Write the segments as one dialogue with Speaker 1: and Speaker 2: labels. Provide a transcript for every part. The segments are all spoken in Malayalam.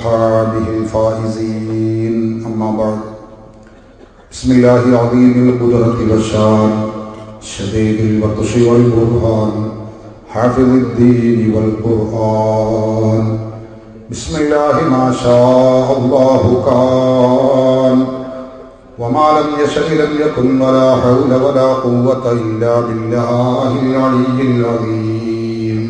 Speaker 1: وأصحابه الفائزين أما بعد بسم الله العظيم القدرة والشان شديد البطش والبرهان حافظ الدين والقرآن بسم الله ما شاء الله كان وما لم يشأ لم يكن ولا حول ولا قوة إلا بالله العلي العظيم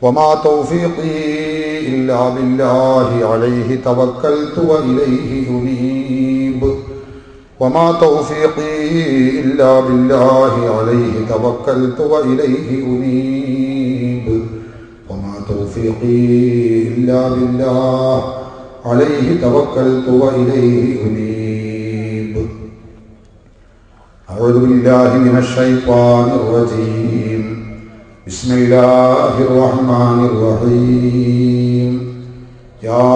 Speaker 1: وما توفيقي إلا بالله عليه توكلت وإليه أنيب وما توفيقي إلا بالله عليه توكلت وإليه أنيب وما توفيقي إلا بالله عليه توكلت وإليه أنيب أعوذ بالله من الشيطان الرجيم بسم الله الرحمن الرحيم يا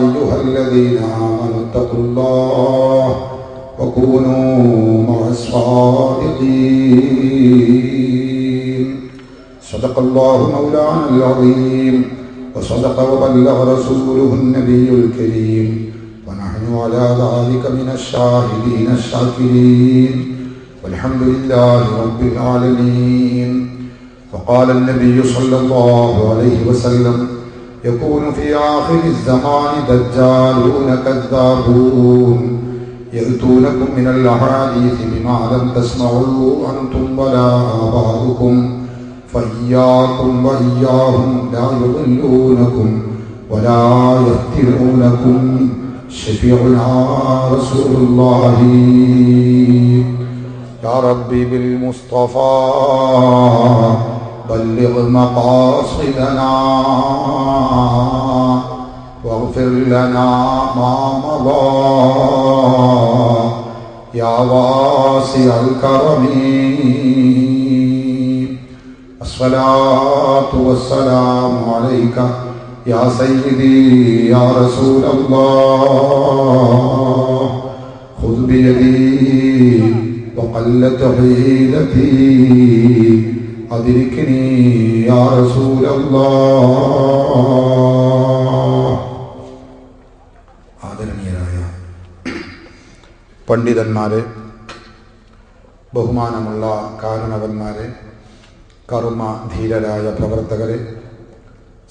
Speaker 1: أيها الذين آمنوا اتقوا الله وكونوا مع الصادقين صدق الله مولانا العظيم وصدق وبلغ رسوله النبي الكريم ونحن على ذلك من الشاهدين الشاكرين والحمد لله رب العالمين. وقال النبي صلى الله عليه وسلم يكون في آخر الزمان دجالون كذابون يأتونكم من الأحاديث بما لم تسمعوا أنتم ولا آباؤكم فإياكم وإياهم لا يضلونكم ولا يفتنونكم شفيعنا رسول الله يا ربي بالمصطفى بلغ مقاصدنا واغفر لنا ما مضى يا واسع الكرم. الصلاة والسلام عليك يا سيدي يا رسول الله خذ بيدي وقلت حيلتي أدركني يا رسول الله. ആദരണീയരായ പണ്ഡിതന്മാരെ, ബഹുമാനമുള്ള കാരണവന്മാരെ, കർമ്മധീരരായ പ്രവർത്തകരെ,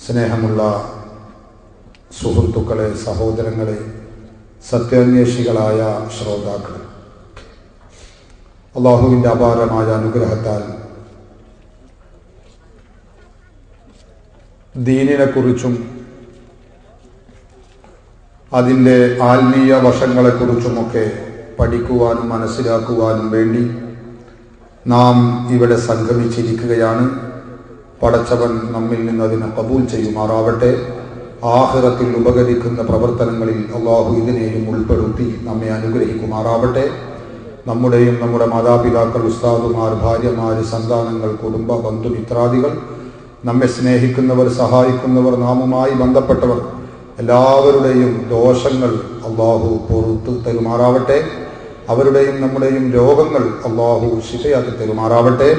Speaker 1: സ്നേഹമുള്ള സുഹൃത്തുക്കളെ, സഹോദരങ്ങളെ, സത്യാന്വേഷികളായ ശ്രോതാക്കളെ, അള്ളാഹുവിൻ്റെ അപാരമായ അനുഗ്രഹത്താൽ ദീനിനെക്കുറിച്ചും അതിൻ്റെ ആത്മീയ വശങ്ങളെക്കുറിച്ചുമൊക്കെ പഠിക്കുവാനും മനസ്സിലാക്കുവാനും വേണ്ടി നാം ഇവിടെ സംഗമിച്ചിരിക്കുകയാണ്. പടച്ചവൻ നമ്മിൽ നിന്ന് അതിനെ കബൂൽ ചെയ്യുമാറാവട്ടെ. ആഖിറത്തിൽ ഉപകരിക്കുന്ന പ്രവർത്തനങ്ങളിൽ അള്ളാഹു ഇതിനെയും ഉൾപ്പെടുത്തി നമ്മെ അനുഗ്രഹിക്കുമാറാവട്ടെ. നമ്മുടെയും നമ്മുടെ മാതാപിതാക്കൾ, ഉസ്താദുമാർ, ഭാര്യമാർ, സന്താനങ്ങൾ, കുടുംബ ബന്ധുമിത്രാദികൾ, നമ്മെ സ്നേഹിക്കുന്നവർ, സഹായിക്കുന്നവർ, നാമുമായി ബന്ധപ്പെട്ടവർ എല്ലാവരുടെയും ദോഷങ്ങൾ അള്ളാഹു പുറത്തു തരുമാറാവട്ടെ. അവരുടെയും നമ്മുടെയും രോഗങ്ങൾ അള്ളാഹു ശിഫയാക്കി തരുമാറാവട്ടെ.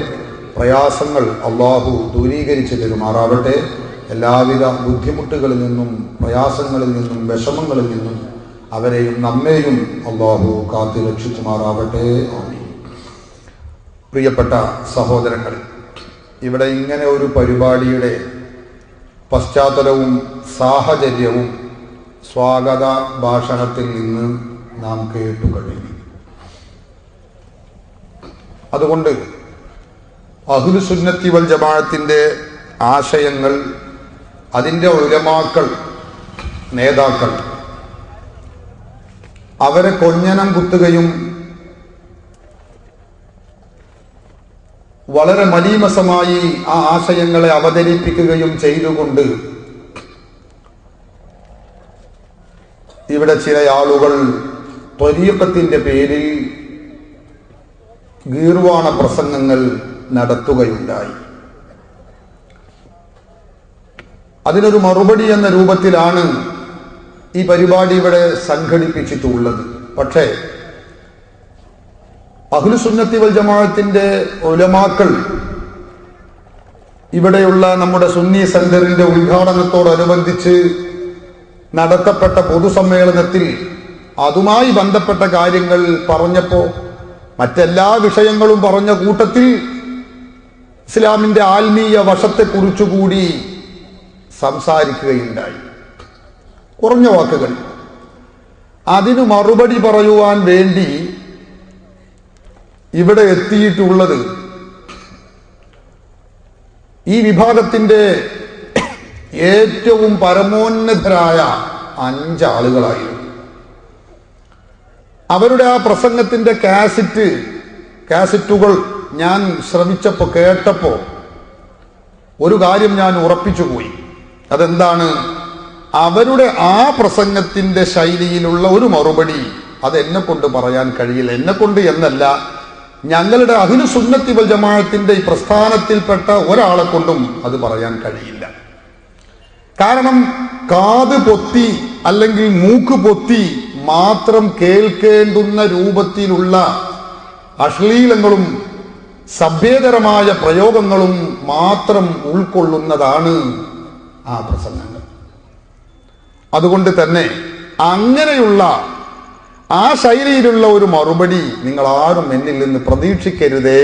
Speaker 1: പ്രയാസങ്ങൾ അള്ളാഹു ദൂരീകരിച്ച് തരുമാറാവട്ടെ. എല്ലാവിധ ബുദ്ധിമുട്ടുകളിൽ നിന്നും പ്രയാസങ്ങളിൽ നിന്നും വിഷമങ്ങളിൽ നിന്നും അവരെയും നമ്മെയും അള്ളാഹു കാത്തു രക്ഷിച്ചുമാറാവട്ടെ. പ്രിയപ്പെട്ട സഹോദരങ്ങൾ, ഇവിടെ ഇങ്ങനെ ഒരു പരിപാടിയുടെ പശ്ചാത്തലവും സാഹചര്യവും സ്വാഗത ഭാഷണത്തിൽ നിന്ന് നാം കേട്ടു കഴിഞ്ഞു. അതുകൊണ്ട് അഹ്ലു സുന്നത്തി വൽ ജമാഅത്തിന്റെ ആശയങ്ങൾ, അതിൻ്റെ ഉലമാക്കൾ, നേതാക്കൾ അവരെ കൊഞ്ഞനം കുത്തുകയും വളരെ മലീമസമായി ആ ആശയങ്ങളെ അവതരിപ്പിക്കുകയും ചെയ്തുകൊണ്ട് ഇവിടെ ചില ആളുകൾ ത്വരീഖത്തിന്റെ പേരിൽ ഗീർവാണ പ്രസംഗങ്ങൾ നടത്തുകയുണ്ടായി. അതിനൊരു മറുപടി എന്ന രൂപത്തിലാണ് ഈ പരിപാടി ഇവിടെ സംഘടിപ്പിച്ചിട്ടുള്ളത്. പക്ഷേ അഹ്ലു സുന്നത്തി വൽ ജമാഅത്തിന്റെ ഉലമാക്കൾ ഇവിടെയുള്ള നമ്മുടെ സുന്നി സെന്ററിന്റെ ഉദ്ഘാടനത്തോടനുബന്ധിച്ച് നടത്തപ്പെട്ട പൊതുസമ്മേളനത്തിൽ അതുമായി ബന്ധപ്പെട്ട കാര്യങ്ങൾ പറഞ്ഞപ്പോ മറ്റെല്ലാ വിഷയങ്ങളും പറഞ്ഞ കൂട്ടത്തിൽ ഇസ്ലാമിന്റെ ആത്മീയ വശത്തെക്കുറിച്ചുകൂടി സംസാരിക്കുകയുണ്ടായി. കുറഞ്ഞ വാക്കുകൾ. അതിനു മറുപടി പറയുവാൻ വേണ്ടി ഇവിടെ എത്തിയിട്ടുള്ളത് ഈ വിഭാഗത്തിന്റെ ഏറ്റവും പരമോന്നതരായ 5 ആളുകളായിരുന്നു. അവരുടെ ആ പ്രസംഗത്തിന്റെ കാസറ്റുകൾ ഞാൻ ശ്രമിച്ചപ്പോ കേട്ടപ്പോ ഒരു കാര്യം ഞാൻ ഉറപ്പിച്ചുപോയി. അതെന്താണ്? അവരുടെ ആ പ്രസംഗത്തിന്റെ ശൈലിയിലുള്ള ഒരു മറുപടി അത് എന്നെ കൊണ്ട് പറയാൻ കഴിയില്ല. എന്നെ കൊണ്ട് എന്നല്ല, ഞങ്ങളുടെ അഹ്ലു സുന്നത്തി വൽ ജമാഅത്തിന്റെ ഈ പ്രസ്ഥാനത്തിൽപ്പെട്ട ഒരാളെ കൊണ്ടും അത് പറയാൻ കഴിയില്ല. കാരണം കാത് പൊത്തി അല്ലെങ്കിൽ മൂക്ക് പൊത്തി മാത്രം കേൾക്കേണ്ടുന്ന രൂപത്തിലുള്ള അശ്ലീലങ്ങളും സഭ്യേതരമായ പ്രയോഗങ്ങളും മാത്രം ഉൾക്കൊള്ളുന്നതാണ് ആ പ്രസംഗങ്ങൾ. അതുകൊണ്ട് തന്നെ അങ്ങനെയുള്ള ആ ശൈലിയിലുള്ള ഒരു മറുപടി നിങ്ങൾ ആരും എന്നിൽ നിന്ന് പ്രതീക്ഷിക്കരുതേ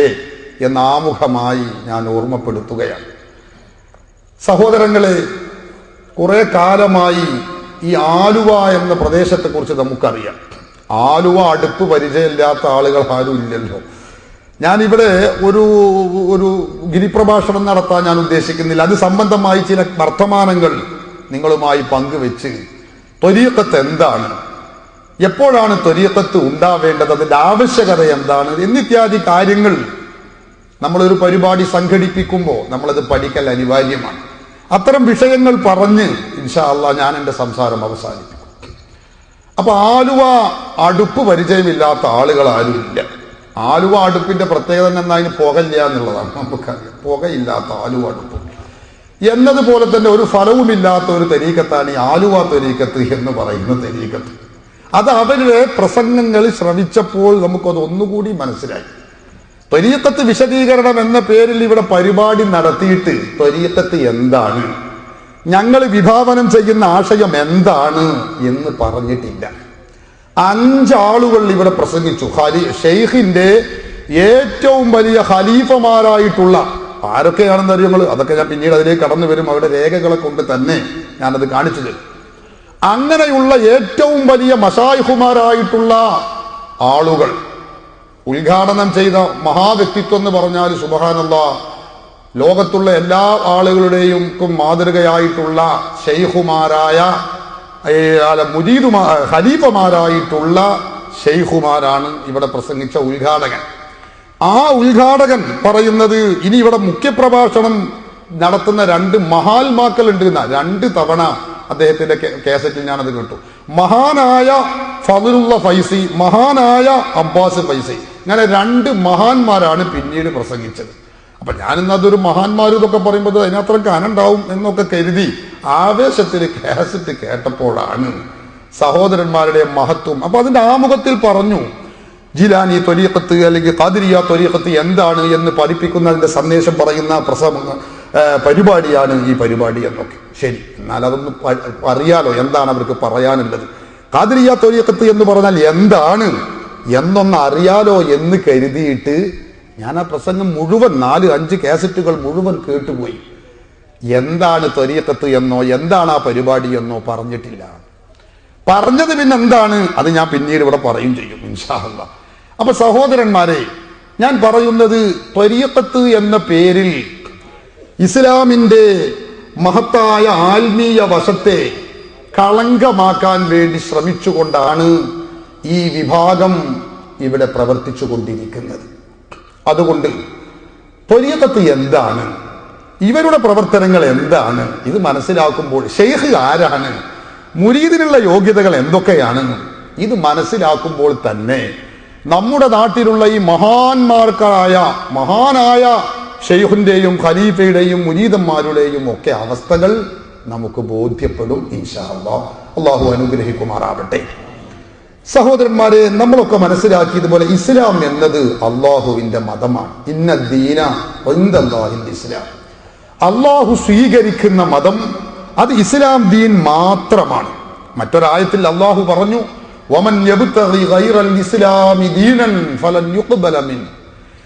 Speaker 1: എന്ന് ആമുഖമായി ഞാൻ ഓർമ്മപ്പെടുത്തുകയാണ്. സഹോദരങ്ങളെ, കുറെ കാലമായി ഈ ആലുവ എന്ന പ്രദേശത്തെക്കുറിച്ച് നമുക്കറിയാം. ആലുവ അടുപ്പ് പരിചയമില്ലാത്ത ആളുകൾ ആരും ഇല്ലല്ലോ. ഞാനിവിടെ ഒരു ഗിരിപ്രഭാഷണം നടത്താൻ ഞാൻ ഉദ്ദേശിക്കുന്നില്ല. അത് സംബന്ധമായി ചില വർത്തമാനങ്ങൾ നിങ്ങളുമായി പങ്കുവെച്ച് ത്വരീഖത്ത് എന്താണ്, എപ്പോഴാണ് ത്വരീഖത്ത് ഉണ്ടാവേണ്ടത്, അതിന്റെ ആവശ്യകത എന്താണ് എന്നിത്യാദി കാര്യങ്ങൾ നമ്മളൊരു പരിപാടി സംഘടിപ്പിക്കുമ്പോൾ നമ്മളത് പഠിക്കൽ അനിവാര്യമാണ്. അത്തരം വിഷയങ്ങൾ പറഞ്ഞ് ഇൻഷാ അല്ലാഹ് ഞാൻ എൻ്റെ സംസാരം അവസാനിപ്പിക്കും. അപ്പൊ ആലുവ അടുപ്പ് പരിചയമില്ലാത്ത ആളുകൾ ആരും ഇല്ല. ആലുവ അടുപ്പിന്റെ പ്രത്യേകത എന്നാ അതിന് പുകയില്ല എന്നുള്ളതാണ്. നമുക്കറിയാം, പുകയില്ലാത്ത ആലുവ അടുപ്പ് എന്നതുപോലെ തന്നെ ഒരു ഫലവുമില്ലാത്ത ഒരു തരീഖത്താണ് ഈ ആലുവ തരീഖത്ത് എന്ന് പറയുന്ന തരീഖത്ത്. അത് അവരുടെ പ്രസംഗങ്ങൾ ശ്രവിച്ചപ്പോൾ നമുക്കത് ഒന്നുകൂടി മനസ്സിലായി. ത്വരീഖത്ത് വിശദീകരണം എന്ന പേരിൽ ഇവിടെ പരിപാടി നടത്തിയിട്ട് ത്വരീഖത്ത് എന്താണ്, ഞങ്ങൾ വിഭാവനം ചെയ്യുന്ന ആശയം എന്താണ് എന്ന് പറഞ്ഞിട്ടില്ല. 5 ആളുകൾ ഇവിടെ പ്രസംഗിച്ചു. ഷെയ്ഖിന്റെ ഏറ്റവും വലിയ ഖലീഫമാരായിട്ടുള്ള ആരൊക്കെയാണെന്ന് അറിയുങ്ങൾ, അതൊക്കെ ഞാൻ പിന്നീട് അതിലേക്ക് കടന്നു വരും. അവരുടെ രേഖകളെ കൊണ്ട് തന്നെ ഞാനത് കാണിച്ചു തരും. അങ്ങനെയുള്ള ഏറ്റവും വലിയ മശായിഖുമാരായിട്ടുള്ള ആളുകൾ ഉദ്ഘാടനം ചെയ്ത മഹാവ്യക്തിത്വം എന്ന് പറഞ്ഞാൽ സുബ്ഹാനല്ലാഹ്, ലോകത്തുള്ള എല്ലാ ആളുകളുടെയും മാതൃകയായിട്ടുള്ള ഷെയ്ഖുമാരായ ഖലീഫമാരായിട്ടുള്ള ഷെയ്ഖുമാരാണ് ഇവിടെ പ്രസംഗിച്ച ഉദ്ഘാടകൻ. ആ ഉദ്ഘാടകൻ പറയുന്നത്, ഇനി ഇവിടെ മുഖ്യപ്രഭാഷണം നടത്തുന്ന 2 മഹാത്മാക്കൾ ഉണ്ട്. 2 തവണ അദ്ദേഹത്തിന്റെ കേസറ്റിൽ ഞാനത് കേട്ടു. മഹാനായ ഫദ്ലുള്ള ഫൈസി, മഹാനായ അബ്ബാസ് ഫൈസി, ഇങ്ങനെ 2 മഹാന്മാരാണ് പിന്നീട് പ്രസംഗിച്ചത്. അപ്പൊ ഞാനിന്ന് അതൊരു മഹാന്മാരും ഇതൊക്കെ പറയുമ്പോൾ അതിനത്ര കനുണ്ടാവും എന്നൊക്കെ കരുതി ആവേശത്തിൽ കാസറ്റ് കേട്ടപ്പോഴാണ് സഹോദരന്മാരുടെ മഹത്വം. അപ്പൊ അതിന്റെ ആമുഖത്തിൽ പറഞ്ഞു, ജിലാനി ത്വരീഖത്ത് അല്ലെങ്കിൽ ഖാദിരിയ ത്വരീഖത്ത് എന്താണ് എന്ന് പഠിപ്പിക്കുന്നതിന്റെ സന്ദേശം പറയുന്ന പരിപാടിയാണ് ഈ പരിപാടി എന്നൊക്കെ. ശരി, എന്നാൽ അതൊന്ന് അറിയാലോ എന്താണ് അവർക്ക് പറയാനുള്ളത്. ഖാദിരിയ ത്വരീഖത്ത് എന്ന് പറഞ്ഞാൽ എന്താണ് എന്നൊന്ന് അറിയാലോ എന്ന് കരുതിയിട്ട് ഞാൻ ആ പ്രസംഗം മുഴുവൻ 4-5 കാസറ്റുകൾ മുഴുവൻ കേട്ടുപോയി. എന്താണ് ത്വരീഖത്ത് എന്നോ എന്താണ് ആ പരിപാടി എന്നോ പറഞ്ഞിട്ടില്ല. പറഞ്ഞത് പിന്നെ എന്താണ് അത് ഞാൻ പിന്നീട് ഇവിടെ പറയും ചെയ്യും ഇൻഷാ അല്ലാഹ്. അപ്പൊ സഹോദരന്മാരെ, ഞാൻ പറയുന്നത് ത്വരീഖത്ത് എന്ന പേരിൽ ഇസ്ലാമിന്റെ മഹത്തായ ആത്മീയ വശത്തെ കളങ്കമാക്കാൻ വേണ്ടി ശ്രമിച്ചുകൊണ്ടാണ് ഈ വിഭാഗം ഇവിടെ പ്രവർത്തിച്ചു കൊണ്ടിരിക്കുന്നത്. അതുകൊണ്ട് ത്വരീഖത്ത് എന്താണ്, ഇവരുടെ പ്രവർത്തനങ്ങൾ എന്താണ്, ഇത് മനസ്സിലാക്കുമ്പോൾ ഷെയ്ഖ് ആരാണ്, മുരീദിനുള്ള യോഗ്യതകൾ എന്തൊക്കെയാണ്, ഇത് മനസ്സിലാക്കുമ്പോൾ തന്നെ നമ്മുടെ നാട്ടിലുള്ള ഈ മഹാനായ ഷെയ്ഖിന്റെയും ഖലീഫയുടെയും മുരീദന്മാരുടെയും ഒക്കെ അവസ്ഥകൾ നമുക്ക് ബോധ്യപ്പെടും ഇൻഷാ അല്ലാഹ്. അല്ലാഹു അനുഗ്രഹിക്കുമാറാവട്ടെ. സഹോദരന്മാരെ, നമ്മളൊക്കെ മനസ്സിലാക്കിയതുപോലെ ഇസ്ലാം എന്നത് അള്ളാഹുവിന്റെ മതമാണ്. ഇന്ന ദീന ഇൻദല്ലാഹിൽ ഇസ്ലാം. അള്ളാഹു സ്വീകരിക്കുന്ന മതം അത് ഇസ്ലാം ദീൻ മാത്രമാണ്. മറ്റൊരായത്തിൽ അള്ളാഹു പറഞ്ഞു, വമൻ യബ്തഗി ഗൈറൽ ഇസ്ലാമി ദീനൻ ഫലൻ യുഖ്ബല മിൻ.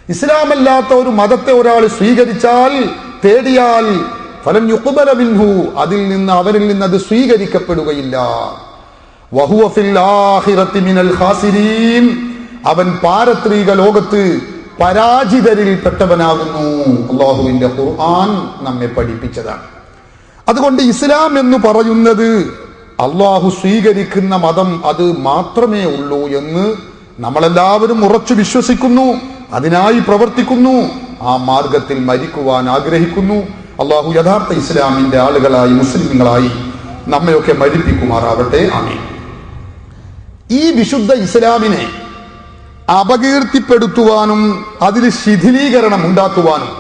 Speaker 1: ഇസ്ലാമല്ലാത്ത ഒരു മതത്തെ ഒരാൾ സ്വീകരിച്ചാൽ, തേടിയാൽ, ഫലൻ യുഖ്ബല മിൻഹു, അവരിൽ നിന്ന് അത് സ്വീകരിക്കപ്പെടുകയില്ല. വഹുവ ഫിൽ ആഖിറതി മിനൽ ഖാസിരീൻ, അവൻ പാരത്രിക ലോകത്ത് പരാജിതരിൽ പെട്ടവനാകുന്നു. അല്ലാഹുവിന്റെ ഖുർആൻ നമ്മെ പഠിപ്പിച്ചതാണ്. അതുകൊണ്ട് ഇസ്ലാം എന്ന് പറയുന്നത് അള്ളാഹു സ്വീകരിക്കുന്ന മതം അത് മാത്രമേ ഉള്ളൂ എന്ന് നമ്മളെല്ലാവരും ഉറച്ചു വിശ്വസിക്കുന്നു. അതിനായി പ്രവർത്തിക്കുന്നു. ആ മാർഗത്തിൽ മരിക്കുവാൻ ആഗ്രഹിക്കുന്നു. അള്ളാഹു യഥാർത്ഥ ഇസ്ലാമിന്റെ ആളുകളായി, മുസ്ലിങ്ങളായി നമ്മയൊക്കെ മരിപ്പിക്കുമാറാവട്ടെ. ആമീൻ. ഈ വിശുദ്ധ ഇസ്ലാമിനെ അപകീർത്തിപ്പെടുത്തുവാനും അതിൽ ശിഥിലീകരണം ഉണ്ടാക്കുവാനും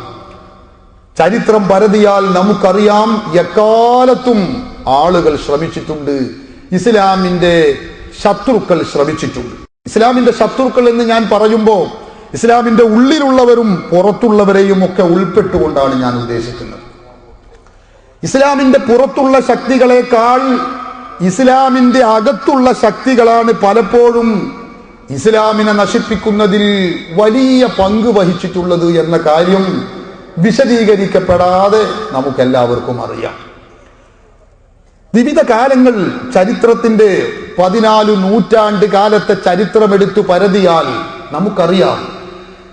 Speaker 1: ചരിത്രം പരതിയാൽ നമുക്കറിയാം, എക്കാലത്തും ആളുകൾ ശ്രമിച്ചിട്ടുണ്ട്. ഇസ്ലാമിന്റെ ശത്രുക്കൾ ശ്രമിച്ചിട്ടുണ്ട്. ഇസ്ലാമിന്റെ ശത്രുക്കൾ എന്ന് ഞാൻ പറയുമ്പോൾ ഇസ്ലാമിന്റെ ഉള്ളിലുള്ളവരും പുറത്തുള്ളവരെയും ഒക്കെ ഉൾപ്പെട്ടുകൊണ്ടാണ് ഞാൻ ഉദ്ദേശിക്കുന്നത്. ഇസ്ലാമിന്റെ പുറത്തുള്ള ശക്തികളെക്കാൾ ഇസ്ലാമിന്റെ അകത്തുള്ള ശക്തികളാണ് പലപ്പോഴും ഇസ്ലാമിനെ നശിപ്പിക്കുന്നതിൽ വലിയ പങ്ക് വഹിച്ചിട്ടുള്ളത് എന്ന കാര്യം വിശദീകരിക്കപ്പെടാതെ നമുക്കെല്ലാവർക്കും അറിയാം. വിവിധ കാലങ്ങൾ, ചരിത്രത്തിന്റെ 14 നൂറ്റാണ്ട് കാലത്തെ ചരിത്രമെടുത്തു പരതിയാൽ നമുക്കറിയാം,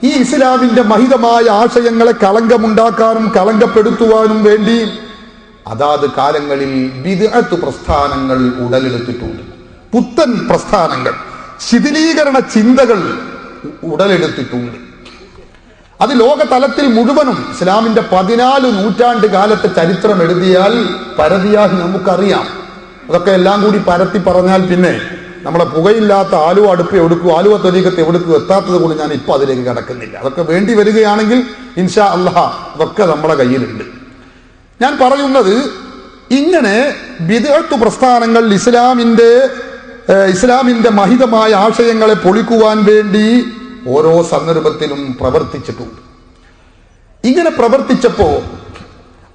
Speaker 1: ഈ ഇസ്ലാമിന്റെ മഹിതമായ ആശയങ്ങളെ കളങ്കമുണ്ടാക്കാനും കളങ്കപ്പെടുത്തുവാനും വേണ്ടി അതാത് കാലങ്ങളിൽ ബിദ്അത്ത് പ്രസ്ഥാനങ്ങൾ ഉടലെടുത്തിട്ടുണ്ട്. പുത്തൻ പ്രസ്ഥാനങ്ങൾ, ശിഥിലീകരണ ചിന്തകൾ ഉടലെടുത്തിട്ടുണ്ട്. അത് ലോക തലത്തിൽ മുഴുവനും ഇസ്ലാമിന്റെ 14 നൂറ്റാണ്ട് കാലത്തെ ചരിത്രം പരതിയാൽ നമുക്കറിയാം. അതൊക്കെ എല്ലാം കൂടി പരത്തി പറഞ്ഞാൽ പിന്നെ നമ്മളെ പുകയില്ലാത്ത ആലുവ അടുപ്പ് എവിടുക്കും, ആലുവ ത്വരീഖത്ത് എവിടുക്കും എത്താത്തത് കൊണ്ട് ഞാൻ ഇപ്പൊ അതിലേക്ക് കടക്കുന്നില്ല. അതൊക്കെ വേണ്ടി വരികയാണെങ്കിൽ ഇൻഷാ അല്ലാഹ് അതൊക്കെ നമ്മുടെ കയ്യിലുണ്ട്. ഞാൻ പറയുന്നത്, ഇങ്ങനെ ബിദ്അത്ത് പ്രസ്ഥാനങ്ങൾ ഇസ്ലാമിന്റെ മഹിതമായ ആശയങ്ങളെ പൊളിക്കുവാൻ വേണ്ടി ഓരോ സന്ദർഭത്തിലും പ്രവർത്തിച്ചിട്ടുണ്ട്. ഇങ്ങനെ പ്രവർത്തിച്ചപ്പോ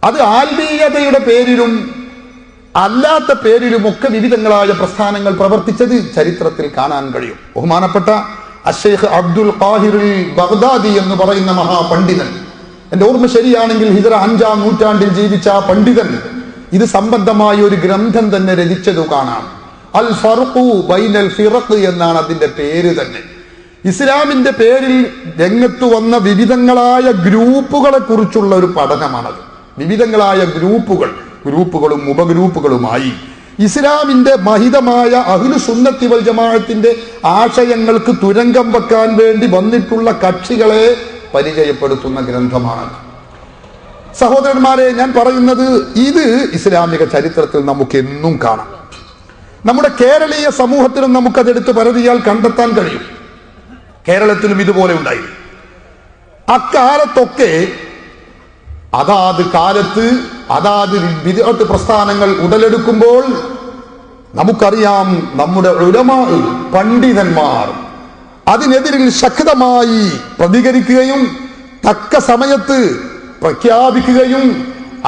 Speaker 1: അത് ആത്മീയതയുടെ പേരിലും അല്ലാത്ത പേരിലുമൊക്കെ വിവിധങ്ങളായ പ്രസ്ഥാനങ്ങൾ പ്രവർത്തിച്ചത് ചരിത്രത്തിൽ കാണാൻ കഴിയും. ബഹുമാനപ്പെട്ട അശ്ശൈഖ് അബ്ദുൽ ഖാഹിർ ബഗ്ദാദി എന്ന് പറയുന്ന മഹാപണ്ഡിതൻ, എന്റെ ഓർമ്മ ശരിയാണെങ്കിൽ ഹിജ്റ 5-ാം നൂറ്റാണ്ടിൽ ജീവിച്ച ആ പണ്ഡിതൻ ഇത് സംബന്ധമായ ഒരു ഗ്രന്ഥം തന്നെ രചിച്ചതു കാണാം. അൽ ഫർഖു ബൈനൽ ഫിറഖ് എന്നാണ് അതിന്റെ പേര് തന്നെ. ഇസ്ലാമിന്റെ പേരിൽ രംഗത്തു വന്ന വിവിധങ്ങളായ ഗ്രൂപ്പുകളെ കുറിച്ചുള്ള ഒരു പഠനമാണത്. വിവിധങ്ങളായ ഗ്രൂപ്പുകളും ഉപഗ്രൂപ്പുകളുമായി ഇസ്ലാമിന്റെ മഹിതമായ അഹ്ലു സുന്നത്തി വൽ ജമാഅത്തിന്റെ ആശയങ്ങൾക്ക് തുരങ്കം വെക്കാൻ വേണ്ടി വന്നിട്ടുള്ള കക്ഷികളെ പരിചയപ്പെടുത്തുന്ന ഗ്രന്ഥമാണ്. സഹോദരന്മാരെ, ഞാൻ പറയുന്നത്, ഇത് ഇസ്ലാമിക ചരിത്രത്തിൽ നമുക്ക് എന്നും കാണാം. നമ്മുടെ കേരളീയ സമൂഹത്തിലും നമുക്കതെടുത്ത് പരതിയാൽ കണ്ടെത്താൻ കഴിയും. കേരളത്തിലും ഇതുപോലെ ഉണ്ടായി. അക്കാലത്തൊക്കെ അതാത് കാലത്ത് അതാത് ബിദ്അത്ത് പ്രസ്ഥാനങ്ങൾ ഉടലെടുക്കുമ്പോൾ നമുക്കറിയാം, നമ്മുടെ ഉലമാ, പണ്ഡിതന്മാർ അതിനെതിരിൽ ശക്തമായി പ്രതികരിക്കുകയും തക്ക സമയത്ത് പ്രഖ്യാപിക്കുകയും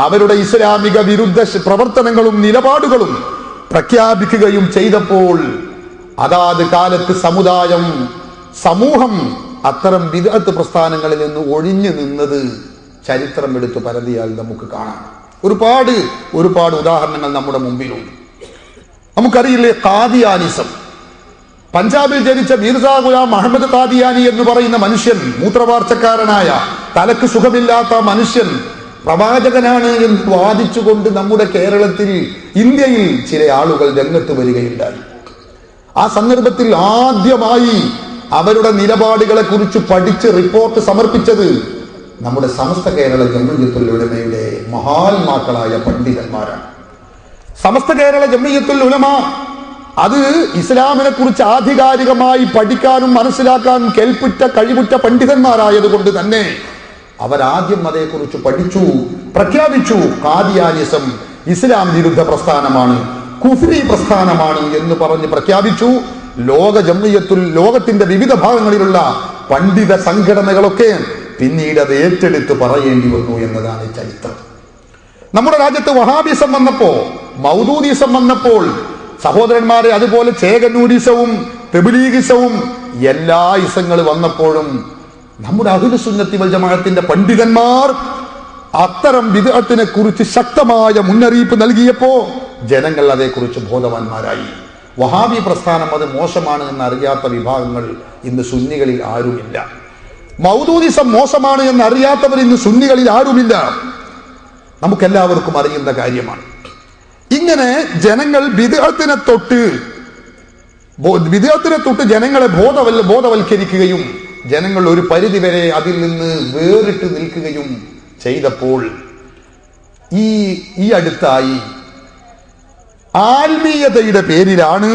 Speaker 1: അവരുടെ ഇസ്ലാമിക വിരുദ്ധ പ്രവർത്തനങ്ങളും നിലപാടുകളും പ്രഖ്യാപിക്കുകയും ചെയ്തപ്പോൾ അതാത് കാലത്ത് സമൂഹം അത്തരം ബിദ്അത്ത് പ്രസ്ഥാനങ്ങളിൽ നിന്ന് ഒഴിഞ്ഞു നിന്നത് ചരിത്രം എടുത്തു പരതിയാൽ നമുക്ക് കാണാം. ഒരുപാട് ഉദാഹരണങ്ങൾ നമ്മുടെ മുമ്പിലുണ്ട്. നമുക്കറിയില്ലേ, ഖാദിയാനിസം. പഞ്ചാബിൽ ജനിച്ച മീർസാ ഗുലാം അഹമ്മദ് ഖാദിയാനി എന്ന് പറയുന്ന മനുഷ്യൻ, മൂത്രവാർച്ചക്കാരനായ, തലക്ക് സുഖമില്ലാത്ത മനുഷ്യൻ പ്രവാചകനാണ് എന്ന് വാദിച്ചുകൊണ്ട് നമ്മുടെ കേരളത്തിൽ, ഇന്ത്യയിൽ ചില ആളുകൾ രംഗത്ത് വരികയുണ്ടായി. ആ സന്ദർഭത്തിൽ ആദ്യമായി അവരുടെ നിലപാടുകളെ കുറിച്ച് പഠിച്ച് റിപ്പോർട്ട് സമർപ്പിച്ചത് നമ്മുടെ സമസ്ത കേരള ജംഇയ്യത്തുൽ ഉലമയുടെ മഹാന്മാക്കളായ പണ്ഡിതന്മാരാണ്. സമസ്ത കേരള ജംഇയ്യത്തുൽ ഉലമ അത് ഇസ്ലാമിനെ കുറിച്ച് ആധികാരികമായി പഠിക്കാനും മനസ്സിലാക്കാനും കേൾപ്പുറ്റ കഴിവുറ്റ പണ്ഡിതന്മാരായതുകൊണ്ട് തന്നെ അവരാദ്യം അതേക്കുറിച്ച് പഠിച്ചു, പ്രഖ്യാപിച്ചു. ഖാദിയാനിസം ഇസ്ലാം വിരുദ്ധ പ്രസ്ഥാനമാണ്, കുഫ്രി പ്രസ്ഥാനമാണ് എന്ന് പറഞ്ഞ് പ്രഖ്യാപിച്ചു. ലോകത്തിന്റെ വിവിധ ഭാഗങ്ങളിലുള്ള പണ്ഡിത സംഘടനകളൊക്കെ പിന്നീട് അത് ഏറ്റെടുത്ത് പറയേണ്ടി വന്നു എന്നതാണ് ചരിത്രം. നമ്മുടെ രാജ്യത്ത് വഹാബിസം വന്നപ്പോ, മൗദൂദിസം വന്നപ്പോൾ, സഹോദരന്മാരെ, അതുപോലെ ചേകന്നൂരിസവും തെബിലീഗിസവും എല്ലാ ഇസങ്ങൾ വന്നപ്പോഴും നമ്മുടെ അഹ്ലു സുന്നത്തി വൽ ജമാഅത്തിന്റെ പണ്ഡിതന്മാർ അത്തരം ബിദ്അത്തിനെ കുറിച്ച് ശക്തമായ മുന്നറിയിപ്പ് നൽകിയപ്പോ ജനങ്ങൾ അതേക്കുറിച്ച് ബോധവാന്മാരായി. വഹാബി പ്രസ്ഥാനം അത് മോശമാണ് എന്ന് അറിയാത്ത വിഭാഗങ്ങൾ ഇന്ന് സുന്നികളിൽ ആരുമില്ല. മൗദൂദിസം മോശമാണ് എന്ന് അറിയാത്തവർ ഇന്ന് സുന്നികളിൽ ആരുമില്ല. നമുക്കെല്ലാവർക്കും അറിയുന്ന കാര്യമാണ്. ഇങ്ങനെ ജനങ്ങൾ ബിദ്അത്തിനെ തൊട്ട് ജനങ്ങളെ ബോധവൽക്കരിക്കുകയും ജനങ്ങൾ ഒരു പരിധിവരെ അതിൽ നിന്ന് വേറിട്ട് നിൽക്കുകയും ചെയ്തപ്പോൾ ഈ അടുത്തായി ആത്മീയതയുടെ പേരിലാണ്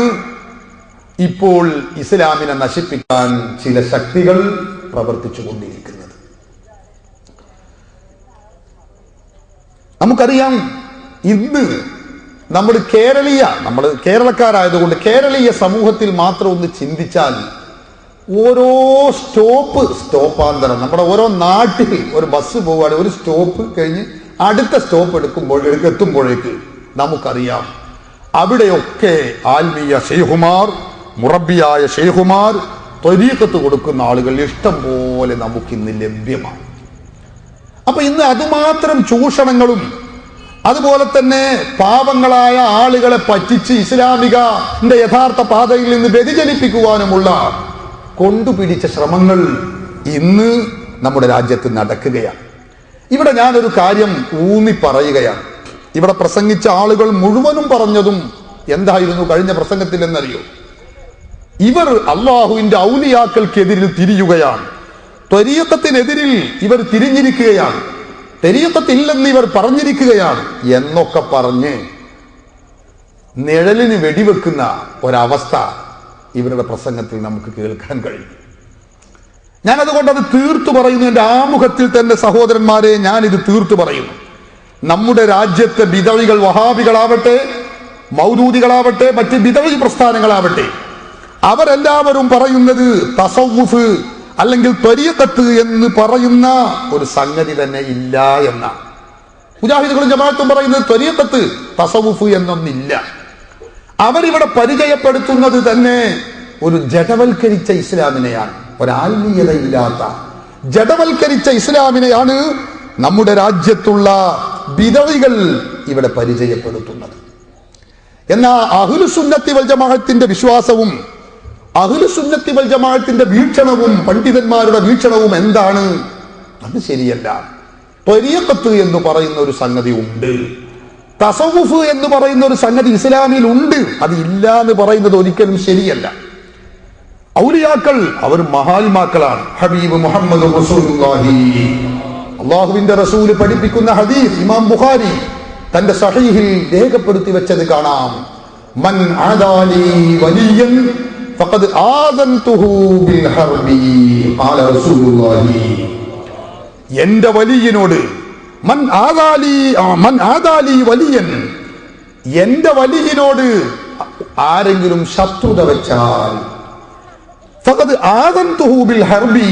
Speaker 1: ഇപ്പോൾ ഇസ്ലാമിനെ നശിപ്പിക്കാൻ ചില ശക്തികൾ പ്രവർത്തിച്ചു കൊണ്ടിരിക്കുന്നത്. നമുക്കറിയാം, ഇന്ന് നമ്മൾ കേരളക്കാരായതുകൊണ്ട് കേരളീയ സമൂഹത്തിൽ മാത്രം ഒന്ന് ചിന്തിച്ചാൽ ഓരോ സ്റ്റോപ്പാന്തരം നമ്മുടെ ഓരോ നാട്ടിൽ ഒരു ബസ് പോവുകയാണ്, ഒരു സ്റ്റോപ്പ് കഴിഞ്ഞ് അടുത്ത സ്റ്റോപ്പ് എത്തുമ്പോഴേക്ക് നമുക്കറിയാം അവിടെയൊക്കെ ആത്മീയ ഷെയ്ഖുമാർ, മുറബിയായ ഷെയ്ഖുമാർ, ത്വരീഖത്ത് കൊടുക്കുന്ന ആളുകൾ ഇഷ്ടം പോലെ നമുക്കിന്ന് ലഭ്യമാണ്. അപ്പൊ ഇന്ന് അതുമാത്രം ചൂഷണങ്ങളും അതുപോലെ തന്നെ പാവങ്ങളായ ആളുകളെ പറ്റിച്ച് ഇസ്ലാമികന്റെ യഥാർത്ഥ പാതയിൽ നിന്ന് വ്യതിചലിപ്പിക്കുവാനുമുള്ള കൊണ്ടുപിടിച്ച ശ്രമങ്ങൾ ഇന്ന് നമ്മുടെ രാജ്യത്ത് നടക്കുകയാണ്. ഇവിടെ ഞാനൊരു കാര്യം ഊന്നി പറയുകയാണ്. ഇവിടെ പ്രസംഗിച്ച ആളുകൾ മുഴുവനും പറഞ്ഞതും എന്തായിരുന്നു കഴിഞ്ഞ പ്രസംഗത്തിൽ എന്നറിയോ? ഇവർ അള്ളാഹുവിന്റെ ഔലിയാക്കൾക്കെതിരിൽ തിരിയുകയാണ്, ത്വരീഖത്തിനെതിരിൽ ഇവർ തിരിഞ്ഞിരിക്കുകയാണ്, ത്വരീഖത്തില്ലെന്ന് ഇവർ പറഞ്ഞിരിക്കുകയാണ് എന്നൊക്കെ പറഞ്ഞ് നിഴലിന് വെടിവെക്കുന്ന ഒരവസ്ഥ ഇവരുടെ പ്രസംഗത്തിൽ നമുക്ക് കേൾക്കാൻ കഴിയും. ഞാനതുകൊണ്ട് അത് തീർത്തു പറയുന്നു. എന്റെ ആമുഖത്തിൽ തന്നെ സഹോദരന്മാരെ, ഞാനിത് തീർത്തു പറയുന്നു. നമ്മുടെ രാജ്യത്തെ ബിദഈകൾ, വഹാബികളാവട്ടെ, മൗദൂദികളാവട്ടെ, മറ്റ് ബിദഈ പ്രസ്ഥാനങ്ങളാവട്ടെ, അവരെല്ലാവരും പറയുന്നത് തസവ്വുഫ് അല്ലെങ്കിൽ ത്വരീഖത്ത് എന്ന് പറയുന്ന ഒരു സംഗതി തന്നെ ഇല്ല എന്നാണ്. മുജാഹിദുകളും ജമാഅത്തും പറയുന്നത് ത്വരീഖത്ത് തസവ്വുഫ് എന്നൊന്നില്ല. അവരിവിടെ പരിചയപ്പെടുത്തുന്നത് തന്നെ ഒരു ജഡവൽക്കരിച്ച ഇസ്ലാമിനെയാണ്, ഒരാത്മീയതയില്ലാത്ത ജഡവൽക്കരിച്ച ഇസ്ലാമിനെയാണ് നമ്മുടെ രാജ്യത്തുള്ള ബിദഈകൾ ഇവിടെ പരിചയപ്പെടുത്തുന്നത്. എന്നാൽ അഹ്ലു സുന്നത്തി വൽ ജമാഅത്തിന്റെ വിശ്വാസവും അഹ്ലു സുന്നത്തി വൽ ജമാഅത്തിന്റെ വീക്ഷണവും പണ്ഡിതന്മാരുടെ വീക്ഷണവും എന്താണ്? അത് ശരിയല്ല. ത്വരീഖത്ത് എന്ന് പറയുന്ന ഒരു സംഗതി ഉണ്ട്, തസവ്വുഫ് എന്ന് പറയുന്ന ഒരു സംഗതി ഇസ്ലാമിൽ ഉണ്ട്, അത് ഇല്ല എന്ന് പറയുന്നത് ഒരിക്കലും ശരിയല്ല. ഔലിയാക്കൾ അവർ മഹാത്മാക്കളാണ്. ഹബീബ് മുഹമ്മദ് റസൂലുള്ളാഹി, അല്ലാഹുവിന്റെ റസൂൽ പഠിപ്പിക്കുന്ന ഹദീസ് ഇമാം ബുഖാരി തന്റെ സഹീഹിൽ രേഖപ്പെടുത്തി വെച്ചത് കാണാം. മൻ ആദാലി വലിയൻ ഫഖദ് ആദൻതുഹു ബിൽ ഹർബി ഖാല റസൂലുള്ളാഹി. എന്റെ വലിയനോട് മൻ ആദാലി വലിയൻ, എന്റെ വലിയനോട് ആരെങ്കിലും ശത്രുത വെച്ചാൽ ഫഖദ് ആദൻതുഹു ബിൽ ഹർബി,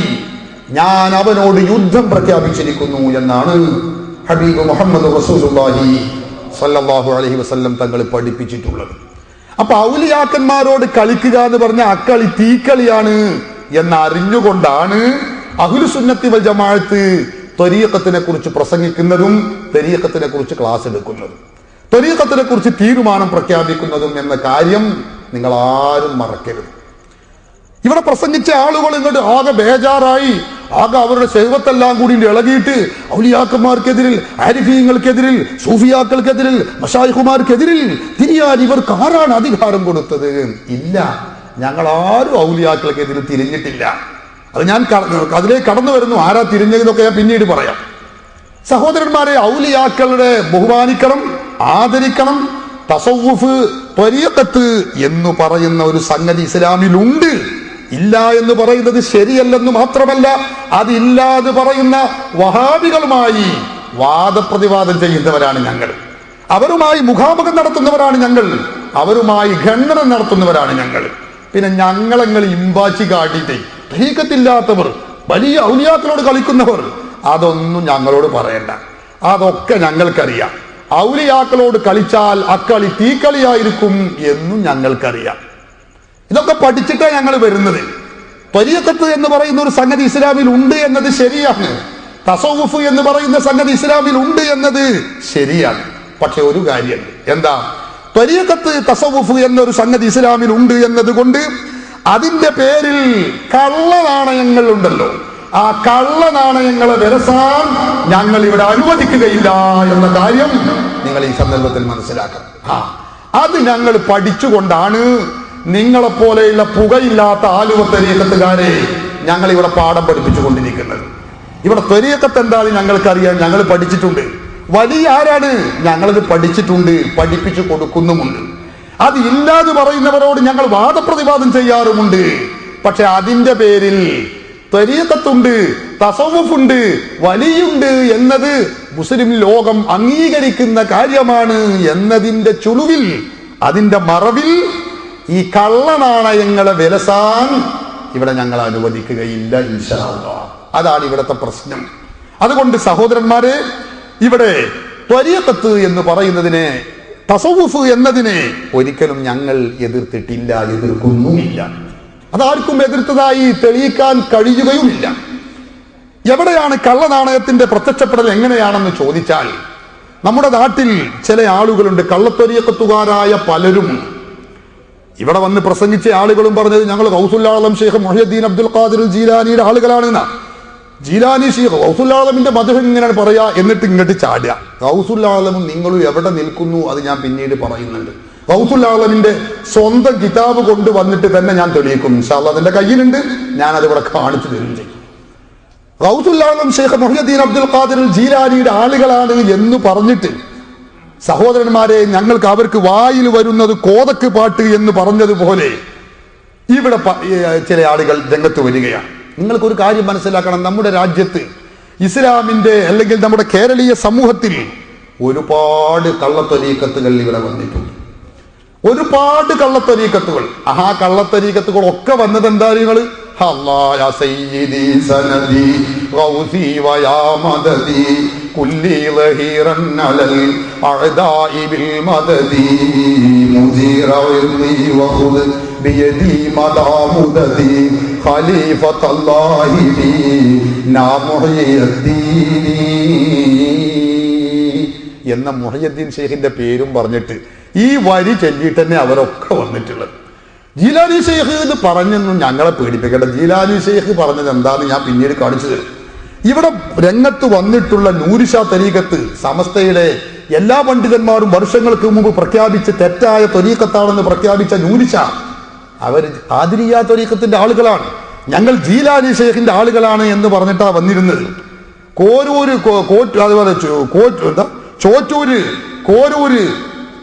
Speaker 1: ഞാൻ അവനോട് യുദ്ധം പ്രഖ്യാപിച്ചിരിക്കുന്നു എന്നാണ് ഹബീബ് മുഹമ്മദ് റസൂലുള്ളാഹി സ്വല്ലല്ലാഹു അലൈഹി വസല്ലം തങ്ങൾ പഠിപ്പിച്ചിട്ടുള്ളത്. അപ്പൊ ഔലിയാക്കന്മാരോട് കളിക്കുക എന്ന് പറഞ്ഞ അക്കളി തീക്കളിയാണ് എന്നറിഞ്ഞുകൊണ്ടാണ് അഹ്ലു സുന്നത്തി വൽ ജമാഅത്ത് ത്വരീഖത്തിനെ കുറിച്ച് പ്രസംഗിക്കുന്നതും ത്വരീഖത്തിനെ കുറിച്ച് ക്ലാസ് എടുക്കുന്നതും ത്വരീഖത്തിനെ കുറിച്ച് തീരുമാനം പ്രഖ്യാപിക്കുന്നതും എന്ന കാര്യം നിങ്ങൾ ആരും മറക്കരുത്. ഇവിടെ പ്രസംഗിച്ച ആളുകൾ ഇങ്ങോട്ട് ആകെ ബേജാറായി, ആകെ അവരുടെ ശൈവത്തെല്ലാം കൂടി ഇളകിയിട്ട് ഔലിയാക്കന്മാർക്കെതിരിൽ, ആരിഫീങ്ങൾക്കെതിരിൽ, സൂഫിയാക്കൾക്കെതിരിൽ, മശായിഖുമാർക്കെതിരിൽ തിരിയാൻ ഇവർക്ക് ആരാണ് അധികാരം കൊടുത്തത്? ഇല്ല, ഞങ്ങൾ ആരും ഔലിയാക്കൾക്കെതിരിൽ തിരിഞ്ഞിട്ടില്ല. അത് ഞാൻ അതിലേക്ക് കടന്നു വരുന്നു. ആരാ തിരിഞ്ഞതെന്നൊക്കെ ഞാൻ പിന്നീട് പറയാം. സഹോദരന്മാരെ, ഔലിയാക്കളുടെ ബഹുമാനിക്കണം, ആദരിക്കണം. തസവ്വുഫ്, ത്വരീഖത്ത് എന്ന് പറയുന്ന ഒരു സംഗതി ഇസ്ലാമിലുണ്ട്. ഇല്ല എന്ന് പറയുന്നത് ശരിയല്ലെന്ന് മാത്രമല്ല, അതില്ല എന്ന് പറയുന്ന വഹാബികളുമായി വാദപ്രതിവാദം ചെയ്യുന്നവരാണ് ഞങ്ങൾ. അവരുമായി മുഖാമുഖം നടത്തുന്നവരാണ് ഞങ്ങൾ. അവരുമായി ഖണ്ഡനം നടത്തുന്നവരാണ് ഞങ്ങൾ. പിന്നെ ഞങ്ങളെങ്ങൾ ഇമ്പാച്ചി കാട്ടിയിട്ട് ത്വരീഖത്തില്ലാത്തവർ, വലിയ ഔലിയാക്കളോട് കളിക്കുന്നവർ, അതൊന്നും ഞങ്ങളോട് പറയണ്ട. അതൊക്കെ ഞങ്ങൾക്കറിയാം. ഔലിയാക്കളോട് കളിച്ചാൽ അക്കളി തീക്കളിയായിരിക്കും എന്നും ഞങ്ങൾക്കറിയാം. ഇതൊക്കെ പഠിച്ചിട്ടാണ് ഞങ്ങൾ വരുന്നത്. ത്വരീഖത്ത് എന്ന് പറയുന്ന ഒരു സംഗതി ഇസ്ലാമിൽ ഉണ്ട് എന്നത് ശരിയാണ്. തസവുഫ് എന്ന് പറയുന്ന സംഗതി ഇസ്ലാമിൽ ഉണ്ട് എന്നത് ശരിയാണ്. പക്ഷെ ഒരു കാര്യം, എന്താ? ത്വരീഖത്ത് തസവുഫ് എന്നൊരു സംഗതി ഇസ്ലാമിൽ ഉണ്ട് എന്നത് കൊണ്ട് അതിന്റെ പേരിൽ കള്ളനാണയങ്ങൾ ഉണ്ടല്ലോ, ആ കള്ളനാണയങ്ങളെ വിരസാൻ ഞങ്ങൾ ഇവിടെ അനുവദിക്കുകയില്ല എന്ന കാര്യം നിങ്ങൾ ഈ സന്ദർഭത്തിൽ മനസ്സിലാക്കണം. അത് ഞങ്ങൾ പഠിച്ചുകൊണ്ടാണ് നിങ്ങളെപ്പോലെയുള്ള പുകയില്ലാത്ത ആലുവ ത്വരീഖത്തുകാരെ ഞങ്ങൾ ഇവിടെ പാഠം പഠിപ്പിച്ചുകൊണ്ടിരിക്കുന്നത്. ഇവിടെ ത്വരീഖത്ത് എന്താന്ന് ഞങ്ങൾക്കറിയാം, ഞങ്ങൾ പഠിച്ചിട്ടുണ്ട്. വലിയ ആരാണ്? ഞങ്ങളത് പഠിച്ചിട്ടുണ്ട്, പഠിപ്പിച്ചു കൊടുക്കുന്നുമുണ്ട്. അത് ഇല്ലാതെ പറയുന്നവരോട് ഞങ്ങൾ വാദപ്രതിവാദം ചെയ്യാറുമുണ്ട്. പക്ഷെ അതിന്റെ പേരിൽ ത്വരീഖത്തുണ്ട്, തസവുഫുണ്ട്, വലിയുണ്ട് എന്നത് മുസ്ലിം ലോകം അംഗീകരിക്കുന്ന കാര്യമാണ് എന്നതിന്റെ ചുളുവിൽ, അതിന്റെ മറവിൽ ഈ കള്ളനാണയങ്ങളെ വിലസാൻ ഇവിടെ ഞങ്ങൾ അനുവദിക്കുകയില്ല ഇൻഷാ അല്ലാഹ്. അതാണ് ഇവിടുത്തെ പ്രശ്നം. അതുകൊണ്ട് സഹോദരന്മാരെ, ഇവിടെ ത്വരീഖത്ത് എന്ന് പറയുന്നതിനെ, തസവുഫ് എന്നതിനെ ഒരിക്കലും ഞങ്ങൾ എതിർത്തിട്ടില്ല, എതിർക്കുന്നുമില്ല. അതാർക്കും എതിർത്തതായി തെളിയിക്കാൻ കഴിയുകയുമില്ല. എവിടെയാണ് കള്ളനാണയത്തിന്റെ പ്രത്യക്ഷപ്പെടൽ എങ്ങനെയാണെന്ന് ചോദിച്ചാൽ, നമ്മുടെ നാട്ടിൽ ചില ആളുകളുണ്ട്, കള്ളത്വരീഖത്തുകാരായ പലരും. ഇവിടെ വന്ന് പ്രസംഗിച്ച ആളുകളും പറഞ്ഞത് ഞങ്ങൾ ഗൗസുൽ ആലം ഷെയ്ഖ് മുഹ്യിദ്ദീൻ അബ്ദുൽ ഖാദിർ ജീലാനിയുടെ ആളുകളാണെന്ന. ജീലാനി ഷെയ്ഖ് ഗൗസുൽ ആലമിന്റെ മദ്ഹ് ഇങ്ങനെയാണ് പറയാ, എന്നിട്ട് ഇങ്ങോട്ട് ചാടുക. ഗൗസുൽ ആലമും നിങ്ങളും എവിടെ നിൽക്കുന്നു അത് ഞാൻ പിന്നീട് പറയുന്നുണ്ട്. ഗൗസുൽ ആലമിന്റെ സ്വന്തം കിതാബ് കൊണ്ടുവന്നിട്ട് തന്നെ ഞാൻ തെളിയിക്കും ഇൻഷാ അല്ലാഹ്. അതിന്റെ കയ്യിലുണ്ട്, ഞാൻ അതിവിടെ കാണിച്ചു തരും ചെയ്യും. ഗൗസുൽ ആലം ഷെയ്ഖ് മുഹ്യിദ്ദീൻ അബ്ദുൽ ഖാദിർ ജീലാനിയുടെ ആളുകളാണ് എന്ന് പറഞ്ഞിട്ട്, സഹോദരന്മാരെ, ഞങ്ങൾക്ക് അവർക്ക് വായിൽ വരുന്നത് കോതക്ക് പാട്ട് എന്ന് പറഞ്ഞതുപോലെ ഇവിടെ ചില ആളുകൾ രംഗത്ത് വരികയാണ്. നിങ്ങൾക്കൊരു കാര്യം മനസ്സിലാക്കണം, നമ്മുടെ രാജ്യത്ത് ഇസ്ലാമിന്റെ അല്ലെങ്കിൽ നമ്മുടെ കേരളീയ സമൂഹത്തിൽ ഒരുപാട് കള്ളത്വരീഖത്തുകൾ ഇവിടെ വന്നിട്ടുണ്ട്. ഒരുപാട് കള്ളത്വരീഖത്തുകൾ. ആ കള്ളത്വരീഖത്തുകൾ ഒക്കെ വന്നത് എന്താ? നിങ്ങൾ എന്ന മുഹയ്യിദ്ദീൻ ഷെയ്ഖിന്റെ പേരും പറഞ്ഞിട്ട് ഈ വരി ചൊല്ലിയിട്ട് തന്നെ അവരൊക്കെ വന്നിട്ടുള്ളത്. ജീലാനി ഷെയ്ഖ് എന്ന് പറഞ്ഞൊന്നും ഞങ്ങളെ പേടിപ്പിക്കേണ്ട. ജീലാനി ഷെയ്ഖ് പറഞ്ഞത് എന്താന്ന് ഞാൻ പിന്നീട് കാണിച്ചു തരും. ഇവിടെ രംഗത്ത് വന്നിട്ടുള്ള നൂരിഷ തരീഖത്ത് സമസ്തയുടെ എല്ലാ പണ്ഡിതന്മാരും വർഷങ്ങൾക്ക് മുമ്പ് പ്രഖ്യാപിച്ച് തെറ്റായ ത്വരീഖത്താണെന്ന് പ്രഖ്യാപിച്ച നൂരിഷ, അവർ ഖാദിരിയ്യ ത്വരീഖത്തിന്റെ ആളുകളാണ്. ഞങ്ങൾ ജീലാനി ഷെയ്ഖിന്റെ ആളുകളാണ് എന്ന് പറഞ്ഞിട്ടാ വന്നിരുന്നത്. കോരൂര്, അതുപോലെ ചോറ്റൂര്, കോരൂര്,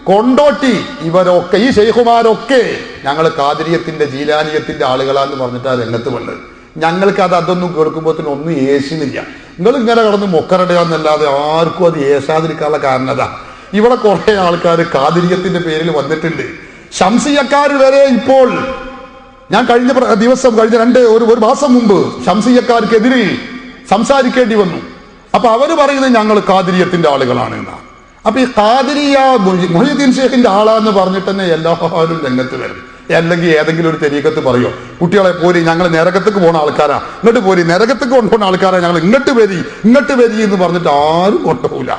Speaker 1: കൊണ്ടോട്ടി, ഇവരൊക്കെ ഈ ഷെയ്ഖുമാരൊക്കെ ഞങ്ങൾ ഖാദിരിയത്തിന്റെ ജീലാനിയത്തിന്റെ ആളുകളാന്ന് പറഞ്ഞിട്ടാ രംഗത്ത് വന്നത്. ഞങ്ങൾക്ക് അതൊന്നും കേൾക്കുമ്പോഴത്തേനും ഒന്നും ഏശുന്നില്ല. നിങ്ങൾ ഇങ്ങനെ കടന്ന് മൊക്കറിടുക എന്നല്ലാതെ ആർക്കും അത് ഏശാതിരിക്കാനുള്ള കാരണത. ഇവിടെ കുറെ ആൾക്കാർ ഖാദിരിയത്തിന്റെ പേരിൽ വന്നിട്ടുണ്ട്. ശംസിയക്കാർ വരെ ഇപ്പോൾ, ഞാൻ കഴിഞ്ഞ ദിവസം ഒരു മാസം മുമ്പ് ശംസിയക്കാർക്കെതിരെ സംസാരിക്കേണ്ടി വന്നു. അപ്പൊ അവര് പറയുന്നത് ഞങ്ങൾ ഖാദിരിയത്തിന്റെ ആളുകളാണ് എന്നാണ്. അപ്പൊ ഈ ഖാദിരിയ്യ മുഹ്യിദ്ദീൻ ഷെയ്ഖിന്റെ ആളാന്ന് പറഞ്ഞിട്ട് തന്നെ എല്ലാവരും രംഗത്ത് വരും. അല്ലെങ്കിൽ ഏതെങ്കിലും ഒരു തരീഖത്ത് പറയോ, കുട്ടികളെ പോരി, ഞങ്ങൾ നരകത്തേക്ക് പോണ ആൾക്കാരാ, ഇങ്ങോട്ട് പോരി, നരകത്തേക്ക് കൊണ്ടുപോകുന്ന ആൾക്കാരാ, ഞങ്ങൾ ഇങ്ങോട്ട് വരി എന്ന് പറഞ്ഞിട്ട് ആരും കൊണ്ടുപോകില്ല.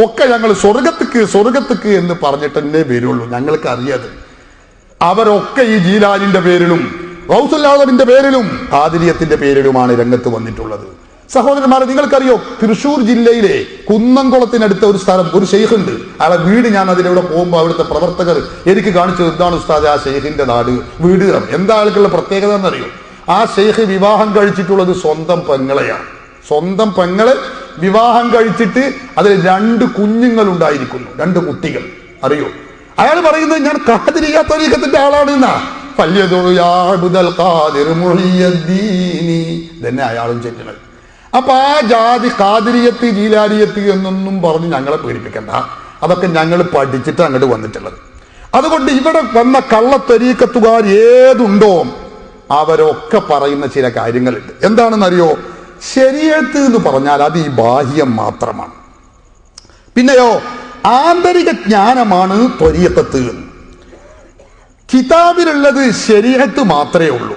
Speaker 1: ഒക്കെ ഞങ്ങൾ സ്വർഗത്തേക്ക് എന്ന് പറഞ്ഞിട്ട് തന്നെ വരുള്ളൂ. ഞങ്ങൾക്ക് അറിയാതെ അവരൊക്കെ ഈ ജീലാനിന്റെ പേരിലും ഗൗസുൽ ആലമിന്റെ പേരിലും ഖാദിരിയത്തിന്റെ പേരിലുമാണ് രംഗത്ത് വന്നിട്ടുള്ളത്. സഹോദരന്മാരെ, നിങ്ങൾക്കറിയോ, തൃശ്ശൂർ ജില്ലയിലെ കുന്നംകുളത്തിനടുത്ത ഒരു സ്ഥലം, ഒരു ഷെയ്ഖ് ഉണ്ട്. അയാളെ വീട് ഞാൻ അതിലൂടെ പോകുമ്പോൾ അവിടുത്തെ പ്രവർത്തകർ എനിക്ക് കാണിച്ചത്, എന്താണ് ഉസ്താദ് ആ ഷെയ്ഖിന്റെ വീട്, എന്താ ആൾക്കുള്ള പ്രത്യേകത എന്നറിയോ? ആ ഷെയ്ഖ് വിവാഹം കഴിച്ചിട്ടുള്ളത് സ്വന്തം പെങ്ങളെയാണ്. സ്വന്തം പെങ്ങളെ വിവാഹം കഴിച്ചിട്ട് അതിൽ 2 കുഞ്ഞുങ്ങൾ ഉണ്ടായിരിക്കുന്നു, 2 കുട്ടികൾ. അറിയോ? അയാൾ പറയുന്നത് ഞാൻ ഖാദിരിയ്യ ത്വരീഖത്തിന്റെ ആളാണ് എന്നാ. ഇതന്നെ അയാളും ചെല്ലുന്നത്. അപ്പൊ ആ ജാതി ഖാദിരിയത്ത് ജീലാനിയത്ത് എന്നൊന്നും പറഞ്ഞ് ഞങ്ങളെ പേടിപ്പിക്കണ്ട. അതൊക്കെ ഞങ്ങൾ പഠിച്ചിട്ട് അങ്ങോട്ട് വന്നിട്ടുള്ളത്. അതുകൊണ്ട് ഇവിടെ വന്ന കള്ളത്വരീഖത്തുകാർ ഏതുണ്ടോ അവരൊക്കെ പറയുന്ന ചില കാര്യങ്ങളുണ്ട്. എന്താണെന്നറിയോ? ശരീഅത്ത് എന്ന് പറഞ്ഞാൽ അത് ഈ ബാഹ്യം മാത്രമാണ്. പിന്നെയോ ആന്തരിക ജ്ഞാനമാണ് ത്വരീഖത്ത്. കിതാബിലുള്ളത് ശരീഅത്ത് മാത്രമേ ഉള്ളൂ.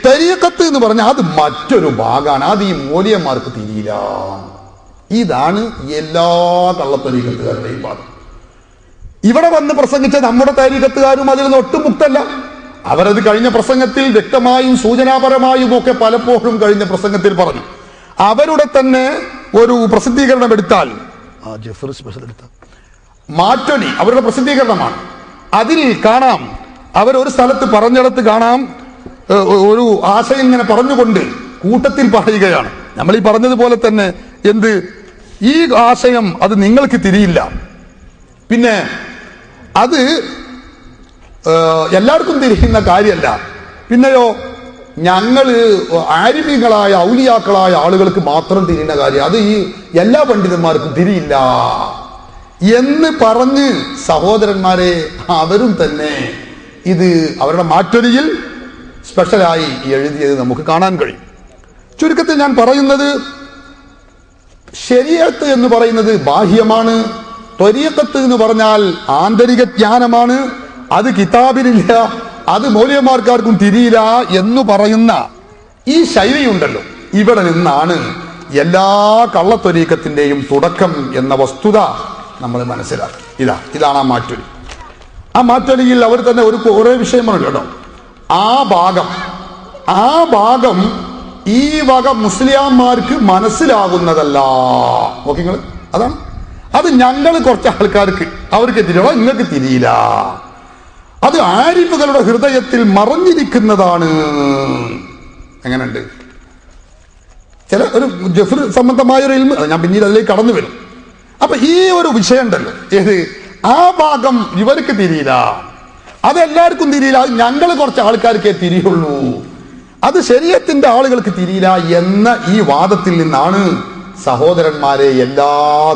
Speaker 1: ത്വരീഖത്ത് എന്ന് പറഞ്ഞാൽ അത് മറ്റൊരു ഭാഗമാണ്, അത് ഈ മൂല്യന്മാർക്ക് തിരിയില്ല. ഇതാണ് എല്ലാ കള്ളത്വരീഖത്തുകാരുടെയും ഭാഗം. ഇവിടെ വന്ന് പ്രസംഗിച്ച നമ്മുടെ തരീഖത്തുകാരും അതിൽ നിന്ന് ഒട്ടും മുക്തല്ല. അവരത് കഴിഞ്ഞ പ്രസംഗത്തിൽ വ്യക്തമായും സൂചനാപരമായും ഒക്കെ പലപ്പോഴും കഴിഞ്ഞ പ്രസംഗത്തിൽ പറഞ്ഞു. അവരുടെ തന്നെ ഒരു പ്രസിദ്ധീകരണം എടുത്താൽ, മാറ്റൊലി അവരുടെ പ്രസിദ്ധീകരണമാണ്. അതിൽ കാണാം, അവരൊരു സ്ഥലത്ത് പറഞ്ഞിടത്ത് കാണാം, ഒരു ആശയം ഇങ്ങനെ പറഞ്ഞുകൊണ്ട് കൂട്ടത്തിൽ പറയുകയാണ്. നമ്മൾ ഈ പറഞ്ഞതുപോലെ തന്നെ, എന്ത് ഈ ആശയം അത് നിങ്ങൾക്ക് തിരിയില്ല, പിന്നെ അത് എല്ലാവർക്കും തിരിയുന്ന കാര്യമല്ല, പിന്നെയോ ഞങ്ങള് ആരിഫീങ്ങളായ ഔലിയാക്കളായ ആളുകൾക്ക് മാത്രം തിരിയുന്ന കാര്യം, അത് ഈ എല്ലാ പണ്ഡിതന്മാർക്കും തിരിയില്ല എന്ന് പറഞ്ഞ് സഹോദരന്മാരെ അവരും തന്നെ ഇത് അവരുടെ മാറ്റൊലിയിൽ സ്പെഷ്യലായി എഴുതിയത് നമുക്ക് കാണാൻ കഴിയും. ചുരുക്കത്തിൽ ഞാൻ പറയുന്നത്, ശരീഅത്ത് എന്ന് പറയുന്നത് ബാഹ്യമാണ്, ത്വരീഖത്ത് എന്ന് പറഞ്ഞാൽ ആന്തരിക ജ്ഞാനമാണ്, അത് കിതാബിലില്ല, അത് മൗലവിമാർക്കാർക്കും തിരിയില്ല എന്ന് പറയുന്ന ഈ ശൈലിയുണ്ടല്ലോ, ഇവിടെ നിന്നാണ് എല്ലാ കള്ളത്വരീഖത്തിന്റെയും തുടക്കം എന്ന വസ്തുത നമ്മൾ മനസ്സിലാക്കി. ഇതാണ് ആ മാറ്റൊലി. ആ മാറ്റൊലിയിൽ അവർ തന്നെ ഒരേ വിഷയമാണ് കേട്ടോ. ആ ഭാഗം ഈ വക മുസ്ലിംമാർക്ക് മനസ്സിലാകുന്നതല്ല. നോക്കിങ്ങൾ, അതാണ് അത് ഞങ്ങൾ കുറച്ച് ആൾക്കാർക്ക് അവർക്ക് തിരിയണം, നിങ്ങൾക്ക് തിരിയില്ല. അത് ആരിഫുകളുടെ ഹൃദയത്തിൽ മറഞ്ഞിരിക്കുന്നതാണ്. എങ്ങനെയുണ്ട്? ചില ഒരു ജഫർ സംബന്ധമായ ഒരു ഇൽമ, ഞാൻ പിന്നീട് അതിലേക്ക് കടന്നു വരും. അപ്പൊ ഈ ഒരു വിഷയം ഉണ്ടല്ലോ, ഏത് ആ ഭാഗം ഇവർക്ക് തിരിയില്ല, അതെല്ലാവർക്കും തിരിയില്ല, അത് ഞങ്ങൾ കുറച്ച് ആൾക്കാർക്കേ തിരിയുള്ളൂ, അത് ശരീഅത്തിന്റെ ആളുകൾക്ക് തിരിയില്ല എന്ന ഈ വാദത്തിൽ നിന്നാണ് സഹോദരന്മാരെ എല്ലാ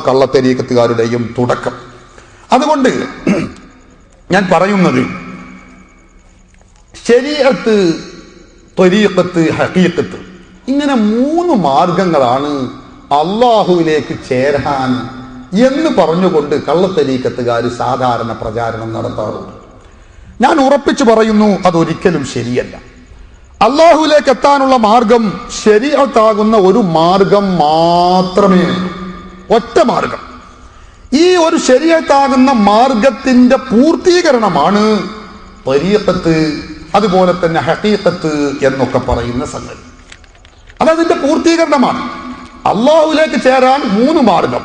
Speaker 1: കള്ളത്തരീഖത്തുകാരുടെയും തുടക്കം. അതുകൊണ്ട് ഞാൻ പറയുന്നത്, ശരീഅത്ത്, ത്വരീഖത്ത്, ഹഖീഖത്ത്, ഇങ്ങനെ 3 മാർഗങ്ങളാണ് അള്ളാഹുവിലേക്ക് ചേരാൻ എന്ന് പറഞ്ഞുകൊണ്ട് കള്ളത്തരീഖത്തുകാർ സാധാരണ പ്രചാരണം നടത്താറുണ്ട്. ഞാൻ ഉറപ്പിച്ചു പറയുന്നു, അതൊരിക്കലും ശരിയല്ല. അള്ളാഹുവിലേക്ക് എത്താനുള്ള മാർഗം ശരീഅത്താകുന്ന ഒരു മാർഗം മാത്രമേ ഉള്ളൂ, ഒറ്റ മാർഗം. ഈ ഒരു ശരീഅത്താകുന്ന മാർഗത്തിന്റെ പൂർത്തീകരണമാണ് ത്വരീഖത്ത്, അതുപോലെ തന്നെ ഹഖീഖത്ത് എന്നൊക്കെ പറയുന്ന സംഗതി. അതതിന്റെ പൂർത്തീകരണമാണ്. അള്ളാഹുവിലേക്ക് ചേരാൻ 3 മാർഗം.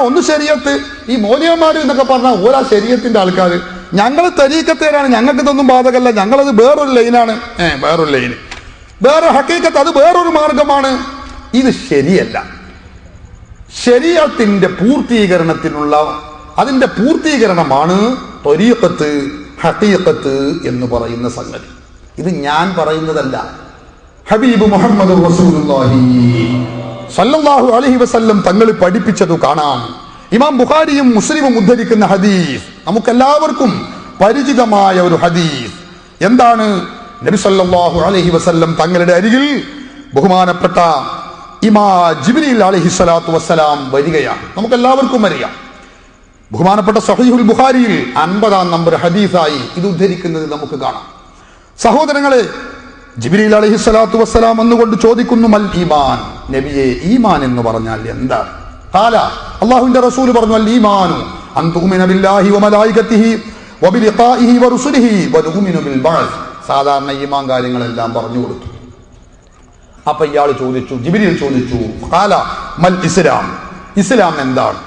Speaker 1: ഒന്ന് ശരീഅത്ത്. ഈ മൗലവിമാർ എന്നൊക്കെ പറഞ്ഞാൽ ഓരോ ശരീഅത്തിന്റെ ആൾക്കാർ, ഞങ്ങൾ തരീഖത്തേരാണ്, ഞങ്ങൾക്ക് ഇതൊന്നും ബാധകമല്ല, ഞങ്ങളത് വേറൊരു ലൈനാണ്, വേറൊരു ലൈന്, വേറെ ഹഖീഖത്ത്, അത് വേറൊരു മാർഗമാണ്. ഇത് ശരിയല്ല. ശരീഅത്തിന്റെ അതിന്റെ പൂർത്തീകരണമാണ് ത്വരീഖത്ത്, ഹഖീഖത്ത് എന്ന് പറയുന്ന സംഗതി. ഇത് ഞാൻ പറയുന്നതല്ല, ഹബീബ് മുഹമ്മദ് റസൂലുള്ളാഹി സല്ലല്ലാഹു അലൈഹി വസല്ലം തങ്ങൾ പഠിപ്പിച്ചത് കാണാം. ഇമാം ബുഖാരിയും മുസ്ലിമും ഉദ്ധരിക്കുന്ന ഹദീസ്, നമുക്കെല്ലാവർക്കും പരിചിതമായ ഒരു ഹദീസ്. എന്താണ്? നബി സല്ലല്ലാഹു അലൈഹി വസല്ലം തങ്ങളുടെ അരികിൽ ബഹുമാനപ്പെട്ട ജിബ്രീൽ അലൈഹിസ്സലാത്തു വസ്സലാം വരികയാണ്. നമുക്കെല്ലാവർക്കും അറിയാം. ബഹുമാനപ്പെട്ട സഹീഹുൽ ബുഖാരിയിൽ 50-ാം നമ്പർ ഹദീസായി ഇത് ഉദ്ധരിക്കുന്നത് നമുക്ക് കാണാം. സഹോദരങ്ങളെ, ജിബ്രീൽ അലൈഹിസ്സലാത്തു വസ്സലാം എന്നുകൊണ്ട് ചോദിക്കുന്നു, മൽ ഈമാൻ, നബിയെ ഈമാൻ എന്ന് പറഞ്ഞാൽ എന്താണ്? ഖാല, അല്ലാഹുവിന്റെ റസൂൽ പറഞ്ഞു, അൽ ഈമാനു അൻ തുഅ്മിന ബില്ലാഹി വമലായികതിഹി വബിലിഖാഇഹി വറുസുലിഹി വതുഅ്മിനു ബിൽ ബഅസ്. സാധാരണ ഈമാൻ കാര്യങ്ങളെല്ലാം പറഞ്ഞു കൊടുത്തു. അപ്പൊ ഇയാൾ ചോദിച്ചു, ജിബ്രീൽ ചോദിച്ചു, ഖാല മൽ ഇസ്ലാം, ഇസ്ലാം എന്താണ്?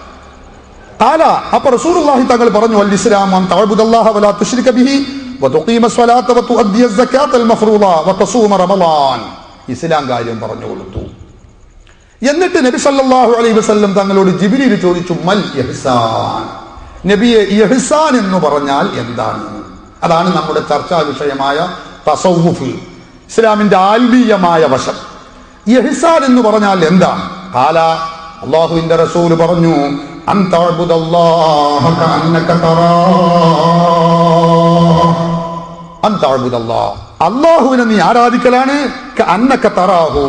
Speaker 1: ഖാല, അപ്പൊ റസൂലുള്ളാഹി തങ്ങൾ പറഞ്ഞു, അൽ ഇസ്ലാം അൻ തഅബുദല്ലാഹ വലാ തുശ്രിക ബിഹി വതുഖീമ സ്വലാത്ത വതുഅദ്ദിയ സകാത്തൽ മഫ്റൂള വതസൂമ റമളാൻ. ഇസ്ലാം കാര്യം പറഞ്ഞു കൊടുത്തു. എന്നിട്ട് നബി സല്ലല്ലാഹു അലൈഹി വസല്ലം തങ്ങളോട് ജിബ്രീൽ ചോദിച്ചു, മൽ ഇഹ്സാൻ, നബിയെ ഇഹ്സാൻ എന്ന് പറഞ്ഞാൽ എന്താണ്? അതാണ് നമ്മുടെ ചർച്ചാ വിഷയമായ തസവ്വുഫ്, ഇസ്ലാമിന്റെ ആത്മീയമായ വശം. ഇഹ്സാൻ എന്ന് പറഞ്ഞാൽ എന്താണ്? ഖാല, അല്ലാഹുവിന്റെ റസൂൽ പറഞ്ഞു, അൻ തഅബുദല്ലാഹ കഅന്നക തറാഹു, അൻ തഅബുദല്ലാഹ്, അല്ലാഹുവിനെ നീ ആരാധിക്കലാണ്, കഅന്നക തറാഹു,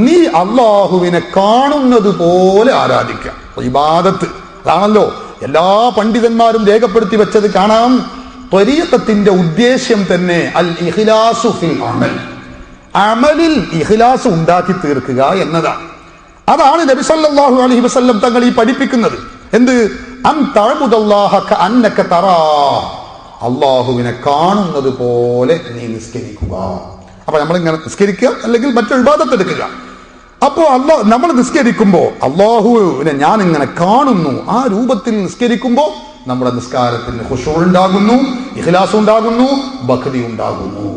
Speaker 1: നീ അല്ലാഹുവിനെ കാണുന്നത് പോലെ ആരാധിക്കുക. ഇബാദത്ത് അതാണല്ലോ എല്ലാ പണ്ഡിതന്മാരും രേഖപ്പെടുത്തി വെച്ചത് കാണാം. ത്വരീഖത്തിന്റെ ഉദ്ദേശ്യം തന്നെ അൽ ഇഖ്ലാസു ഫിൽ അമൽ, അമലിൽ ഇഖ്ലാസ് ഉണ്ടാക്കി തീർക്കുക എന്നതാണ്. അതാണ് നബി സല്ലല്ലാഹു അലൈഹി വസല്ലം തങ്ങൾ ഈ പഠിപ്പിക്കുന്നത്. എന്ത്? അൻ തഅബുദല്ലാഹ കഅന്നക തറാ, അല്ലാഹുവിനെ കാണുന്നത് പോലെ നീ നിസ്കരിക്കുക. അപ്പൊ നമ്മൾ ഇങ്ങനെ നിസ്കരിക്കുക, അല്ലെങ്കിൽ മറ്റൊരു ഇബാദത്ത് എടുക്കുക. അപ്പോ നമ്മൾ നിസ്കരിക്കുമ്പോൾ അല്ലാഹുവിനെ ഞാൻ ഇങ്ങനെ കാണുന്നു, ആ രൂപത്തിൽ നിസ്കരിക്കുമ്പോൾ നമ്മുടെ നിസ്കാരത്തിന് ഖുശൂ ഉണ്ടാകുന്നു, ഇഖ്ലാസ് ഉണ്ടാകുന്നു, ഭക്തി ഉണ്ടാകുന്നു.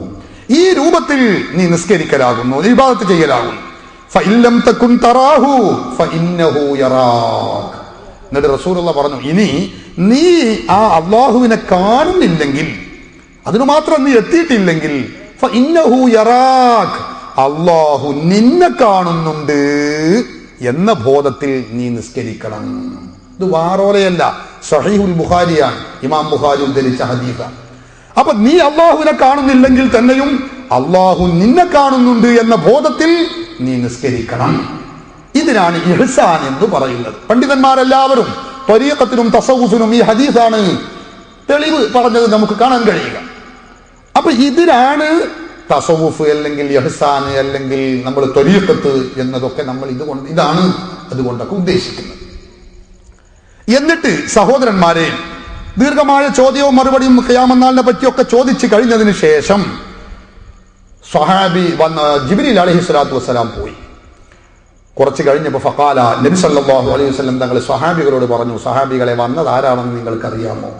Speaker 1: ഈ രൂപത്തിൽ നീ നിസ്കരിക്കലാകുന്നു, ഇബാദത്ത് ചെയ്യലാകുന്നു. ഫഇല്ലം തകുൻ തറാഹു ഫഇന്നഹു യറാക. എന്നിട്ട് റസൂലുള്ളാഹി പറഞ്ഞു, ഇനി നീ ആ അല്ലാഹുവിനെ കാണുന്നില്ലെങ്കിൽ, അതിനു മാത്രം നീ എത്തിയിട്ടില്ലെങ്കിൽ, ഫഇന്നഹു യറാക, അല്ലാഹു നിന്നെ കാണുന്നുണ്ട് എന്ന ബോധത്തിൽ നീ നിസ്കരിക്കണം. ഇത് വാറോലയല്ല, സഹീഹുൽ ബുഖാരിയാണ്, ഇമാം ബുഖാരി ഉദ്ധരിച്ച ഹദീസാണ്. അപ്പൊ നീ അല്ലാഹുവിനെ കാണുന്നില്ലെങ്കിൽ തന്നെയും അല്ലാഹു നിന്നെ കാണുന്നുണ്ട് എന്ന ബോധത്തിൽ നീ നിസ്കരിക്കണം. ഇതിനാണ് ഇഹ്സാൻ എന്ന് പറയുന്നത്. പണ്ഡിതന്മാരെല്ലാവരും ത്വരീഖത്തിനും തസവ്വുഫിനും ഈ ഹദീസാണ് തെളിവ് പറഞ്ഞത് നമുക്ക് കാണാൻ കഴിയുക. അപ്പൊ ഇതിനാണ് തസവ്വുഫ് അല്ലെങ്കിൽ ഇഹ്സാൻ അല്ലെങ്കിൽ നമ്മൾ ത്വരീഖത്ത് എന്നതൊക്കെ നമ്മൾ ഇതാണ് അതുകൊണ്ടൊക്കെ ഉദ്ദേശിക്കുന്നത്. എന്നിട്ട് സഹോദരന്മാരെ, ദീർഘമായ ചോദ്യവും മറുപടിയും ഖിയാമത്ത് നാളിനെ പറ്റിയൊക്കെ ചോദിച്ചു കഴിഞ്ഞതിന് ശേഷം സ്വഹാബി ജിബ്രീൽ അലൈഹിസ്സലാത്തു വസ്സലാം പോയി. കുറച്ച് കഴിഞ്ഞപ്പോൾ ഫഖാല, നബി സല്ലല്ലാഹു അലൈഹി വസല്ലം തങ്ങൾ സ്വഹാബികളോട് പറഞ്ഞു, സ്വഹാബികളെ വന്നത് ആരാണെന്ന് നിങ്ങൾക്കറിയാമോ?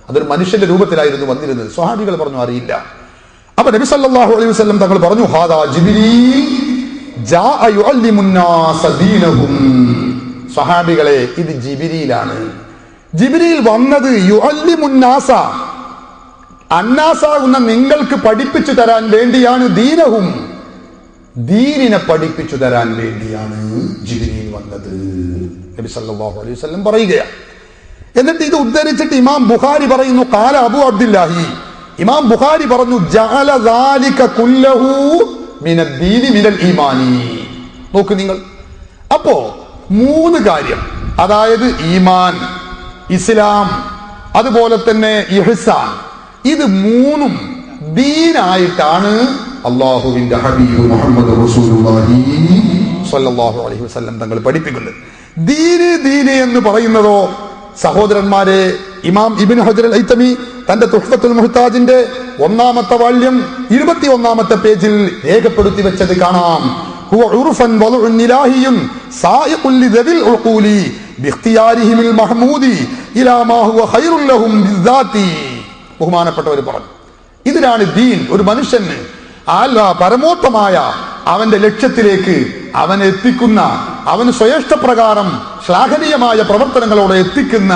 Speaker 1: അതൊരു മനുഷ്യന്റെ രൂപത്തിലായിരുന്നു വന്നിരുന്നത്. സ്വഹാബികൾ പറഞ്ഞു, അറിയില്ല. അപ്പൊ നബി സല്ലല്ലാഹു അലൈഹി വസല്ലം തങ്ങൾ പറഞ്ഞു, ഹാദാ ജിബ്രീൽ ജാഅ യുഅല്ലിമുന്നാസ ദീനഹും. സ്വഹാബികളെ, ഇത് ജിബ്രീലാണ്. ജിബ്രീൽ വന്നത് യുഅല്ലിമുന്നാസ, അന്നാസാകുന്ന നിങ്ങൾക്ക് പഠിപ്പിച്ചു തരാൻ വേണ്ടിയാണ്. ദീനഹും, ദീനിനെ പഠിപ്പിച്ചു തരാൻ വേണ്ടിയാണ് ജിബ്രീൽ വന്നത് നബി സല്ലല്ലാഹു അലൈഹി വസല്ലം പറയുകയാണ്. എന്നിട്ട് ഇത് ഉദ്ധരിച്ചിട്ട് ഇമാം ബുഖാരി പറയുന്നു, ഖാല അബൂ അബ്ദുല്ലാഹി, ഇമാം ബുഖാരി പറഞ്ഞു, ജഅല ദാലിക കുല്ലഹു മിനദ്ദീനി മിനൽ ഈമാനി. നോക്ക് നിങ്ങൾ, അപ്പോ 3 കാര്യം, അതായത് ഈമാൻ, ഇസ്ലാം, അതുപോലെ തന്നെ ഇഹ്സാൻ, ഇത് 3ഉം ദീനായിട്ടാണ് അല്ലാഹുവിന്റെ ഹബീബ് മുഹമ്മദ് റസൂലുള്ളാഹി സ്വല്ലല്ലാഹു അലൈഹി വസല്ലം തങ്ങൾ പഠിപ്പിക്കുന്നത്. ദീന് എന്ന് പറയുന്നതോ സഹോദരന്മാരെ, ഇമാം ഇബ്നു ഹജർ അൽ ഹൈതമി തന്റെ തുഹ്ഫത്തുൽ മുഹ്താജിന്റെ 1-ാമത്തെ വാള്യം 21-ാമത്തെ പേജിൽ രേഖപ്പെടുത്തി വെച്ചത് കാണാം. ഹുവ ഉർഫൻ വളുഉൻ ഇലാഹിയുൻ സായിഖുൻ ലിദവിൽ ഉഖൂലി ബിഖ്തിയാരിഹിൽ മഹ്മൂദി ഇലാ മാ ഹുവ ഖൈറുൽ ലഹും ബിദ്ദാതി. ബഹുമാനപ്പെട്ടവർ പറഞ്ഞു, ഇതിനാണ് ദീൻ. ഒരു മനുഷ്യന് പരമോത്തമായ അവന്റെ ലക്ഷ്യത്തിലേക്ക് അവനെ എത്തിക്കുന്ന, അവന് സ്വയഷ്ടപ്രകാരം ശ്ലാഘനീയമായ പ്രവർത്തനങ്ങളോടെ എത്തിക്കുന്ന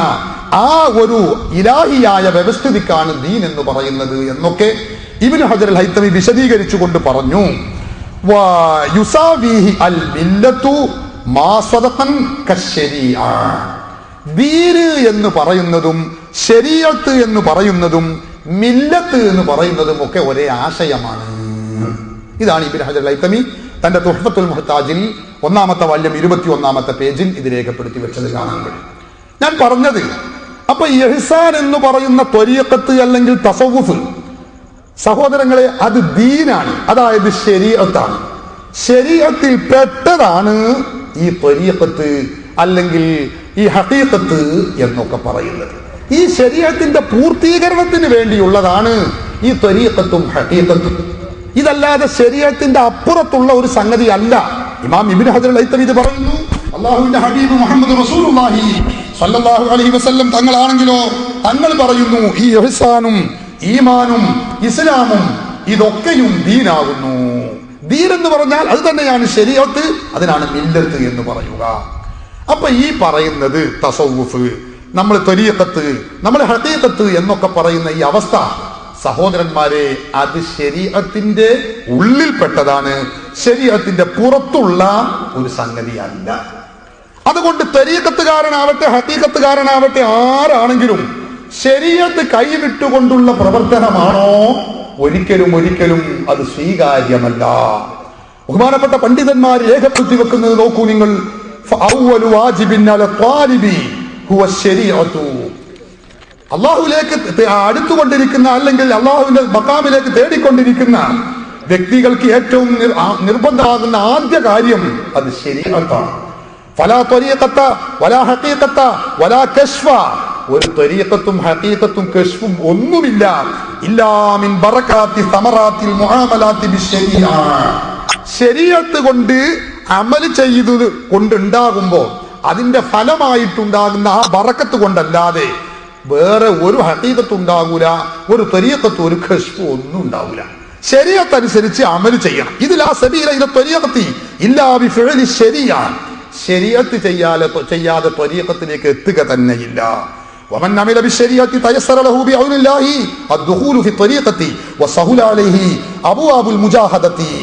Speaker 1: ആ ഒരു ഇലാഹിയായ വ്യവസ്ഥിതിക്കാണ് ദീൻ എന്ന് പറയുന്നത് എന്നൊക്കെ ഇബ്നു ഹജർ അൽ ഹൈതമി വിശദീകരിച്ചുകൊണ്ട് പറഞ്ഞു. യുസാവിഹി അൽ മില്ലത്തു മാ സദഖൻ കശ്ശരീഅ. ദീന് എന്ന് പറയുന്നതും ശരീഅത്ത് എന്ന് പറയുന്നതും മില്ലത്ത് എന്ന് പറയുന്നതും ഒക്കെ ഒരേ ആശയമാണ്. ഇതാണ് ഇബ്നു ഹജർ അൽ ഹൈതമി തന്റെ തുഹ്ഫത്തുൽ മുഹ്താജിൽ 1-ാമത്തെ വാല്യം 21-ാമത്തെ പേജിൽ ഇത് രേഖപ്പെടുത്തി വെച്ചത് കാണാൻ കഴിയും. ഞാൻ പറഞ്ഞത്, അപ്പൊ ഇഹ്സാൻ എന്ന് പറയുന്ന ത്വരീഖത്ത് അല്ലെങ്കിൽ തസവ്വുഫ്, സഹോദരങ്ങളെ, അത് ദീനാണ്, അതായത് ശരീഅത്താണ്. ശരീഅത്തിൽ പെട്ടതാണ് ഈ ത്വരീഖത്ത് അല്ലെങ്കിൽ ഈ ഹഖീഖത്ത് എന്നൊക്കെ പറയുന്നത്. ഈ ശരീഅത്തിന്റെ പൂർത്തീകരണത്തിന് വേണ്ടിയുള്ളതാണ് ഈ ത്വരീഖത്തും ഹഖീഖത്തും. ഇതല്ലാതെ ശരീഅത്തിന്റെ അപ്പുറത്തുള്ള ഒരു സംഗതി അല്ല. ഇമാം ഇബ്നു ഹജർ അൽ ഹൈതമി ഇത് പറയുന്നു. അല്ലാഹുവിന്റെ ഹബീബ് മുഹമ്മദ് റസൂലുള്ളാഹി സ്വല്ലല്ലാഹു അലൈഹി വസല്ലം തങ്ങളാണെങ്കിലോ തങ്ങൾ പറയുന്നു, ഈ ഇഹ്സാനും ഈമാനും ഇസ്ലാമും ഇതൊക്കെയും ദീനാകുന്നു. ദീൻ എന്ന് പറഞ്ഞാൽ അത് തന്നെയാണ് ശരീഅത്ത്, അതിനാണ് മില്ലത്ത് എന്ന് പറയുക. അപ്പൊ ഈ പറയുന്നത് തസവ്വുഫ്, നമ്മൾ ത്വരീഖത്ത്, നമ്മൾ ഹഖീഖത്ത് എന്നൊക്കെ പറയുന്ന ഈ അവസ്ഥ, സഹോദരന്മാരെ, അത് ശരീഅത്തിന്റെ ഉള്ളിൽപ്പെട്ടതാണ്, ശരീഅത്തിന്റെ പുറത്തുള്ള ഒരു സംഗതിയല്ല. അതുകൊണ്ട് ത്വരീഖത്തുകാരനാവട്ടെ ഹഖീഖത്തുകാരനാവട്ടെ ആരാണെങ്കിലും ശരീഅത്ത് കൈവിട്ടുകൊണ്ടുള്ള പ്രവർത്തനമാണോ, ഒരിക്കലും അത് സ്വീകാര്യമല്ല. ബഹുമാനപ്പെട്ട പണ്ഡിതന്മാർ രേഖപ്പെടുത്തി വെക്കുന്നത് നോക്കൂ നിങ്ങൾ. ഫഅവ്വലു വാജിബിൻ അല ത്വാലിബി ഹുവ ശരീഅത്തു. അള്ളാഹുവിലേക്ക് അടുത്തുകൊണ്ടിരിക്കുന്ന അല്ലെങ്കിൽ അള്ളാഹുവിന്റെ മഖാമിലേക്ക് തേടിക്കൊണ്ടിരിക്കുന്ന വ്യക്തികൾക്ക് ഏറ്റവും നിർബന്ധമാകുന്ന ആദ്യ കാര്യം അത് ശരീഅത്താണ്. ഫലാ ത്വരീഖത്ത വലാ ഹഖീഖത്ത വലാ കശ്ഫ. ഒരു ത്വരീഖത്തും ഹഖീഖത്തും കശ്ഫും ഒന്നുമില്ല ഇല്ലാ മിൻ ബറകാത്തി സമറാത്തിൽ മുആമലാത്തി ബിശ്ശരീഅ. ശരീഅത്ത് കൊണ്ട് അമൽ ചെയ്തത് കൊണ്ടുണ്ടാകുമ്പോൾ അതിന്റെ ഫലമായിട്ടുണ്ടാകുന്ന ആ ബറക്കത്ത് കൊണ്ടല്ലാതെ വേറെ ഒരു ഹഖീഖത്ത് ഉണ്ടാകൂല, ഒരു ത്വരീഖത്ത്, ഒരു കശ്ഫ് ഒന്നും ഉണ്ടാവൂല. ശരീഅത്ത് അനുസരിച്ച് അമൽ ചെയ്യണം. ഇതിൽ ആ സബീല ഇല ത്വരീഖത്തി ഇല്ലാ ബിഫിഅലി ശരീഅ. ശരീഅത്ത് ചെയ്യാതെ ത്വരീഖത്തിലേക്ക് എത്തുക തന്നെയില്ല. വമൻ അമില ബിശ്ശരീഅത്തി തയസ്സറ ലഹു ബിഔനില്ലാഹി അദ്ദുഖൂലു ഫി ത്വരീഖത്തി വസഹുല അലൈഹി അബ്വാബുൽ മുജാഹദത്തി.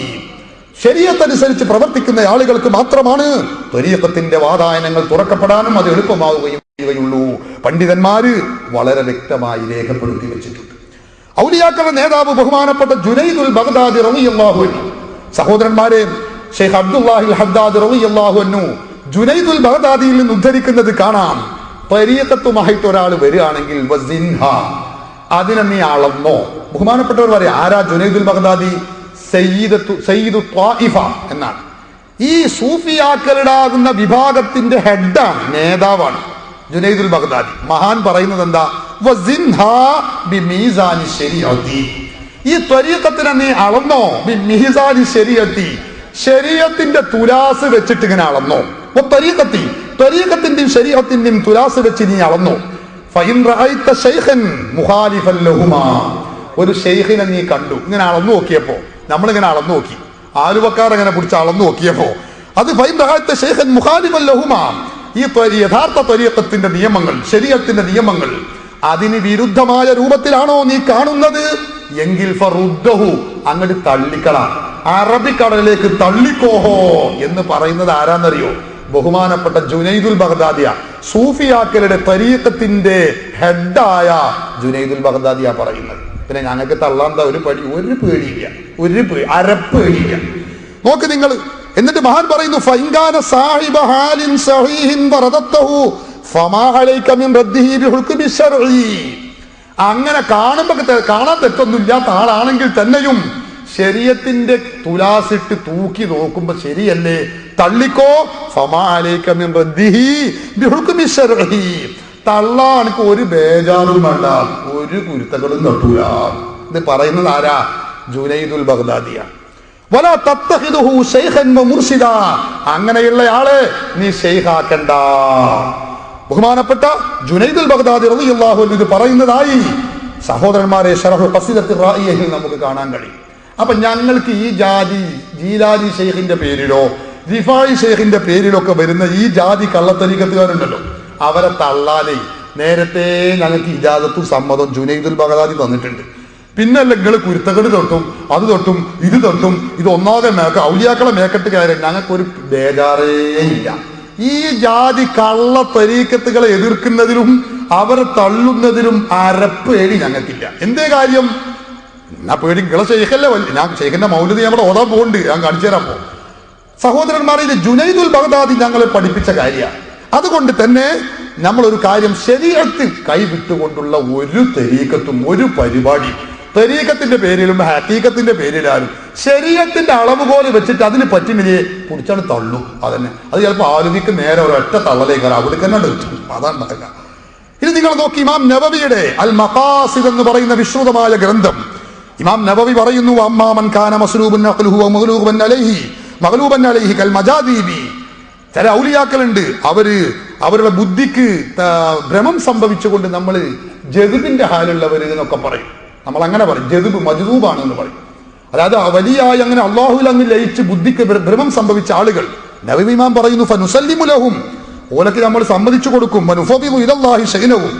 Speaker 1: ശരീഅത്ത് അനുസരിച്ച് പ്രവർത്തിക്കുന്ന ആളുകൾക്ക് മാത്രമാണ് ത്വരീഖത്തിന്റെ വാതായനങ്ങൾ തുറക്കപ്പെടാനും അത് എളുപ്പമാവുകയുള്ളൂ. പണ്ഡിതന്മാര് വളരെ വ്യക്തമായി രേഖപ്പെടുത്തി വെച്ചിട്ടുണ്ട്. ഔലിയാക്കളുടെ നേതാവ് ബഹുമാനപ്പെട്ട ജുനൈദുൽ ബഗ്ദാദി റളിയല്ലാഹു അൻഹു, സഹോദരന്മാരെ, ഷെയ്ഖ് അബ്ദുല്ലാഹിൽ ഹദ്ദാദ് റളിയല്ലാഹു അൻഹു ജുനൈദുൽ ബഗ്ദാദിയിൽ നിന്ന് ഉദ്ധരിക്കുന്നത് കാണാം. ത്വരീഖത്തുമായിട്ട് ഒരാൾ വരികയാണെങ്കിൽ വസിൻഹ, അതിനെ നീ അളന്നോ. ബഹുമാനപ്പെട്ടവർ പറയാം, ആരാ ജുനൈദുൽ ബഗ്ദാദി? സയ്യിദു ത്വായിഫ എന്നാണ്. ഈ സൂഫിയാക്കളുടെ വിഭാഗത്തിന്റെ ഹെഡാണ്, നേതാവാണ് ജുനൈദുൽ ബഗ്ദാദി. മഹാൻ പറയുന്നത് എന്താ? വസിൻഹാ ബിമീസാനി ശരീഅത്തി. ഈ ത്വരീഖത്തിനെ നീ അളന്നോ ബിമീസാനി ശരീഅത്തി, ശരീഅത്തിന്റെ തുലാസ് വെച്ചിട്ട് ഇങ്ങനെ അളന്നോ. ത്വരീഖത്തി, ത്വരീഖത്തിന്റെയും ശരീഅത്തിന്റെയും തുലാസ് വെച്ച് നീ അളന്നോ. ഫഇൻ റഅയ്ത ശൈഖൻ മുഖാലിഫൻ ലഹുമാ, ഒരു ശൈഖിനെ നീ കണ്ടു, ഇങ്ങനെ അളന്നു നോക്കിയപ്പോ, നമ്മളിങ്ങനെ അളന്നു നോക്കി, ആലുവക്കാർ ഇങ്ങനെ പിടിച്ച് അളന്നു നോക്കിയപ്പോ അത് ഫൈൻ റഅയ്ത ശൈഖൻ മുഖാലിഫൻ ലഹുമാ, ഈ യഥാർത്ഥ ത്വരീഖത്തിന്റെ നിയമങ്ങൾ, ശരീഅത്തിന്റെ നിയമങ്ങൾ അതിന് വിരുദ്ധമായ രൂപത്തിലാണോ നീ കാണുന്നത് എങ്കിൽ ഫറുദ്ദഹു, അങ്ങോട്ട് തള്ളിക്കളാം, അറബിക്കടലിലേക്ക് തള്ളിക്കോഹോ എന്ന് പറയുന്നത് ആരാന്നറിയോ? ബഹുമാനപ്പെട്ട ജുനൈദുൽ ബഗ്ദാദിയ, സൂഫിയാക്കളുടെ ത്വരീഖത്തിന്റെ ഹെഡായ ജുനൈദുൽ ബഗ്ദാദിയ പറയുന്നത്. പിന്നെ ഞങ്ങൾക്ക് തള്ളാന്താ ഒരു പേടിയില്ല, അരപ്പേടിയില്ല. നോക്ക് നിങ്ങൾ. എന്നിട്ട് മഹാൻ പറയുന്നു, ഫഇൻകാന സാഹിബ ഹാലിൻ സഹീഹിൻ വറദത്തഹു ഫമാ അലൈക മിൻ റദ്ദിഹി ബിഹുക്മി ശർഈ. അങ്ങനെ കാണാൻ തെറ്റൊന്നുമില്ലാത്ത ആളാണെങ്കിൽ തന്നെയും ശരീഅത്തിന്റെ തുലാസിട്ട് തൂക്കി നോക്കുമ്പോ ശരിയല്ലേ, തള്ളിക്കോ. ഫമാ അലൈക മിൻ റദ്ദിഹി ബിഹുക്മി ശർഈ. തള്ളാൻ എനിക്ക് ഒരു ബേജാറും വേണ്ട, ഒരു കുരുത്തകളും തട്ടൂല. ഇത് പറയുന്നത് ആരാ? ജുനൈദുൽ ബഗ്ദാദിയ. വലാ തത്തഖിദുഹു ശൈഖൻ വമുർശിദാ, അങ്ങനെയുള്ള ആളെ നീ ശൈഖാക്കണ്ട. ബഹുമാനപ്പെട്ട ജുനൈദുൽ ബഗ്ദാദി റളിയല്ലാഹു അൻഹു ഇത് പറയുന്നതായി സഹോദരന്മാരെ ശറഹ് ഖസീദത്തുർ റായിയയിൽ നമുക്ക് കാണാൻ കഴിയും. അപ്പൊ ഞങ്ങൾക്ക് ഈ ജാതി ജീലാനി ശൈഖിന്റെ പേരിലോ റിഫായി ശൈഖിന്റെ പേരിലൊക്കെ വരുന്ന ഈ ജാതി കള്ളത്തരീഖത്തുകാരുണ്ടല്ലോ, അവരെ തള്ളാനേ നേരത്തെ ഞങ്ങൾക്ക് ഇജാസത്തും സമ്മതം ജുനൈദുൽ ബഗ്ദാദി തന്നിട്ടുണ്ട്. പിന്നെ നിങ്ങൾ കുരുത്തകട് തൊട്ടും അത് തൊട്ടും ഇത് തൊട്ടും ഇത് ഒന്നാമതെ ഔലിയാക്കളെ മേക്കെട്ട് കയറി ഞങ്ങൾക്കൊരു ബേജാറേ ഇല്ല. ഈ ജാതി കള്ള തരീഖത്തുകളെ എതിർക്കുന്നതിലും അവരെ തള്ളുന്നതിലും അരപ്പേടി ഞങ്ങൾക്കില്ല. എന്തേ കാര്യം? എന്നാ പേടി നിങ്ങളെ ശൈഖല്ലേ, ഞാൻ ശൈഖിന്റെ മൗലിദ് നമ്മുടെ ഓതാൻ പോകുന്നുണ്ട്, ഞാൻ കാണിച്ചു തരാൻ പോകും. സഹോദരന്മാരെ, ഇത് ജുനൈദുൽ ബഗ്ദാദി ഞങ്ങളെ പഠിപ്പിച്ച കാര്യമാണ്. അതുകൊണ്ട് തന്നെ നമ്മളൊരു കാര്യം, ശരീഅത്ത് കൈവിട്ടുകൊണ്ടുള്ള ഒരു തരീഖത്തും ഒരു പരിപാടി തരീഖത്തിന്റെ പേരിലും ഹഖീഖത്തിന്റെ പേരിലാലും ശരീഅത്തിന്റെ അളവുകോല് വെച്ചിട്ട് അതിന് പറ്റുന്നില്ലേ കുടിച്ചാണ് തള്ളും. അതന്നെ, അത് ചിലപ്പോൾ ആലോചിക്ക് നേരെ ഒരൊറ്റ തള്ളലേക്കാണ്, അവിടെ തന്നെ അതാണ് നടക്കുക. ഇത് നിങ്ങൾ നോക്കി, ഇമാം നബവിയുടെ അൽ മഖാസിദ് എന്ന് പറയുന്ന വിശ്രുതമായ ഗ്രന്ഥം, ഇമാം നബവി പറയുന്നു, അമ്മാമൻ കാന മസ്ലൂബൻ അഖ്ലുഹു വമഗ്ലൂബൻ അലൈഹി കൽ മജാദീബി. ചില ഔലിയാക്കളുണ്ട്, അവരുടെ ബുദ്ധിക്ക് ഭ്രമം സംഭവിച്ചുകൊണ്ട് നമ്മൾ ജദ്ബിന്റെ ഹാലുള്ളവർ എന്നൊക്കെ പറയും. നമ്മൾ അങ്ങനെ പറയും, ജദ്ബ് മജ്ദൂബാണ് എന്ന് പറയും. അതായത് വലിയായി അങ്ങനെ അള്ളാഹുവിൽ അങ്ങ് ലയിച്ച് ബുദ്ധിക്ക് ഭ്രമം സംഭവിച്ച ആളുകൾ. നബവി ഇമാം പറയുന്നു, ഫനുസല്ലിമു ലഹും, ഓലക്ക് നമ്മൾ സമ്മതിച്ചു കൊടുക്കും, വനുഫദിദു ഇലല്ലാഹി ശൈനഹും,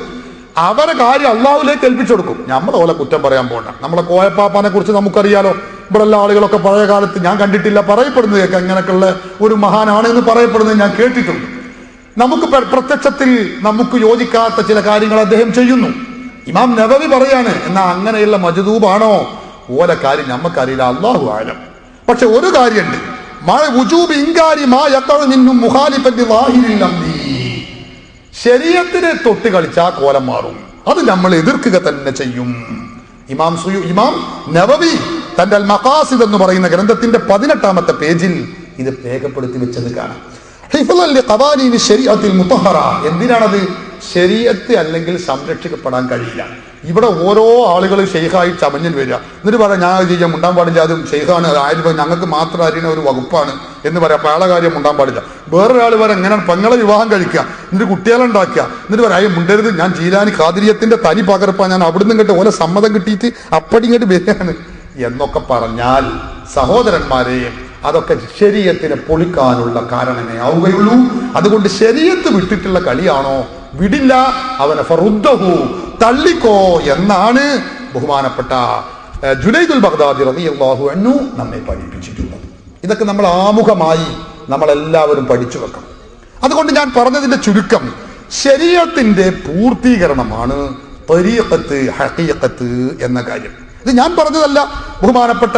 Speaker 1: അവരെ കാര്യം അള്ളാഹുലേക്ക് ഏൽപ്പിച്ചു കൊടുക്കും. നമ്മൾ ഓലെ കുറ്റം പറയാൻ പോകണ്ട. നമ്മളെ കോയപ്പാപ്പാനെ കുറിച്ച് നമുക്കറിയാലോ. ഇവിടെ ഉള്ള ആളുകളൊക്കെ പഴയ കാലത്ത് ഞാൻ കണ്ടിട്ടില്ല, പറയപ്പെടുന്നത് കേൾക്കാം, ഇങ്ങനെയൊക്കെയുള്ള ഒരു മഹാനാണ് എന്ന് പറയപ്പെടുന്നത് ഞാൻ കേട്ടിട്ടുണ്ട്. നമുക്ക് പ്രത്യക്ഷത്തിൽ നമുക്ക് യോജിക്കാത്ത ചില കാര്യങ്ങൾ അദ്ദേഹം ചെയ്യുന്നു. ഇമാം നബവി പറയാണ്, എന്നാ അങ്ങനെയുള്ള മജ്ദൂബാണോ ഓല കാര്യം നമുക്കറിയില്ല, അല്ലാഹു ആലം. പക്ഷെ ഒരു കാര്യമുണ്ട്, ശരീഅത്തിനെ തൊട്ട് കളിച്ചാൽ കോലം മാറും. അത് നമ്മൾ എതിർക്കുക തന്നെ ചെയ്യും. ഇമാം നവവി തന്റെ അൽ മഖാസിദ് എന്ന് പറയുന്ന ഗ്രന്ഥത്തിന്റെ 18-ാമത്തെ പേജിൽ ഇത് രേഖപ്പെടുത്തി വെച്ചത് കാണാം. എന്തിനാണത്? ശരീഅത്ത് അല്ലെങ്കിൽ സംരക്ഷിക്കപ്പെടാൻ കഴിയില്ല. ഇവിടെ ഓരോ ആളുകൾ ഷെയ്ഖായി ചമഞ്ഞിൽ വരിക, എന്നിട്ട് പറയാം ഞാൻ ചെയ്യാൻ മുണ്ടാൻ പാടില്ല, അതും ഷെയ്ഖാണ്, ആരും ഞങ്ങൾക്ക് മാത്രം അറിയുന്ന ഒരു വകുപ്പാണ് എന്ന് പറയാം. അപ്പൊ ആളെ കാര്യം മുണ്ടാൻ പാടില്ല. വേറൊരാൾ വരെ എങ്ങനെയാണ് പെങ്ങളെ വിവാഹം കഴിക്കുക, എന്നിട്ട് കുട്ടികളുണ്ടാക്കുക, എന്നിട്ട് പറയാം മുണ്ടരുത്, ഞാൻ ജീലാനി ഖാദിരിയത്തിന്റെ തനി പകർപ്പാ, ഞാൻ അവിടുന്ന് ഇങ്ങോട്ട് ഓലെ സമ്മതം കിട്ടിയിട്ട് അപ്പടി ഇങ്ങോട്ട് വരികയാണ് എന്നൊക്കെ പറഞ്ഞാൽ സഹോദരന്മാരെ, അതൊക്കെ ശരീഅത്തിനെ പൊളിക്കാനുള്ള കാരണമേ ആവുകയുള്ളൂ. അതുകൊണ്ട് ശരീഅത്ത് വിട്ടിട്ടുള്ള കളിയാണോ, വിടില്ല, അവനെ ഫറുദ്ദഹു, തള്ളിക്കോ എന്നാണ് ബഹുമാനപ്പെട്ട ജുനൈദുൽ ബഗ്ദാദി റളിയല്ലാഹു അൻഹു നമ്മെ പഠിപ്പിച്ചിട്ടുള്ളത്. ഇതൊക്കെ നമ്മൾ ആമുഖമായി നമ്മളെല്ലാവരും പഠിച്ചു വെക്കണം. അതുകൊണ്ട് ഞാൻ പറഞ്ഞതിന്റെ ചുരുക്കം, ശരീഅത്തിന്റെ പൂർത്തീകരണമാണ് ത്വരീഖത്ത്, ഹഖീഖത്ത് എന്ന കാര്യം. ഇത് ഞാൻ പറഞ്ഞതല്ല. ബഹുമാനപ്പെട്ട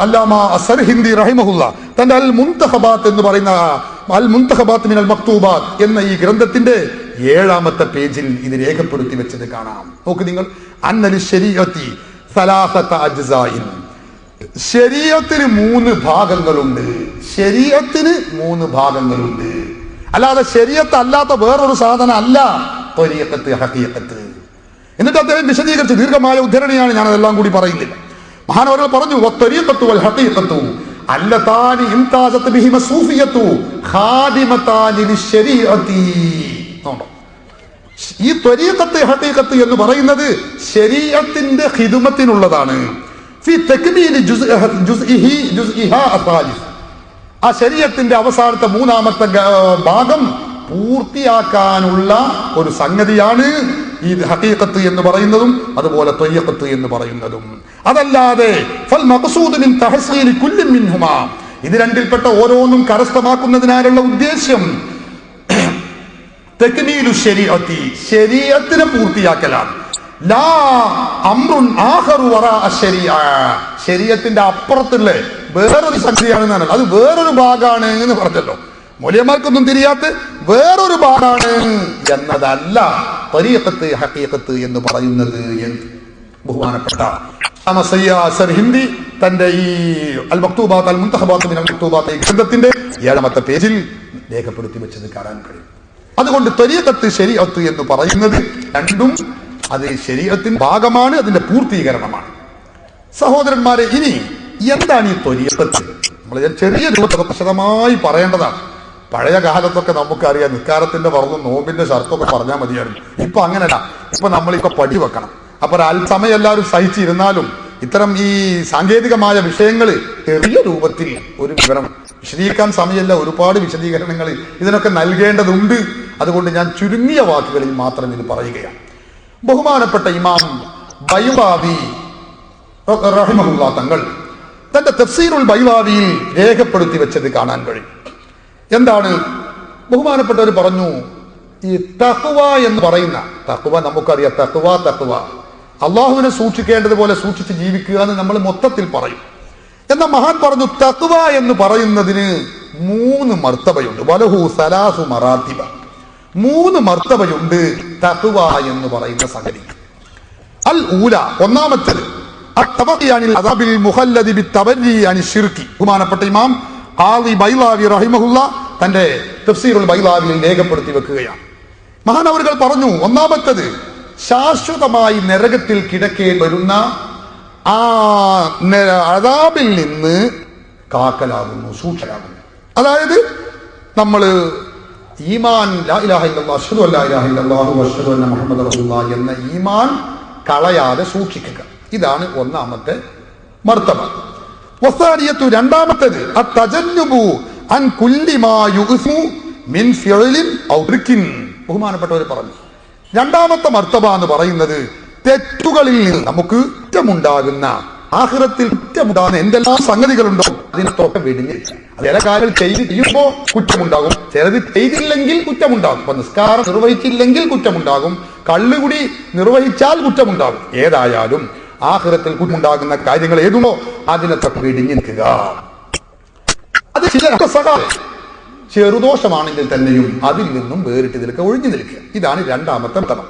Speaker 1: അല്ലാമ അസ്സർഹിന്ദി റഹിമഹുല്ല തന്റെ അൽ മുൻതഖബാത്ത് എന്ന് പറയുന്ന അൽ മുൻതഖബാത്ത് മിനൽ മക്തൂബാത്ത് എന്ന ഈ ഗ്രന്ഥത്തിന്റെ 7-ാമത്തെ പേജിൽ ഇത് രേഖപ്പെടുത്തി വെച്ചത് കാണാം. നോക്ക് നിങ്ങൾ, അന്നൽ ശരീഅത്തി സലാസത അജ്സാഇൻ, ശരീഅത്തിന് 3 ഭാഗങ്ങളുണ്ട്. ശരീഅത്തിന് 3 ഭാഗങ്ങളുണ്ട്. അല്ലാതെ ശരീഅത്ത് അല്ലാത്ത വേറൊരു സാധനം അല്ല ത്വരീഖത്ത്, ഹഖീഖത്ത്. എന്നിട്ട് അദ്ദേഹം വിശദീകരിച്ച് ദീർഘമായ ഉദ്ധരണിയാണ്, ഞാൻ അതെല്ലാം കൂടി പറയുന്നില്ല. മഹാനവറുകൾ പറഞ്ഞു, വത്വരീഖത്തു വൽ ഹഖീഖത്തു അല്ലതാനി ഇംതാസത് ബിഹിമ സൂഫിയത്തു ഖാദിമതാനി ലിശ്ശരീഅത്തി. ഈ ത്വരീഖത്ത്, ഹഖീഖത്ത് എന്ന് പറയുന്നത് ശരീഅത്തിന്റെ ഖിദ്മത്തിനുള്ളതാണ്. ഫി തക്മീലി ജുസ്ഇഹാ അസാലിസ്, ആ ശരീഅത്തിന്റെ അവസാനത്തെ 3-ാമത്തെ ഭാഗം പൂർത്തിയാക്കാനുള്ള ഒരു സംഗതിയാണ് ഈ ഹഖീഖത്ത് എന്ന് പറയുന്നതും അതുപോലെ ത്വരീഖത്ത് എന്ന് പറയുന്നതും. അതല്ലാതെ ഫൽ മഖ്സൂദ് മിൻ തഹ്സീലി കുല്ലി മിൻഹുമാ, ഇത് രണ്ടിൽപ്പെട്ട ഓരോന്നും കരസ്ഥമാക്കുന്നതിനാലുള്ള ഉദ്ദേശ്യം തക്മീലു ശരീഅത്തി, ശരീഅത്തിനെ പൂർത്തിയാക്കലാണ്. ലാ അംറുൻ ആഖറു വറാ അശ്ശരീഅ, ശരീഅത്തിന്റെ അപ്പുറത്തുള്ള വേറൊരു സംഗതിയാണ്, അത് വേറൊരു ഭാഗമാണ് എന്ന് പറഞ്ഞല്ലോ. മൗലവിമാർക്കൊന്നും തിരിയാത്ത വേറൊരു ഭാഗമാണ് എന്നതല്ല ത്വരീഖത്ത്, ഹഖീഖത്ത് എന്ന് പറയുന്നത് എന്ന് ബഹുമാനപ്പെട്ട ഹിന്ദി തന്റെ ഈ അൽ മക്തൂബാത്ത് അൽ മുൻതഖബാത്ത് മിനൽ മക്തൂബാത്ത് ഗ്രന്ഥത്തിന്റെ 7-ാമത്തെ പേജിൽ രേഖപ്പെടുത്തി വെച്ചത് കാണാൻ കഴിയും. അതുകൊണ്ട് ത്വരീഖത്ത്, ശരീഅത്ത് എന്ന് പറയുന്നത് രണ്ടും അത് ശരീഅത്തിന്റെ ഭാഗമാണ്, അതിന്റെ പൂർത്തീകരണമാണ്. സഹോദരന്മാരെ, ഇനി എന്താണ് ഈ ത്വരീഖത്ത്? നമ്മൾ ചെറിയ രൂപത്തൊക്കെ വിശദമായി പറയേണ്ടതാണ്. പഴയ കാലത്തൊക്കെ നമുക്കറിയാം, നിസ്കാരത്തിന്റെ പറന്നും നോമ്പിന്റെ ഷർത്തൊക്കെ പറഞ്ഞാൽ മതിയായിരുന്നു. ഇപ്പൊ അങ്ങനല്ല. ഇപ്പൊ നമ്മളിപ്പോ പഠിച്ചു വെക്കണം. അപ്പൊ അല്പസമയം എല്ലാവരും സഹിച്ചിരുന്നാലും ഇത്തരം ഈ സാങ്കേതികമായ വിഷയങ്ങൾ ചെറിയ രൂപത്തിൽ ഒരു വിവരം വിശദീകരിക്കാൻ സമയമല്ല, ഒരുപാട് വിശദീകരണങ്ങൾ ഇതിനൊക്കെ നൽകേണ്ടതുണ്ട്. അതുകൊണ്ട് ഞാൻ ചുരുങ്ങിയ വാക്കുകളിൽ മാത്രം ഇത് പറയുകയാണ്. ബഹുമാനപ്പെട്ട ഇമാം ബൈളാവി റഹിമഹുല്ലാ തങ്ങൾ തന്റെ തഫ്സീറുൽ ബൈളാവിയിൽ രേഖപ്പെടുത്തി വെച്ചത് കാണാൻ കഴിയും. എന്താണ്? ബഹുമാനപ്പെട്ടവർ പറഞ്ഞു, ഈ തഖ്വ എന്ന് പറയുന്ന, തഖ്വ നമുക്കറിയാം, തഖ്വ അള്ളാഹുവിനെ സൂക്ഷിക്കേണ്ടതുപോലെ സൂക്ഷിച്ച് ജീവിക്കുക എന്ന് നമ്മൾ മൊത്തത്തിൽ പറയും. എന്നാൽ മഹാൻ പറഞ്ഞു, തഖ്വ എന്ന് പറയുന്നതിന് 3 മർത്തബയുണ്ട്. വലഹു സലാസു മറാത്തിബ, 3 മർത്തബയുണ്ട് തഖ്വ എന്ന് പറയുന്ന സംഗതി. അൽ ഊല, ഒന്നാമത്തേത് ബഹുമാനപ്പെട്ട ഇമാം ഖാദി ബൈളാവി റഹിമഹുല്ലാ തന്റെ തഫ്സീറുൽ ബൈളാവിയിൽ രേഖപ്പെടുത്തി വെക്കുകയാണ്. മഹാനവറുകൾ പറഞ്ഞു, ഒന്നാമത്തേത് ശാശ്വതമായി നരകത്തിൽ കിടക്കേണ്ടി വരുന്ന ആ അദാബിൽ നിന്ന് കാക്കലാകുന്നു, സൂക്ഷലാകുന്നു. അതായത് നമ്മൾ ഈമാൻ ലാ ഇലാഹ ഇല്ലല്ലാഹ് അശ്ഹദു അല്ലാ ഇലാഹ ഇല്ലല്ലാഹു വഅശ്ഹദു അന്ന മുഹമ്മദ റസൂലുള്ളാഹി എന്ന ഈമാൻ കളയാതെ സൂക്ഷിക്കുക. ഇതാണ് ഒന്നാമത്തെ മർത്തബ. വസാനിയത്തു, രണ്ടാമത്തേത് അത്തജന്നുബു അൻ കുല്ലി മാ യുഗ്സു മിൻ ഫിഅലിൻ ഔ ട്രിക്കിൻ. ബഹുമാനപ്പെട്ടവർ പറഞ്ഞു, രണ്ടാമത്തെ മർത്തബ എന്ന് പറയുന്നത് തെറ്റുകളിൽ നിന്ന് നമുക്ക് കുറ്റമുണ്ടാകുന്ന, ആഖിറത്തിൽ കുറ്റമുണ്ടാകുന്ന എന്തെല്ലാം സംഗതികളുണ്ടോ അതിനൊക്കെ വെടിഞ്ഞ്, ചില കാര്യങ്ങൾ ചെയ്യുമ്പോൾ കുറ്റമുണ്ടാകും, ചിലത് ചെയ്തില്ലെങ്കിൽ കുറ്റമുണ്ടാകും. ഇപ്പൊ നിസ്കാരം നിർവഹിച്ചില്ലെങ്കിൽ കുറ്റമുണ്ടാകും, കള്ളുകുടി നിർവഹിച്ചാൽ കുറ്റമുണ്ടാകും. ഏതായാലും ആഖിറത്തിൽ കുറ്റമുണ്ടാകുന്ന കാര്യങ്ങൾ ഏതുണ്ടോ അതിനൊക്കെ വെടിഞ്ഞ് നിൽക്കുക. അത് ചില ചെറുദോഷമാണെങ്കിൽ തന്നെയും അതിൽ നിന്നും വേറിട്ട് നിൽക്കുക, ഒഴിഞ്ഞു നിൽക്കുക. ഇതാണ് രണ്ടാമത്തെ മതം.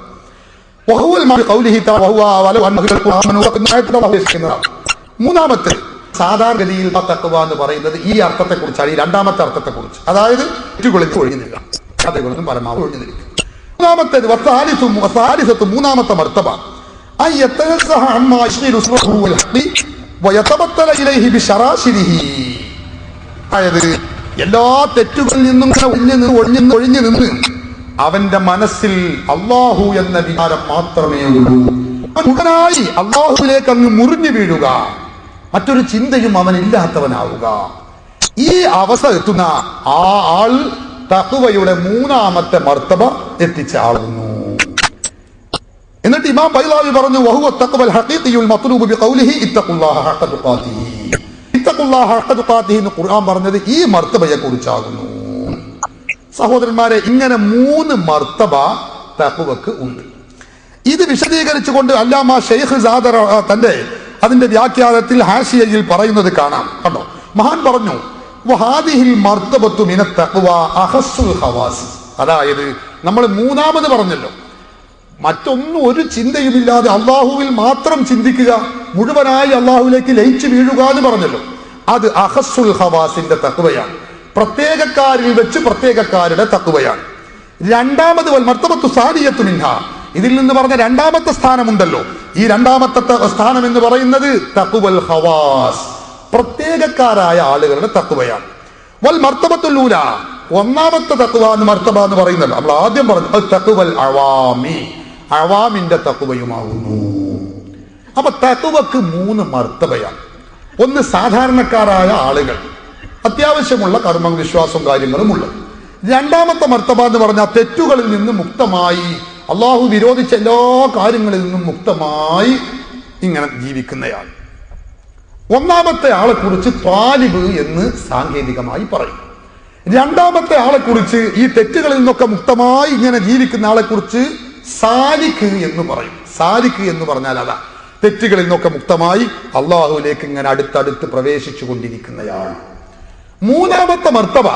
Speaker 1: മൂന്നാമത്തെ സാധാരണഗതിയിൽ തഖ്വ എന്ന് പറയുന്നത് ഈ അർത്ഥത്തെ കുറിച്ചാണ്, ഈ രണ്ടാമത്തെ അർത്ഥത്തെ കുറിച്ച്, അതായത് തെറ്റുകളിൽ ഒഴിഞ്ഞു നിൽക്കുക, കഥകളൊന്നും പരമാവധി ഒഴിഞ്ഞു നിൽക്കുക. മൂന്നാമത്തേത് മൂന്നാമത്തെ മർത്തബ അതായത് എല്ലാ തെറ്റുകളിൽ നിന്നും ഒഴിഞ്ഞു നിന്ന് അവന്റെ മനസ്സിൽ അള്ളാഹു എന്ന വികാരം മാത്രമേ ഉള്ളൂ. മുഴുവനായി അള്ളാഹുവിലേക്ക് അങ്ങ് മുറിഞ്ഞു വീഴുക, മറ്റൊരു ചിന്തയും അവനില്ലാത്തവനാവുക. ഈ അവസ്ഥ എത്തുന്ന ആ ആൾ തഖ്വയുടെ മൂന്നാമത്തെ മർത്തബ എത്തിച്ച ആളുന്നു. എന്നിട്ട് ഇമാം ബൈളാവി പറഞ്ഞു, വഹുവ തഖ്വൽ ഹഖീഖിയുൽ മത്ലൂബ് ബിഖൗലിഹി ഇത്തഖുല്ലാഹ ഹഖ തുഖാതിഹി. ഇത്തഖുല്ലാഹ ഹഖ തുഖാതിഹി എന്ന് ഖുർആൻ പറഞ്ഞത് ഈ മർത്തബയെ കുറിച്ചാകുന്നു. സഹോദരന്മാരെ, ഇങ്ങനെ 3 മർത്തബ തഖ്വക്ക് ഉണ്ട്. ഇത് വിശദീകരിച്ചുകൊണ്ട് അല്ലാമ ശൈഖ് സാദർ തന്റെ അതിന്റെ വ്യാഖ്യാനത്തിൽ ഹാഷിയയിൽ പറയുന്നത് കാണാം. കണ്ടോ, മഹാൻ പറഞ്ഞു, വഹാദിഹിൽ മർത്തബത്തു മിന തഖ്വ അഖസ്സുൽ ഖവാസ്. അതായത് നമ്മൾ മൂന്നാമത് പറഞ്ഞല്ലോ, മറ്റൊന്നും ഒരു ചിന്തയുമില്ലാതെ അള്ളാഹുവിൽ മാത്രം ചിന്തിക്കുക, മുഴുവനായി അള്ളാഹുവിലേക്ക് ലയിച്ചു വീഴുക എന്ന് പറഞ്ഞല്ലോ. അത് അഖസ്സുൽ ഖവാസിന്റെ തഖ്വയാണ്, പ്രത്യേകക്കാരിൽ വെച്ച് പ്രത്യേകക്കാരുടെ തഖ്വയാണ്. രണ്ടാമത് വൽ മർത്തബത്തു സാനിയത്തു മിൻഹ, ഇതിൽ നിന്ന് പറഞ്ഞ രണ്ടാമത്തെ സ്ഥാനമുണ്ടല്ലോ, ഈ രണ്ടാമത്തെ സ്ഥാനം എന്ന് പറയുന്നത് തഖ്വൽ ഖവാസ്, പ്രത്യേകക്കാരായ ആളുകളുടെ തഖ്വയാണ്. വൽ മർത്തബത്തുൽ ഊല, ഒന്നാമത്തെ തഖ്വ എന്ന് മർത്തബ എന്ന് പറയുന്നല്ലോ, നമ്മൾ ആദ്യം പറഞ്ഞു അത് തഖ്വൽ അവാമി, അവാമിന്റെ തഖ്വയുമാകുന്നു. അപ്പൊ തഖ്വക്ക് 3 മർത്തബയാണ്. ഒന്ന് സാധാരണക്കാരായ ആളുകൾ, അത്യാവശ്യമുള്ള കർമ്മ വിശ്വാസവും കാര്യങ്ങളും ഉള്ളത്. രണ്ടാമത്തെ മർത്തബ എന്ന് പറഞ്ഞാൽ തെറ്റുകളിൽ നിന്ന് മുക്തമായി, അള്ളാഹു വിരോധിച്ച എല്ലാ കാര്യങ്ങളിൽ നിന്നും മുക്തമായി ഇങ്ങനെ ജീവിക്കുന്നയാൾ. ഒന്നാമത്തെ ആളെ കുറിച്ച് ത്വാലിബ് എന്ന് സാങ്കേതികമായി പറയും. രണ്ടാമത്തെ ആളെ കുറിച്ച്, ഈ തെറ്റുകളിൽ നിന്നൊക്കെ മുക്തമായി ഇങ്ങനെ ജീവിക്കുന്ന ആളെ കുറിച്ച് സാലിഖ് എന്ന് പറയും. സാലിഖ് എന്ന് പറഞ്ഞാൽ അതാ, തെറ്റുകളിൽ നിന്നൊക്കെ മുക്തമായി അള്ളാഹുവിലേക്ക് ഇങ്ങനെ അടുത്തടുത്ത് പ്രവേശിച്ചു കൊണ്ടിരിക്കുന്നയാൾ. മൂന്നാമത്തെ മർത്തബ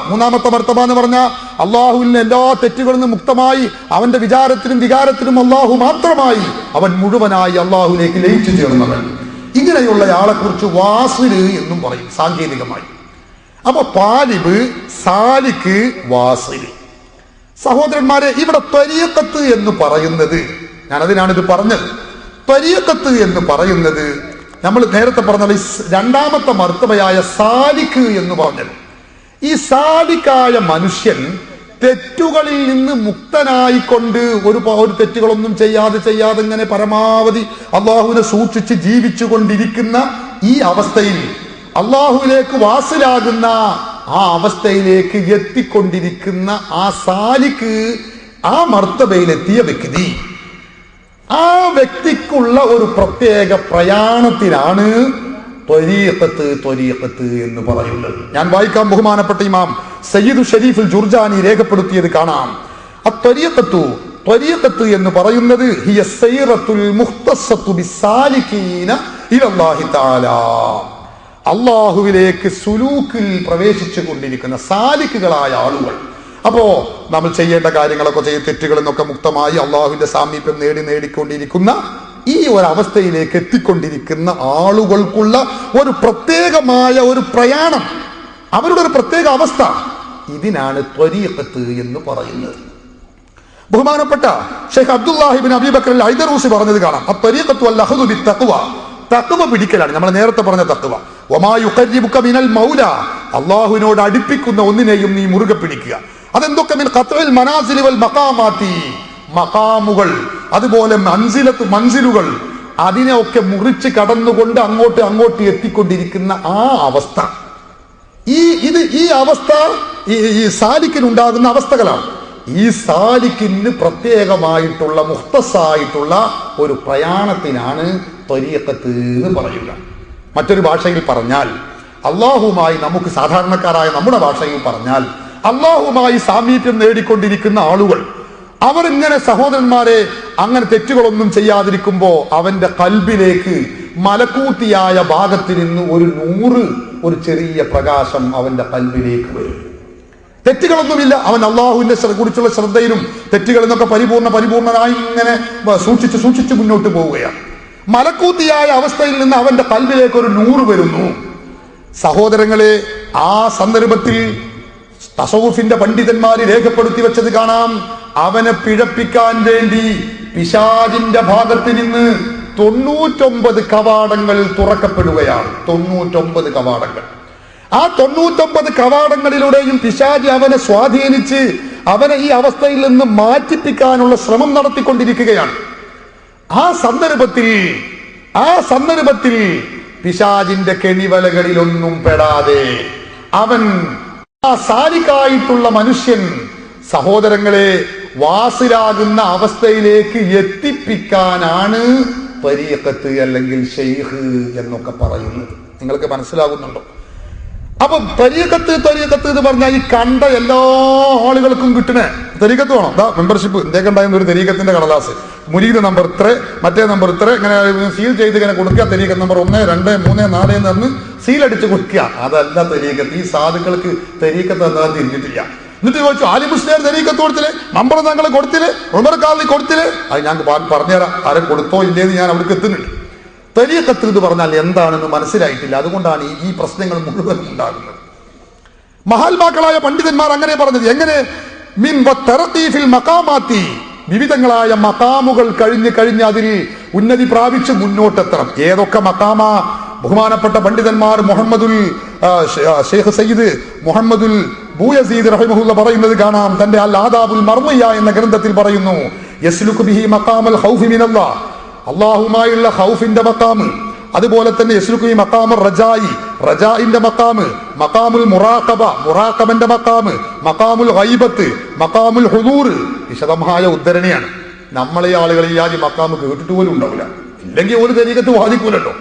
Speaker 1: എന്ന് പറഞ്ഞാൽ അള്ളാഹുവിൽ എല്ലാ തെറ്റുകളിൽ നിന്നും മുക്തമായി അവന്റെ വിചാരത്തിനും വികാരത്തിനും അള്ളാഹു മാത്രമായി അവൻ മുഴുവനായി അള്ളാഹുവിലേക്ക് ലയിച്ചു ചേർന്നവൻ. ഇങ്ങനെയുള്ള ആളെ കുറിച്ച് വാസില് എന്നും പറയും സാങ്കേതികമായി. അപ്പൊ താലിബ്, സാലിക്ക്, വാസില്. സഹോദരന്മാരെ, ഇവിടെ ത്വരീഖത്ത് എന്ന് പറയുന്നത്, ഞാനതിനാണ് ഇത് പറഞ്ഞത്, ത്വരീഖത്ത് എന്ന് പറയുന്നത് നമ്മൾ നേരത്തെ പറഞ്ഞ രണ്ടാമത്തെ മർത്തബയായ സാലിക്ക് എന്ന് പറഞ്ഞത്. ഈ സാലിക്കായ മനുഷ്യൻ തെറ്റുകളിൽ നിന്ന് മുക്തനായിക്കൊണ്ട് ഒരു തെറ്റുകളൊന്നും ചെയ്യാതെ ഇങ്ങനെ പരമാവധി അള്ളാഹുവിനെ സൂക്ഷിച്ച് ജീവിച്ചു കൊണ്ടിരിക്കുന്ന ഈ അവസ്ഥയിൽ അള്ളാഹുവിലേക്ക് വാസിലാകുന്ന ആ അവസ്ഥയിലേക്ക് എത്തിക്കൊണ്ടിരിക്കുന്ന ആ സാലിക്ക്, ആ മർത്തബയിലെത്തിയ വ്യക്തി, ആ വ്യക്തിക്കുള്ള ഒരു പ്രത്യേക പ്രയാണത്തിനാണ് ത്വരീഖത്ത് എന്ന് പറയുന്നത്. ഞാൻ വായിക്കാം, ബഹുമാനപ്പെട്ട ഇമാം സയ്യിദ് ഷരീഫുൽ ജുർജാനി രേഖപ്പെടുത്തിയത് കാണാം. ത്വരീഖത്ത് എന്ന് പറയുന്നത് ഹിയ സൈറത്തുൽ മുഖ്തസത്തു ബിസ്സാലികീന ഇലല്ലാഹി തആല, അള്ളാഹുവിലേക്ക് സുലൂക്കിൽ പ്രവേശിച്ചു കൊണ്ടിരിക്കുന്ന സാലിക്കുകളായ ആളുകൾ. അപ്പോ നമ്മൾ ചെയ്യേണ്ട കാര്യങ്ങളൊക്കെ തെറ്റുകളിൽ നിന്നൊക്കെ മുക്തമായി അള്ളാഹുവിന്റെ സാമീപ്യം നേടിക്കൊണ്ടിരിക്കുന്ന ഈ ഒരു അവസ്ഥയിലേക്ക് എത്തിക്കൊണ്ടിരിക്കുന്ന ആളുകൾക്കുള്ള ഒരു പ്രത്യേകമായ ഒരു പ്രയാണം, അവരുടെ ഒരു പ്രത്യേക അവസ്ഥ, ഇതിനാണ് ത്വരീഖത്ത് എന്ന് പറയുന്നത്. ബഹുമാനപ്പെട്ട ഷെയ്ഖ് അബ്ദുല്ലാഹി ഇബ്നു അബീ ബക്കർ അൽ ഐദറൂസി പറഞ്ഞത് കാണാം, അത്വരീഖത്തു അൽ അഖ്ദു ബിത്തഖ്വ, തഖ്വ പിടിക്കലാണ്. നമ്മൾ നേരത്തെ പറഞ്ഞ തഖ്വ. വമാ യുഖർരിബുക മിനൽ മൗല, അല്ലാഹുവിനോട് അടുപ്പിക്കുന്ന ഒന്നിനെയും നീ മുറുകെ പിടിക്കുക. അതെന്തൊക്കെ? മിൻ ഖത്ഇൽ മനാസിലി വൽ മഖാമാതി, മഖാമുകൾ, അതുപോലെ മൻസിലുകൾ, അതിനെയൊക്കെ മുറിച്ച് കടന്നുകൊണ്ട് അങ്ങോട്ട് എത്തിക്കൊണ്ടിരിക്കുന്ന ആ അവസ്ഥ, ഈ അവസ്ഥ ഈ സാലിക്കിനുണ്ടാകുന്ന അവസ്ഥകളാണ്. ഈ സാലിക്കിന് പ്രത്യേകമായിട്ടുള്ള മുഖ്തസായിട്ടുള്ള ഒരു പ്രയാണത്തിനാണ് ത്വരീഖത്ത് എന്ന് പറയുക. മറ്റൊരു ഭാഷയിൽ പറഞ്ഞാൽ, അള്ളാഹുമായി നമുക്ക് സാധാരണക്കാരായ നമ്മുടെ ഭാഷയിൽ പറഞ്ഞാൽ അള്ളാഹുമായി സാമീപ്യം നേടിക്കൊണ്ടിരിക്കുന്ന ആളുകൾ, അവരിങ്ങനെ സഹോദരന്മാരെ അങ്ങനെ തെറ്റുകളൊന്നും ചെയ്യാതിരിക്കുമ്പോ അവന്റെ കൽബിലേക്ക് മലക്കൂത്തിയായ ഭാഗത്ത് നിന്ന് ഒരു ചെറിയ പ്രകാശം അവന്റെ കൽബിലേക്ക് വരും. തെറ്റുകളൊന്നുമില്ല. അവൻ അള്ളാഹുവിന്റെ കുറിച്ചുള്ള ശ്രദ്ധയിലും തെറ്റുകളിൽ നിന്നൊക്കെ പരിപൂർണനായി ഇങ്ങനെ സൂക്ഷിച്ച് മുന്നോട്ട് പോവുകയാണ്. മലക്കൂത്തിയായ അവസ്ഥയിൽ നിന്ന് അവന്റെ കൽബിലേക്ക് ഒരു നൂറ് വരുന്നു. സഹോദരങ്ങളെ, ആ സന്ദർഭത്തിൽ തസവുഫിന്റെ പണ്ഡിതന്മാര് രേഖപ്പെടുത്തി വെച്ചത് കാണാം. അവനെ പിഴപ്പിക്കാൻ വേണ്ടി പിശാചിന്റെ ഭാഗത്ത് നിന്ന് 99 കവാടങ്ങൾ തുറക്കപ്പെടുകയാണ്. 99 കവാടങ്ങൾ. ആ 99 കവാടങ്ങളിലൂടെയും പിശാചി അവനെ സ്വാധീനിച്ച് അവനെ ഈ അവസ്ഥയിൽ നിന്ന് മാറ്റിപ്പിക്കാനുള്ള ശ്രമം നടത്തിക്കൊണ്ടിരിക്കുകയാണ്. ആ സന്ദർഭത്തിൽ പിശാചിന്റെ കെണിവലകളിലൊന്നും പെടാതെ അവൻ ആ സാലിക്കായിട്ടുള്ള മനുഷ്യൻ സഹോദരങ്ങളെ വാസിലാകുന്ന അവസ്ഥയിലേക്ക് എത്തിപ്പിക്കാനാണ് തരീഖത്ത് അല്ലെങ്കിൽ ഷെയ്ഖ് എന്നൊക്കെ പറയുന്നത്. നിങ്ങൾക്ക് മനസ്സിലാകുന്നുണ്ടോ? അപ്പൊ തരീഖത്ത് എന്ന് പറഞ്ഞാൽ ഈ കണ്ട എല്ലാ ആളുകൾക്കും കിട്ടണേ തരീഖത്ത് വേണം. മെമ്പർഷിപ്പ് ഇന്ത്യക്ക് ഉണ്ടായിരുന്ന ഒരു തരീഖത്തിന്റെ കടലാസ്, മുരീദ് നമ്പർ ഇത്ര, മറ്റേ നമ്പർ ഇത്ര, ഇങ്ങനെ സീൽ ചെയ്ത് ഇങ്ങനെ കൊടുക്കുക. തരീഖത്ത് നമ്പർ 1, 2, 3, 4 എന്ന് പറഞ്ഞ് സീലടിച്ച് കൊടുക്കുക. അതല്ല തരീഖത്ത്. ഈ സാധുക്കൾക്ക് തരീഖത്ത് എന്താ തിരിഞ്ഞിട്ടില്ല. എന്നിട്ട് ചോദിച്ചു, ആലി മുസ്ലിയാർ തരീഖത്ത് കൊടുത്തില്ലേ, നമ്പർ താങ്കൾ കൊടുത്തില്ലേ, ഉമർ ഖാദി കൊടുത്തില്ലേ? അത് ഞാൻ പറഞ്ഞുതരാം, ആരും കൊടുത്തോ ഇല്ലേന്ന് ഞാൻ അവിടേക്ക് എത്തുന്നുണ്ട്. തരീഖത്ത് എന്ന് പറഞ്ഞാൽ എന്താണെന്ന് മനസ്സിലായിട്ടില്ല. അതുകൊണ്ടാണ് ഈ പ്രശ്നങ്ങൾ മുഴുവനും ഉണ്ടാകുന്നത്. മഹാത്മാക്കളായ പണ്ഡിതന്മാർ അങ്ങനെ പറഞ്ഞത്. എങ്ങനെ? മിൻ വതറഖീഫിൽ മഖാമാത്തി, വിവിധങ്ങളായ മഖാമുകൾ കഴിഞ്ഞ് അതിൽ ഉന്നതി പ്രാപിച്ച് മുന്നോട്ടെത്തണം. ഏതൊക്കെ മഖാമാ? ബഹുമാനപ്പെട്ട പണ്ഡിതന്മാർ ഷെയ്ഖ് സയ്യിദ് മുഹമ്മദുൽ ബൂയസീദ് റഹിമഹുല്ലാഹ് പറയുന്നത് കാണാം. തന്റെ അൽ ആദാബുൽ മർമിയ എന്ന ഗ്രന്ഥത്തിൽ പറയുന്നു, യസ്ലുകു ബിഹി മഖാമൽ ഖൗഫി മിനല്ലാഹ്, അല്ലാഹുമായുള്ള ഖൗഫിന്റെ മഖാമ്. അതുപോലെ തന്നെ യസ്ലുകു ബിഹി മഖാമുർ റജായി, റജാഇന്റെ മഖാമ്, മഖാമുൽ മുറാഖബന്റെ മഖാമ്, മഖാമുൽ ഗൈബത്ത്, മഖാമുൽ ഹുദൂർ. വിശദമായ ഉദ്ധരണിയാണ്. നമ്മളെ ആളുകൾ ഈ ജാതി മഖാമ് കേട്ടിട്ട് പോലും ഉണ്ടാവില്ല. ഇല്ലെങ്കിൽ ഒരു തരീഖത്ത് വാദിക്കൂലല്ലോ.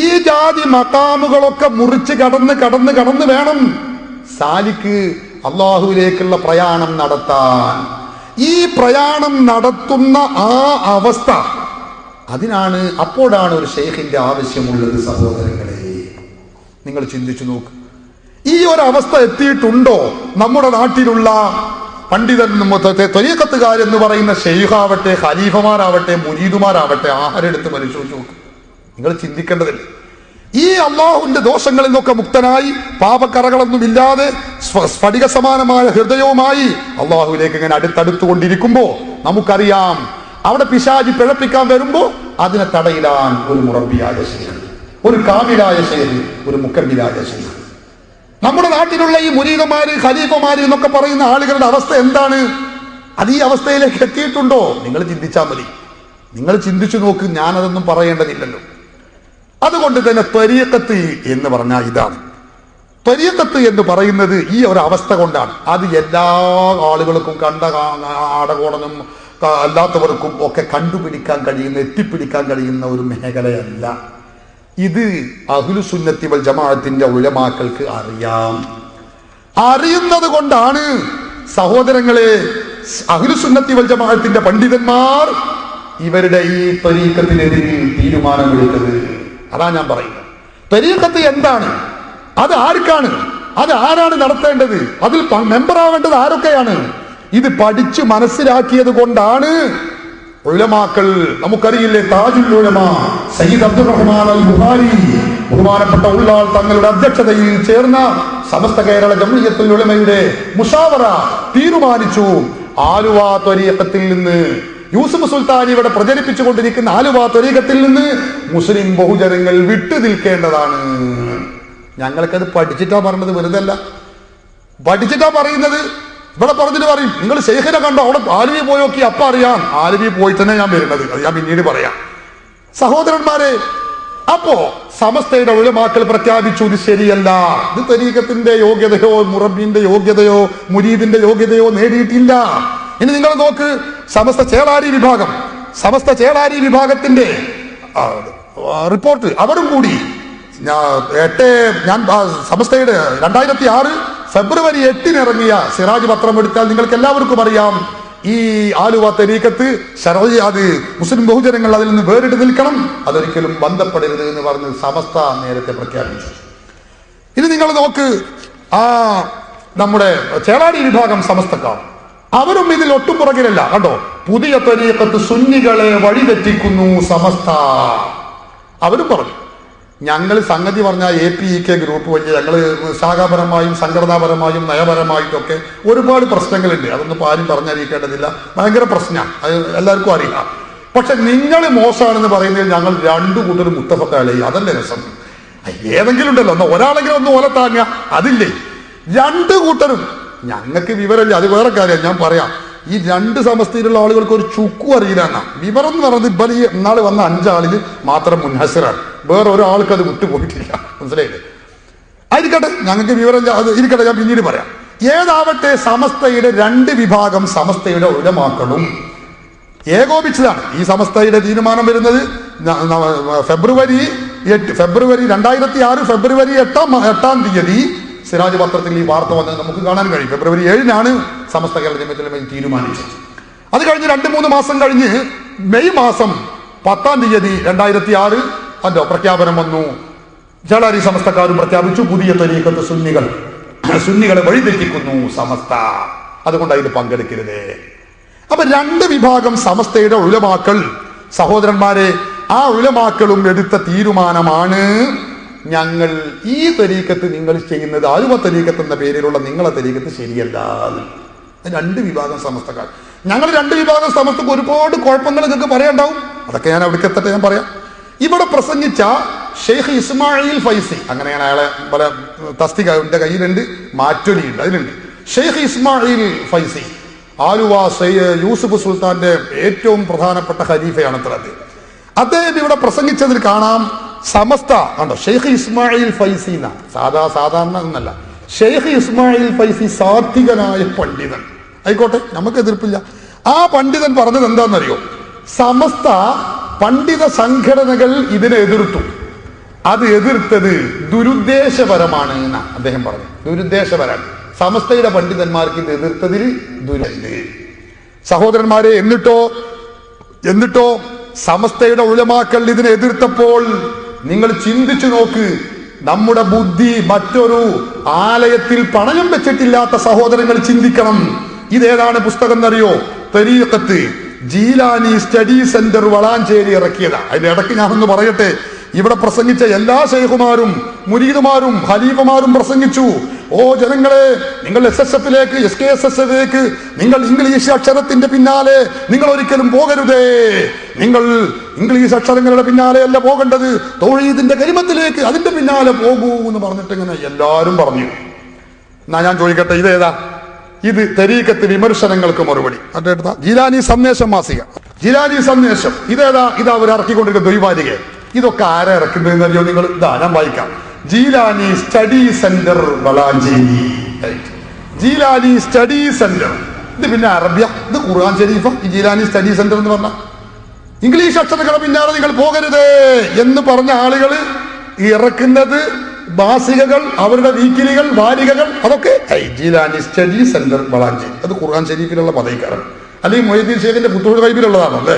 Speaker 1: ഈ ജാതി മഖാമുകളൊക്കെ മുറിച്ച് കടന്ന് വേണം സാലിക്ക് അള്ളാഹുവിലേക്കുള്ള പ്രയാണം നടത്താൻ. ഈ പ്രയാണം നടത്തുന്ന ആ അവസ്ഥ, അപ്പോഴാണ് ഒരു ഷെയ്ഖിന്റെ ആവശ്യമുള്ളത്. സഹോദരങ്ങളെ, നിങ്ങൾ ചിന്തിച്ചു നോക്ക്. ഈ ഒരു അവസ്ഥ എത്തിയിട്ടുണ്ടോ നമ്മുടെ നാട്ടിലുള്ള ത്വരീഖത്തുകാരെന്ന് പറയുന്ന ഷെയ്ഖാവട്ടെ, ഖലീഫമാരാവട്ടെ, മുരീദുമാരാവട്ടെ, ആരെടുത്ത് പരിശോധിച്ചു നോക്ക്. നിങ്ങൾ ചിന്തിക്കേണ്ടതില്ലേ? ഈ അള്ളാഹുവിന്റെ ദോഷങ്ങളിൽ നിന്നൊക്കെ മുക്തനായി പാപക്കറകളൊന്നും ഇല്ലാതെ സ്ഫടിക സമാനമായ ഹൃദയവുമായി അള്ളാഹുവിലേക്ക് ഇങ്ങനെ അടുത്തടുത്തുകൊണ്ടിരിക്കുമ്പോ നമുക്കറിയാം, അവിടെ പിശാചി പിഴപ്പിക്കാൻ വരുമ്പോ അതിനെ തടയിടാൻ ഒരു മുറബിയായ ശൈഖ്, ഒരു കാമിലായ ശൈഖ്, ഒരു മുക്കമ്മിലായ ശൈഖ്. നമ്മുടെ നാട്ടിലുള്ള ഈ മുരീദമാര്, ഖലീഫമാര് എന്നൊക്കെ പറയുന്ന ആളുകളുടെ അവസ്ഥ എന്താണ്? അത് ഈ അവസ്ഥയിലേക്ക് എത്തിയിട്ടുണ്ടോ? നിങ്ങൾ ചിന്തിച്ചാൽ മതി. നിങ്ങൾ ചിന്തിച്ചു നോക്ക്. ഞാനതൊന്നും പറയേണ്ടതില്ലല്ലോ. അതുകൊണ്ട് തന്നെ ത്വരീഖത്ത് എന്ന് പറഞ്ഞാൽ ഇതാണ്. ത്വരീഖത്ത് എന്ന് പറയുന്നത് ഈ ഒരു അവസ്ഥ കൊണ്ടാണ്. അത് എല്ലാ ആളുകൾക്കും, കണ്ട ആടകോടനും അല്ലാത്തവർക്കും ഒക്കെ കണ്ടുപിടിക്കാൻ കഴിയുന്ന, എത്തിപ്പിടിക്കാൻ കഴിയുന്ന ഒരു മേഖലയല്ല ഇത്. അഹ്ലുസുന്നത്തി വൽ ജമാഅത്തിന്റെ ഉലമാക്കൾക്ക് അറിയാം. അറിയുന്നത് കൊണ്ടാണ് സഹോദരങ്ങളെ അഹ്ലുസുന്നത്തി വൽ ജമാഅത്തിന്റെ പണ്ഡിതന്മാർ ഇവരുടെ ഈ ത്വരീഖത്തിനെതിരെ തീരുമാനമെടുത്തത്. അതാ ഞാൻ പറയുന്നത്. ത്വരീഖത്ത് എന്താണ്? അത് ആർക്കാണ്? അത് ആരാണ് നടത്തേണ്ടത്? അതിൽ മെമ്പറാവേണ്ടത് ആരൊക്കെയാണ്? ഇത് പഠിച്ച് മനസ്സിലാക്കിയത് കൊണ്ടാണ് ഉലമാക്കൾ, നമുക്കറിയില്ലേ, താജുൽ ഉലമാ സയ്യിദ് അബ്ദുർ റഹ്മാൻ അൽ ബുഖാരി ബഹുമാനപ്പെട്ട ഉള്ളാൾ തങ്ങളുടെ അധ്യക്ഷതയിൽ ചേർന്ന സമസ്ത കേരള ജംഇയ്യത്തുൽ ഉലമയുടെ മുശാവറ തീരുമാനിച്ചു, ആലുവ ത്വരീഖത്തിൽ നിന്ന്, യൂസുഫ് സുൽത്താൻ ഇവിടെ പ്രചരിപ്പിച്ചുകൊണ്ടിരിക്കുന്ന ആലുവ ത്വരീഖത്തിൽ നിന്ന് മുസ്ലിം ബഹുജനങ്ങൾ വിട്ടു നിൽക്കേണ്ടതാണ്. ഞങ്ങൾക്കത് പഠിച്ചിട്ടാ പറഞ്ഞത്, വെറുതെ അല്ല. പഠിച്ചിട്ടാ പറയുന്നത്. ഇവിടെ പറഞ്ഞിട്ട് പറയും, നിങ്ങൾ ശൈഖിനെ കണ്ടോ, അവിടെ ആലുവി പോയി നോക്കി, അപ്പൊ അറിയാം. ആലുവി പോയി തന്നെ ഞാൻ വരുന്നത്, അത് ഞാൻ പിന്നീട് പറയാം. സഹോദരന്മാരെ, അപ്പോ സമസ്തയുടെ ഉലമാക്കൾ പ്രഖ്യാപിച്ചു, ഇത് ശരിയല്ല. ഇത് ത്വരീഖത്തിന്റെ യോഗ്യതയോ മുറബിന്റെ യോഗ്യതയോ മുരീദിന്റെ യോഗ്യതയോ നേടിയിട്ടില്ല. ഇനി നിങ്ങൾ നോക്ക്, സമസ്ത ചേളാരി വിഭാഗത്തിന്റെ റിപ്പോർട്ട് അവരും കൂടി ഞാൻ സമസ്തയുടെ 2006 ഫെബ്രുവരി 8 ഇറങ്ങിയ സിറാജ് പത്രം എടുത്താൽ നിങ്ങൾക്ക് എല്ലാവർക്കും അറിയാം, ഈ ആലുവ തരീഖത്ത് ശർഈ, അത് മുസ്ലിം ബഹുജനങ്ങൾ അതിൽ നിന്ന് വേറിട്ട് നിൽക്കണം, അതൊരിക്കലും ബന്ധപ്പെടരുത് എന്ന് പറഞ്ഞ് സമസ്ത നേരത്തെ പ്രഖ്യാപിച്ചു. ഇനി നിങ്ങൾ നോക്ക്, ആ നമ്മുടെ ചേളാരി വിഭാഗം സമസ്തക്കാർ, അവരും ഇതിൽ ഒട്ടും പുറകിലല്ല. കണ്ടോ, പുതിയ തരീഖത്ത് സുന്നികളെ വഴിതെറ്റിക്കുന്നു സമസ്ത. അവരും പറഞ്ഞു, ഞങ്ങൾ സംഗതി പറഞ്ഞ APEK ഗ്രൂപ്പ് വലിയ ഞങ്ങൾ ശാഖാപരമായും സംഘടനാപരമായും നയപരമായിട്ടൊക്കെ ഒരുപാട് പ്രശ്നങ്ങളുണ്ട്. അതൊന്നും ആരും പറഞ്ഞറിയിക്കേണ്ടതില്ല. ഭയങ്കര പ്രശ്നമാണ്, അത് എല്ലാവർക്കും അറിയാം. പക്ഷെ നിങ്ങൾ മോശമാണെന്ന് പറയുന്നതിൽ ഞങ്ങൾ രണ്ടു കൂട്ടരും മുത്തഫഖാലി, അതല്ലേ രസം. ഏതെങ്കിലും ഉണ്ടല്ലോ, എന്നാ ഒരാളെങ്കിലും ഒന്ന് ഓല താങ്ങ, അതില്ലേ. രണ്ടു കൂട്ടരും ഞങ്ങൾക്ക് വിവരമില്ല, അത് വേറെ കാര്യം. ഞാൻ പറയാം, ഈ രണ്ട് സമസ്തയിലുള്ള ആളുകൾക്ക് ഒരു ചുക്കും അറിയില്ല എന്നാ. വിവരം എന്ന് പറയുന്നത് ഇപ്പം ഈ ഇന്നാൾ വന്ന 5 ആളിൽ മാത്രം മുൻഹസിറാണ്, വേറെ ഒരാൾക്ക് അത് വിട്ടുപോയിട്ടില്ല. മനസ്സിലായില്ലേ? ആയിരിക്കട്ടെ, ഞങ്ങൾക്ക് വിവരം അത് ഇരിക്കട്ടെ, ഞാൻ പിന്നീട് പറയാം. ഏതാവട്ടെ, സമസ്തയുടെ 2 വിഭാഗം സമസ്തയുടെ ഉലമാക്കളും ഏകോപിച്ചതാണ്. ഈ സമസ്തയുടെ തീരുമാനം വരുന്നത് ഫെബ്രുവരി 2006 ഫെബ്രുവരി 8-ാം തീയതി സിറാജ് പത്രത്തിൽ ഈ വാർത്ത വന്നത് നമുക്ക് കാണാൻ കഴിയും. ഫെബ്രുവരി 7-നാണ് സമസ്ത കേരള ജമിയത്തുൽ ഉലമ തീരുമാനിച്ചത്. അത് കഴിഞ്ഞ് 2-3 മാസം കഴിഞ്ഞ് മെയ് മാസം 10-ാം തീയതി 2006 അതോ പ്രഖ്യാപനം വന്നു. ചേളാരി സമസ്തക്കാരും പ്രഖ്യാപിച്ചു, പുതിയ തരീഖത്ത് സുന്നികളെ വഴിതെറ്റിക്കുന്നു സമസ്ത, അതുകൊണ്ട് അതിൽ പങ്കെടുക്കരുത്. അപ്പൊ 2 വിഭാഗം സമസ്തയുടെ ഉലമാക്കൾ, സഹോദരന്മാരെ, ആ ഉലമാക്കളും എടുത്ത തീരുമാനമാണ്, ഞങ്ങൾ ഈ തരീഖത്ത് നിങ്ങൾ ചെയ്യുന്നത് ആലുവ തരീഖത്ത് എന്ന പേരിലുള്ള നിങ്ങളെ തരീഖത്ത് ശരിയല്ല. 2 വിഭാഗം സമസ്തക്കാർ. ഞങ്ങൾ 2 വിഭാഗം സമസ്തക്ക് ഒരുപാട് കുഴപ്പങ്ങൾ നിങ്ങൾക്ക് പറയാനുണ്ടാവും, അതൊക്കെ ഞാൻ അവിടേക്ക് എത്തട്ടെ, ഞാൻ പറയാം. ഇവിടെ പ്രസംഗിച്ച ഷെയ്ഖ് ഇസ്മായിൽ ഫൈസി, അങ്ങനെയാണ് അയാളെ പല തസ്തിക എന്റെ കയ്യിലുണ്ട്, മാറ്റൊലിയുണ്ട്, അതിലുണ്ട്. ഷെയ്ഖ് ഇസ്മായിൽ ഫൈസി ആലുവ യൂസുഫ് സുൽത്താന്റെ ഏറ്റവും പ്രധാനപ്പെട്ട ഖലീഫയാണ് അദ്ദേഹം ഇവിടെ പ്രസംഗിച്ചതിൽ കാണാം, സമസ്ത കണ്ടോ, ഷെയ്ഖ് ഇസ്മായിൽ ഫൈസി സാധാരണ എന്നല്ല, ഷെയ്ഖ് ഇസ്മായിൽ ഫൈസി സാത്വികനായ പണ്ഡിതൻ, ആയിക്കോട്ടെ, നമുക്ക് എതിർപ്പില്ല. ആ പണ്ഡിതൻ പറഞ്ഞത് എന്താണെന്നറിയോ? സമസ്ത പണ്ഡിത സംഘടനകൾ ഇതിനെ എതിർത്തു, അത് എതിർത്തത് ദുരുദ്ദേശപരമാണ് എന്നാണ് അദ്ദേഹം പറഞ്ഞു. ദുരുദ്ദേശപരമാണ്, സമസ്തയുടെ പണ്ഡിതന്മാർക്ക് ഇത് എതിർത്തതിൽ ദുരുണ്ട്. സഹോദരന്മാരെ, എന്നിട്ടോ സമസ്തയുടെ ഉലമാക്കൾ ഇതിനെ എതിർത്തപ്പോൾ നിങ്ങൾ ചിന്തിച്ചു നോക്ക്, നമ്മുടെ ബുദ്ധി മറ്റൊരു ആലയത്തിൽ പണയം വെച്ചിട്ടില്ലാത്ത സഹോദരങ്ങൾ ചിന്തിക്കണം. ഇതേതാണ് പുസ്തകം എന്നറിയോ? തരീഖത്ത് ജീലാനി സ്റ്റഡി സെന്റർ വളാഞ്ചേരി ഇറക്കിയതാണ്. അതിന്റെ ഇടയ്ക്ക് ഞാനൊന്ന് പറയട്ടെ, ഇവിടെ പ്രസംഗിച്ച എല്ലാ ശൈഖുമാരും മുരീദുമാരും ഖലീഫമാരും പ്രസംഗിച്ചു, ഓ ജനങ്ങളെ, നിങ്ങൾ SSFിലേക്ക് SKSSലേക്ക് നിങ്ങൾ ഇംഗ്ലീഷ് അക്ഷരത്തിന്റെ പിന്നാലെ നിങ്ങൾ ഒരിക്കലും പോകരുതേ, നിങ്ങൾ ഇംഗ്ലീഷ് അക്ഷരങ്ങളുടെ പിന്നാലെ അല്ല പോകേണ്ടത്, തൗഹീദിന്റെ കലിമത്തിലേക്ക് അതിന്റെ പിന്നാലെ പോകൂ എന്ന് പറഞ്ഞിട്ട് ഇങ്ങനെ എല്ലാവരും പറഞ്ഞു. എന്നാ ഞാൻ ചോദിക്കട്ടെ, ഇതേതാ? ഇത് തരീഖത്ത് വിമർശനങ്ങൾക്ക് മറുപടി. അതെടുത്ത ജീലാനി സന്ദേശം മാസിക, ജീലാനി സന്ദേശം, ഇതേതാ? ഇതാ അവർ ഇറക്കിക്കൊണ്ടിരിക്കുന്ന ദ്വൈവാരിക. ഇതൊക്കെ ആരാ ഇറക്കുന്നതെന്ന് അറിയോ നിങ്ങൾ? ഇതാ ഞാൻ വായിക്കാം. Jeelani study centre Valanchery, Jeelani study centre. ഇത് പിന്നെ അറബിയ, ഇത് ഖുർആൻ ഷരീഫ. ഈ ജീലാനി സ്റ്റഡി സെന്റർ എന്ന് പറഞ്ഞ ഇംഗ്ലീഷ് അക്ഷരങ്ങളെ പിന്നാലെ നിങ്ങൾ പോകരുതേ എന്ന് പറഞ്ഞ ആളുകൾ ഇറക്കുന്നത് മാസികകൾ, അവരുടെ വീക്കിലികൾ, വാരികകൾ, അതൊക്കെ ജീലാനി സ്റ്റഡി സെന്റർ വളാഞ്ചേരി. അത് ഖുർആൻ ഷരീഫിലുള്ള പദവിക്കാരൻ, അല്ലെങ്കിൽ മൊയ്തീൻ ഷേഖിന്റെ ഫുതുഹുൽ ഗൈബിലുള്ളതാണോ അല്ലേ?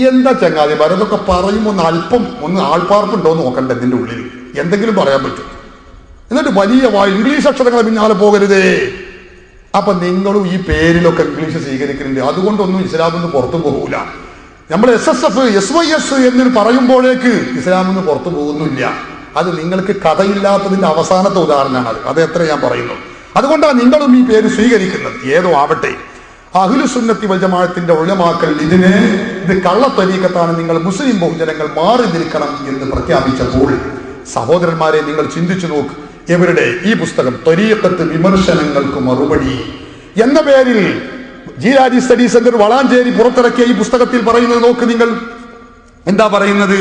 Speaker 1: എന്താ ചങ്ങാതിമാർ, അതൊക്കെ പറയുമ്പോൾ ഒന്ന് ആൾപ്പാർപ്പുണ്ടോ എന്ന് നോക്കണ്ടേ? ഇതിന്റെ ഉള്ളിൽ എന്തെങ്കിലും പറയാൻ പറ്റും. എന്നിട്ട് വലിയ ഇംഗ്ലീഷ് അക്ഷരങ്ങളെ പിന്നാലെ പോകരുതേ. അപ്പൊ നിങ്ങളും ഈ പേരിലൊക്കെ ഇംഗ്ലീഷ് സ്വീകരിക്കുന്നുണ്ട്, അതുകൊണ്ടൊന്നും ഇസ്ലാമിൽ നിന്ന് പുറത്തു പോകൂല. നമ്മൾ SSF SYS എന്ന് പറയുമ്പോഴേക്ക് ഇസ്ലാമിൽ നിന്ന് പുറത്തു പോകുന്നില്ല. അത് നിങ്ങൾക്ക് കഥയില്ലാത്തതിന്റെ അവസാനത്തെ ഉദാഹരണമാണ്. അത് എത്ര ഞാൻ പറയുന്നു. അതുകൊണ്ടാണ് നിങ്ങളും ഈ പേര് സ്വീകരിക്കുന്നത്. ഏതോ ആവട്ടെ, അഹ്ലു സുന്നത്തി വൽ ജമാഅത്തിന്റെ ഉലമാക്കൾ ഇത് കള്ളത്തരീഖത്താണ്, നിങ്ങൾ മുസ്ലിം ബഹുജനങ്ങൾ മാറി നിൽക്കണം എന്ന് പ്രഖ്യാപിച്ചപ്പോൾ സഹോദരന്മാരെ, നിങ്ങൾ ചിന്തിച്ചു നോക്ക്. എവരുടെ ഈ പുസ്തകം തരീഖത്ത് വിമർശനങ്ങൾക്ക് മറുപടി എന്ന പേരിൽ ജീലാനി സ്റ്റഡി സെന്റർ വളാഞ്ചേരി പുറത്തിറക്കിയ ഈ പുസ്തകത്തിൽ പറയുന്നത് നോക്ക് നിങ്ങൾ. എന്താ പറയുന്നത്?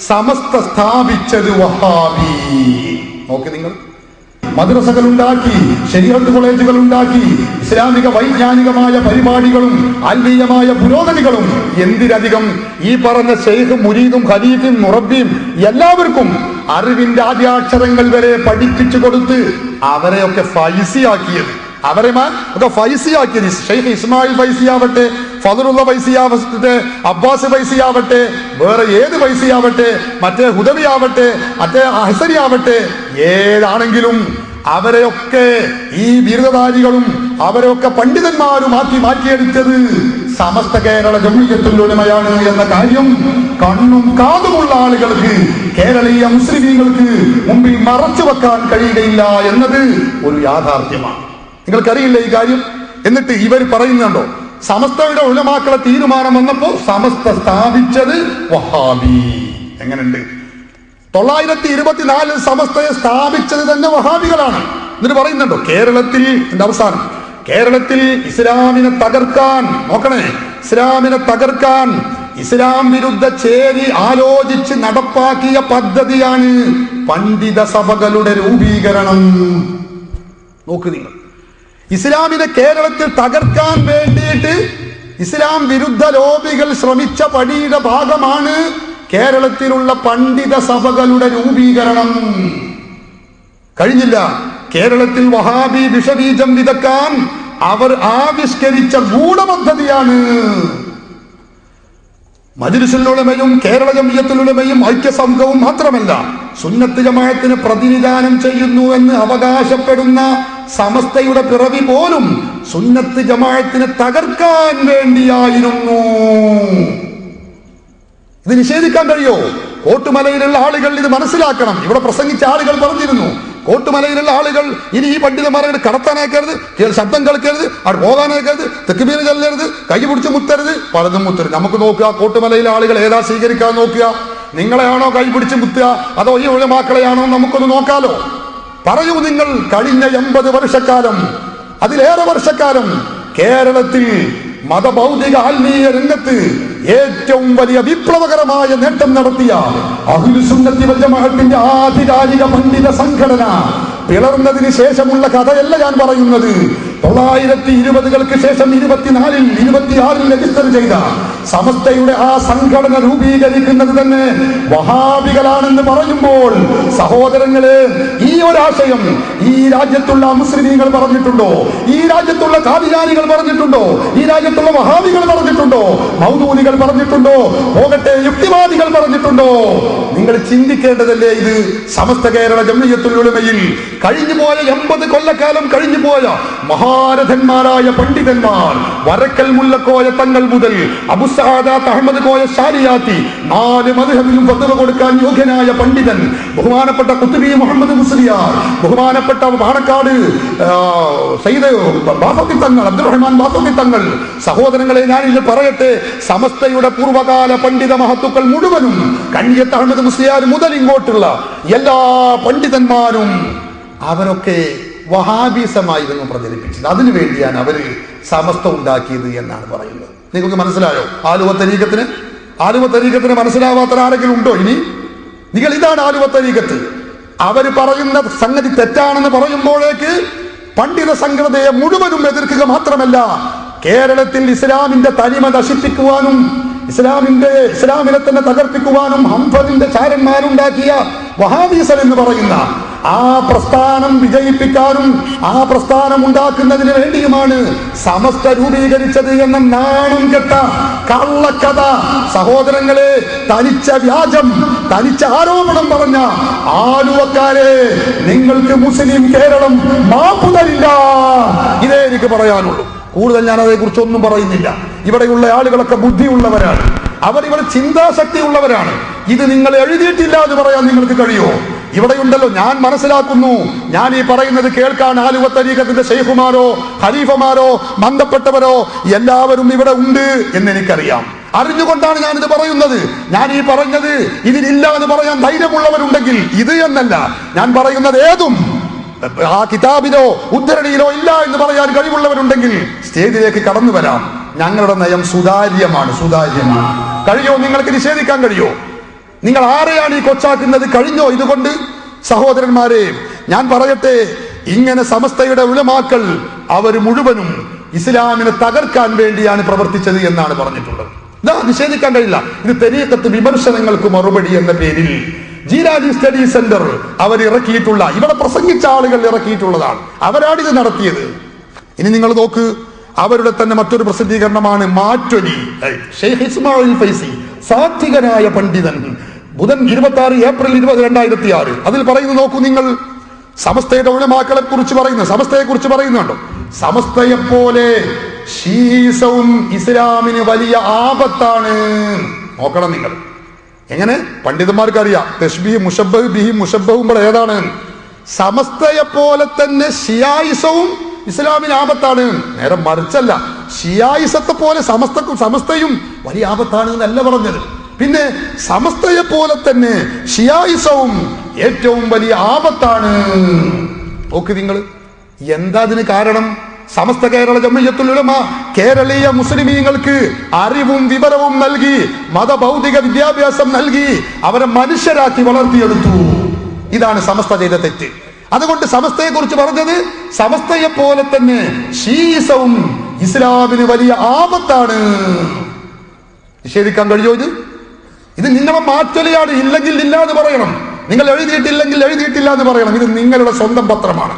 Speaker 1: സമസ്ത സ്ഥാപിച്ചത് വഹാബി. നോക്ക് നിങ്ങൾ. മദ്രസകൾ ഉണ്ടാക്കി, ശരീഅത്ത് കോളേജുകൾ ഉണ്ടാക്കി, ഇസ്ലാമിക വൈജ്ഞാനികമായ പരിപാടികളും ആത്മീയമായ പുരോഗതികളും, എന്തിനധികം ഈ പറഞ്ഞ ശൈഖ് മുരീദും ഖലീഫും മുറബ്ബിയും എല്ലാവർക്കും അറിവിന്റെ ആദ്യാക്ഷരങ്ങൾ വരെ പഠിപ്പിച്ചു കൊടുത്ത് അവരെയൊക്കെ ഫൈസിയാക്കിയത്, ഷെയ്ഖ് ഇസ്മായിൽ ഫൈസിയാവട്ടെ, ഫദറുള്ള ഫൈസിയാവട്ടെ, അബ്ബാസ് ഫൈസിയാവട്ടെ, വേറെ ഏത് ഫൈസിയാവട്ടെ, മറ്റേ ഹുദവിയാവട്ടെ, മറ്റേ അഹ്സനിയാവട്ടെ, ഏതാണെങ്കിലും അവരെയൊക്കെ ഈ ബിരുദധാരികളും അവരെയൊക്കെ പണ്ഡിതന്മാരും മാറ്റിയെടുത്തത് സമസ്ത കേരള ജംഇയ്യത്തുൽ ഉലമയാണ് എന്ന കാര്യം കണ്ണും കാതുമുള്ള ആളുകൾക്ക്, കേരളീയ മുസ്ലിമീങ്ങൾക്ക് മുമ്പിൽ മറച്ചു വെക്കാൻ കഴിയുകയില്ല എന്നത് ഒരു യാഥാർത്ഥ്യമാണ്. നിങ്ങൾക്കറിയില്ല ഈ കാര്യം? എന്നിട്ട് ഇവർ പറയുന്നുണ്ടോ, സമസ്തയുടെ ഉലമാക്കളെ തീരുമാനം വന്നപ്പോ സമസ്ത സ്ഥാപിച്ചത് വഹാബി. എങ്ങനെയുണ്ട്? 924 സമസ്തയെ സ്ഥാപിച്ചത് തന്നെ വഹാബികളാണ്. എന്നിട്ട് പറയുന്നുണ്ടോ കേരളത്തിൽ, എന്റെ അവസാനം, കേരളത്തിൽ ഇസ്ലാമിനെ തകർക്കാൻ, നോക്കണേ, ഇസ്ലാമിനെ തകർക്കാൻ ഇസ്ലാം വിരുദ്ധ ചേരി ആലോചിച്ച് നടപ്പാക്കിയ പദ്ധതിയാണ് പണ്ഡിത സഭകളുടെ രൂപീകരണം. നോക്ക് നിങ്ങൾ, ഇസ്ലാമിനെ കേരളത്തിൽ തകർക്കാൻ വേണ്ടിയിട്ട് ഇസ്ലാം വിരുദ്ധ ലോബികൾ ശ്രമിച്ച പടിയുടെ ഭാഗമാണ് കേരളത്തിലുള്ള പണ്ഡിത സഭകളുടെ രൂപീകരണം. കഴിഞ്ഞില്ല. കേരളത്തിൽ വഹാബി വിഷബീജം വിതക്കാൻ അവർ ആവിഷ്കരിച്ച ഗൂഢപദ്ധതിയാണ്. മജ്‌ലിസുൽ ഉലമയും കേരള ജംഇയ്യത്തുൽ ഉലമയും ഐക്യസംഘവും മാത്രമല്ല, സുന്നത്ത് ജമാഅത്തിന് പ്രതിനിധാനം ചെയ്യുന്നു എന്ന് അവകാശപ്പെടുന്ന സമസ്തയുടെ പിറവി പോലും സുന്നത്ത് ജമാഅത്തിനെ തകർക്കാൻ വേണ്ടിയായിരുന്നു. ഇത് നിഷേധിക്കാൻ കഴിയോ? കോട്ടുമലയിലുള്ള ആളുകൾ ഇത് മനസ്സിലാക്കണം. ഇവിടെ പ്രസംഗിച്ച ആളുകൾ പറഞ്ഞിരുന്നു, കോട്ടുമലയിലുള്ള ആളുകൾ ഇനി ഈ പണ്ഡിതന്മാരെ കടത്താനയക്കരുത്, ശബ്ദം കളിക്കരുത്, അവിടെ പോകാനയക്കരുത്, തെക്കുബീർ ചെല്ലരുത്, കൈ പിടിച്ച് മുത്തരുത്, പലതും മുത്തരുത്. നമുക്ക് നോക്കുക, കോട്ടുമലയിലെ ആളുകൾ ഏതാ സ്വീകരിക്കാൻ നോക്കുക. നിങ്ങളെയാണോ കൈ പിടിച്ച് മുത്തുക, അതോ ഈ ഉലമാക്കളെയാണോ? നമുക്കൊന്ന് നോക്കാലോ. പറയൂ നിങ്ങൾ, കഴിഞ്ഞ 80 വർഷക്കാലം, അതിലേറെ വർഷക്കാലം കേരളത്തിൽ മതഭൗതിക ആത്മീയ രംഗത്ത് ഏറ്റവും വലിയ വിപ്ലവകരമായ നേട്ടം നടത്തിയ അഹ്ലുസുന്നത്തി വൽ ജമാഅത്തിന്റെ ആധികാരിക പണ്ഡിത സംഘടന പിളർന്നതിന് ശേഷമുള്ള കഥയല്ല ഞാൻ പറയുന്നത്. 920-കൾക്ക് ശേഷം 24-ൽ 26-ൽ രജിസ്റ്റർ ചെയ്ത സമസ്തയുടെ ആ സംഘടന രൂപീകരിക്കുന്നത് തന്നെ വഹാബികളാണെന്ന് പറയുമ്പോൾ, സഹോദരങ്ങളെ, ഈ ഒരാശയം ഈ രാജ്യത്തുള്ള മുസ്ലിമീങ്ങൾ പറഞ്ഞിട്ടുണ്ടോ? ഈ രാജ്യത്തുള്ള ഖാദിയാനികൾ പറഞ്ഞിട്ടുണ്ടോ? ഈ രാജ്യത്തുള്ള വഹാബികൾ പറഞ്ഞിട്ടുണ്ടോ? മൗദൂദികൾ പറഞ്ഞിട്ടുണ്ടോ? പോകട്ടെ, യുക്തിവാദികൾ പറഞ്ഞിട്ടുണ്ടോ? നിങ്ങൾ ചിന്തിക്കേണ്ടതല്ലേ ഇത്? സമസ്ത കേരള ജംഇയ്യത്തുൽ ഉലമയിൽ കഴിഞ്ഞുപോയ 80 കൊല്ലക്കാലം കഴിഞ്ഞുപോയ മഹാരഥന്മാരായ പണ്ഡിതന്മാർ, വരക്കൽ മുല്ലക്കോയ തങ്ങൾ മുതൽ അബുസഅദാത്ത് അഹ്മദ് കോയ ശാരിയാത്തി, 4 മദ്ഹബിലും ഫത്വ കൊടുക്കാൻ യോഗ്യനായ പണ്ഡിതൻ, ബഹുമാനപ്പെട്ട ഖുത്ബി മുഹമ്മദ് മുസ്ലിയാർ, ബഹുമാനപ്പെട്ട പാണക്കാട് സയ്യിദ് ബാഫഖി തങ്ങൾ, അബ്ദുറഹ്മാൻ ബാഫഖി തങ്ങൾ. സഹോദരങ്ങളെ, ഞാനിത് പറയട്ടെ, സമസ്തയുടെ പൂർവ്വകാല പണ്ഡിത മഹത്തുക്കൾ മുഴുവനും, കണ്ണിയത്ത് അഹമ്മദ് മുസ്ലിയാർ മുതൽ ഇങ്ങോട്ടുള്ള എല്ലാ പണ്ഡിതന്മാരും അവരൊക്കെ വഹാബിസമായിരുന്നു പ്രചരിപ്പിച്ചത്. അതിനുവേണ്ടിയാണ് അവര് സമസ്ത ഉണ്ടാക്കിയത് എന്നാണ് പറയുന്നത്. നിങ്ങൾക്ക് മനസ്സിലായോ? ആലുവ തരീഖത്തിന് മനസ്സിലാവാത്ത ആരെങ്കിലും ഉണ്ടോ? ഇനി നിങ്ങൾ, ഇതാണ് ആലുവ തരീഖത്ത്. അവര് പറയുന്ന സംഗതി തെറ്റാണെന്ന് പറയുമ്പോഴേക്ക് പണ്ഡിത സംഘടനയെ മുഴുവനും എതിർക്കുക മാത്രമല്ല, കേരളത്തിൽ ഇസ്ലാമിന്റെ തനിമ നശിപ്പിക്കുവാനും ഇസ്ലാമിനെ തന്നെ തകർപ്പിക്കുവാനും ഹംഫറിന്റെ ചാരന്മാരുണ്ടാക്കിയ വഹാബീസൽ എന്ന് പറയുന്ന ആ പ്രസ്ഥാനം വിജയിപ്പിക്കാനും ആ പ്രസ്ഥാനം ഉണ്ടാക്കുന്നതിന് വേണ്ടിയുമാണ് സമസ്ത രൂപീകരിച്ചത് എന്ന നാണം കെട്ട കള്ളക്കഥ, സഹോദരങ്ങളെ, തനിച്ച വ്യാജം, തനിച്ച ആരോപണം പറഞ്ഞ ആലുവക്കാരെ, നിങ്ങൾക്ക് മുസ്ലിം കേരളം മാപ്പു തരില്ല. ഇതേ എനിക്ക് പറയാനുള്ളൂ. കൂടുതൽ ഞാൻ അതേക്കുറിച്ചൊന്നും പറയുന്നില്ല. ഇവിടെയുള്ള ആളുകളൊക്കെ ബുദ്ധിയുള്ളവരാണ്, അവരിവിടെ ചിന്താശക്തി ഉള്ളവരാണ്. ഇത് നിങ്ങൾ എഴുതിയിട്ടില്ല എന്ന് പറയാൻ നിങ്ങൾക്ക് കഴിയുമോ? ഇവിടെയുണ്ടല്ലോ, ഞാൻ മനസ്സിലാക്കുന്നു. ഞാൻ ഈ പറയുന്നത് കേൾക്കാൻ ആലുവ തരീഖത്തിന്റെ ശൈഖുമാരോ ഖലീഫമാരോ ബന്ധപ്പെട്ടവരോ എല്ലാവരും ഇവിടെ ഉണ്ട് എന്നെനിക്കറിയാം. അറിഞ്ഞുകൊണ്ടാണ് ഞാനിത് പറയുന്നത്. ഞാൻ ഈ പറഞ്ഞത് ഇതിലില്ല എന്ന് പറയാൻ ധൈര്യമുള്ളവരുണ്ടെങ്കിൽ ഇത് എന്നല്ല ഞാൻ പറയുന്നത്, ഏതും ആ കിതാബിലോ ഉദ്ധരണിയിലോ ഇല്ല എന്ന് പറയാൻ കഴിവുള്ളവരുണ്ടെങ്കിൽ സ്റ്റേജിലേക്ക് കടന്നു വരാം. ഞങ്ങളുടെ നയം സുതാര്യമാണ്. കഴിയോ? നിങ്ങൾക്ക് നിഷേധിക്കാൻ കഴിയോ? നിങ്ങൾ ആരെയാണ് ഈ കൊച്ചാക്കുന്നത്? കഴിഞ്ഞോ ഇതുകൊണ്ട്? സഹോദരന്മാരെ, ഞാൻ പറയട്ടെ, ഇങ്ങനെ സമസ്തയുടെ ഉലമാക്കൾ അവർ മുഴുവനും ഇസ്ലാമിനെ തകർക്കാൻ വേണ്ടിയാണ് പ്രവർത്തിച്ചത് എന്നാണ് പറഞ്ഞിട്ടുള്ളത്. ഇതാ നിഷേധിക്കാൻ കഴിയില്ല. ഇത് തരീഖത്ത് വിമർശനങ്ങൾക്ക് മറുപടി എന്ന പേരിൽ ജീലാനി സ്റ്റഡി സെന്റർ അവർ ഇറക്കിയിട്ടുള്ള, ഇവിടെ പ്രസംഗിച്ച ആളുകൾ ഇറക്കിയിട്ടുള്ളതാണ്. അവരാണിത് നടത്തിയത്. ഇനി നിങ്ങൾ നോക്ക്, അവരുടെ തന്നെ മറ്റൊരു പ്രസിദ്ധീകരണമാണ് മാറ്റൊലി. ഷെയ്ഖ് ഇസ്മായിൽ ഫൈസി, സാത്വികനായ പണ്ഡിതൻ, ബുധൻ 26 ഏപ്രിൽ 2006. അതിൽ പറയുന്നു, നോക്കൂ നിങ്ങൾ, സമസ്തയുടെ ഉലമാക്കളെ കുറിച്ച് പറയുന്നു, സമസ്തയെ കുറിച്ച് പറയുന്നുണ്ടോ? സമസ്തയെ പോലെ ഷീസവും ഇസ്ലാമിന് വലിയ ആപത്താണ്. നോക്കണം നിങ്ങൾ. എങ്ങനെ? പണ്ഡിതന്മാർക്ക് അറിയാം തശ്ബീഹ് മുശബ്ബഹ് ബിഹി മുശബ്ബഹും ഏതാണ്? സമസ്തയെ പോലെ തന്നെ ഷിയായിസവും ഇസ്ലാമിന് ആപത്താണ്. നേരെ മറിച്ചല്ല, ഷിയായിസത്തെ പോലെ സമസ്തയും വലിയ ആപത്താണ് എന്നല്ല പറഞ്ഞത്. പിന്നെ സമസ്തയെ പോലെ തന്നെ ഷിയായിസവും ഏറ്റവും വലിയ ആപത്താണ്. നോക്ക് നിങ്ങൾ, എന്താ അതിന് കാരണം? സമസ്ത കേരള ജംഇയ്യത്തുൽ ഉലമ കേരളീയ മുസ്ലിമീങ്ങൾക്ക് അറിവും വിവരവും നൽകി, മതഭൗതിക വിദ്യാഭ്യാസം നൽകി, അവരെ മനുഷ്യരാക്കി വളർത്തിയെടുത്തു. ഇതാണ് സമസ്ത ചെയ്ത തെറ്റ്. അതുകൊണ്ട് സമസ്തയെ കുറിച്ച് പറഞ്ഞത് സമസ്തയെ പോലെ തന്നെ ഷീസവും ഇസ്ലാമിന് വലിയ ആപത്താണ്. നിഷേധിക്കാൻ കഴിയോ? ഇത് നിങ്ങളെ മാറ്റൊലിയാണ്. ഇല്ലെങ്കിൽ ഇല്ല എന്ന് പറയണം. നിങ്ങൾ എഴുതിയിട്ടില്ലെങ്കിൽ എഴുതിയിട്ടില്ല എന്ന് പറയണം. ഇത് നിങ്ങളുടെ സ്വന്തം പത്രമാണ്.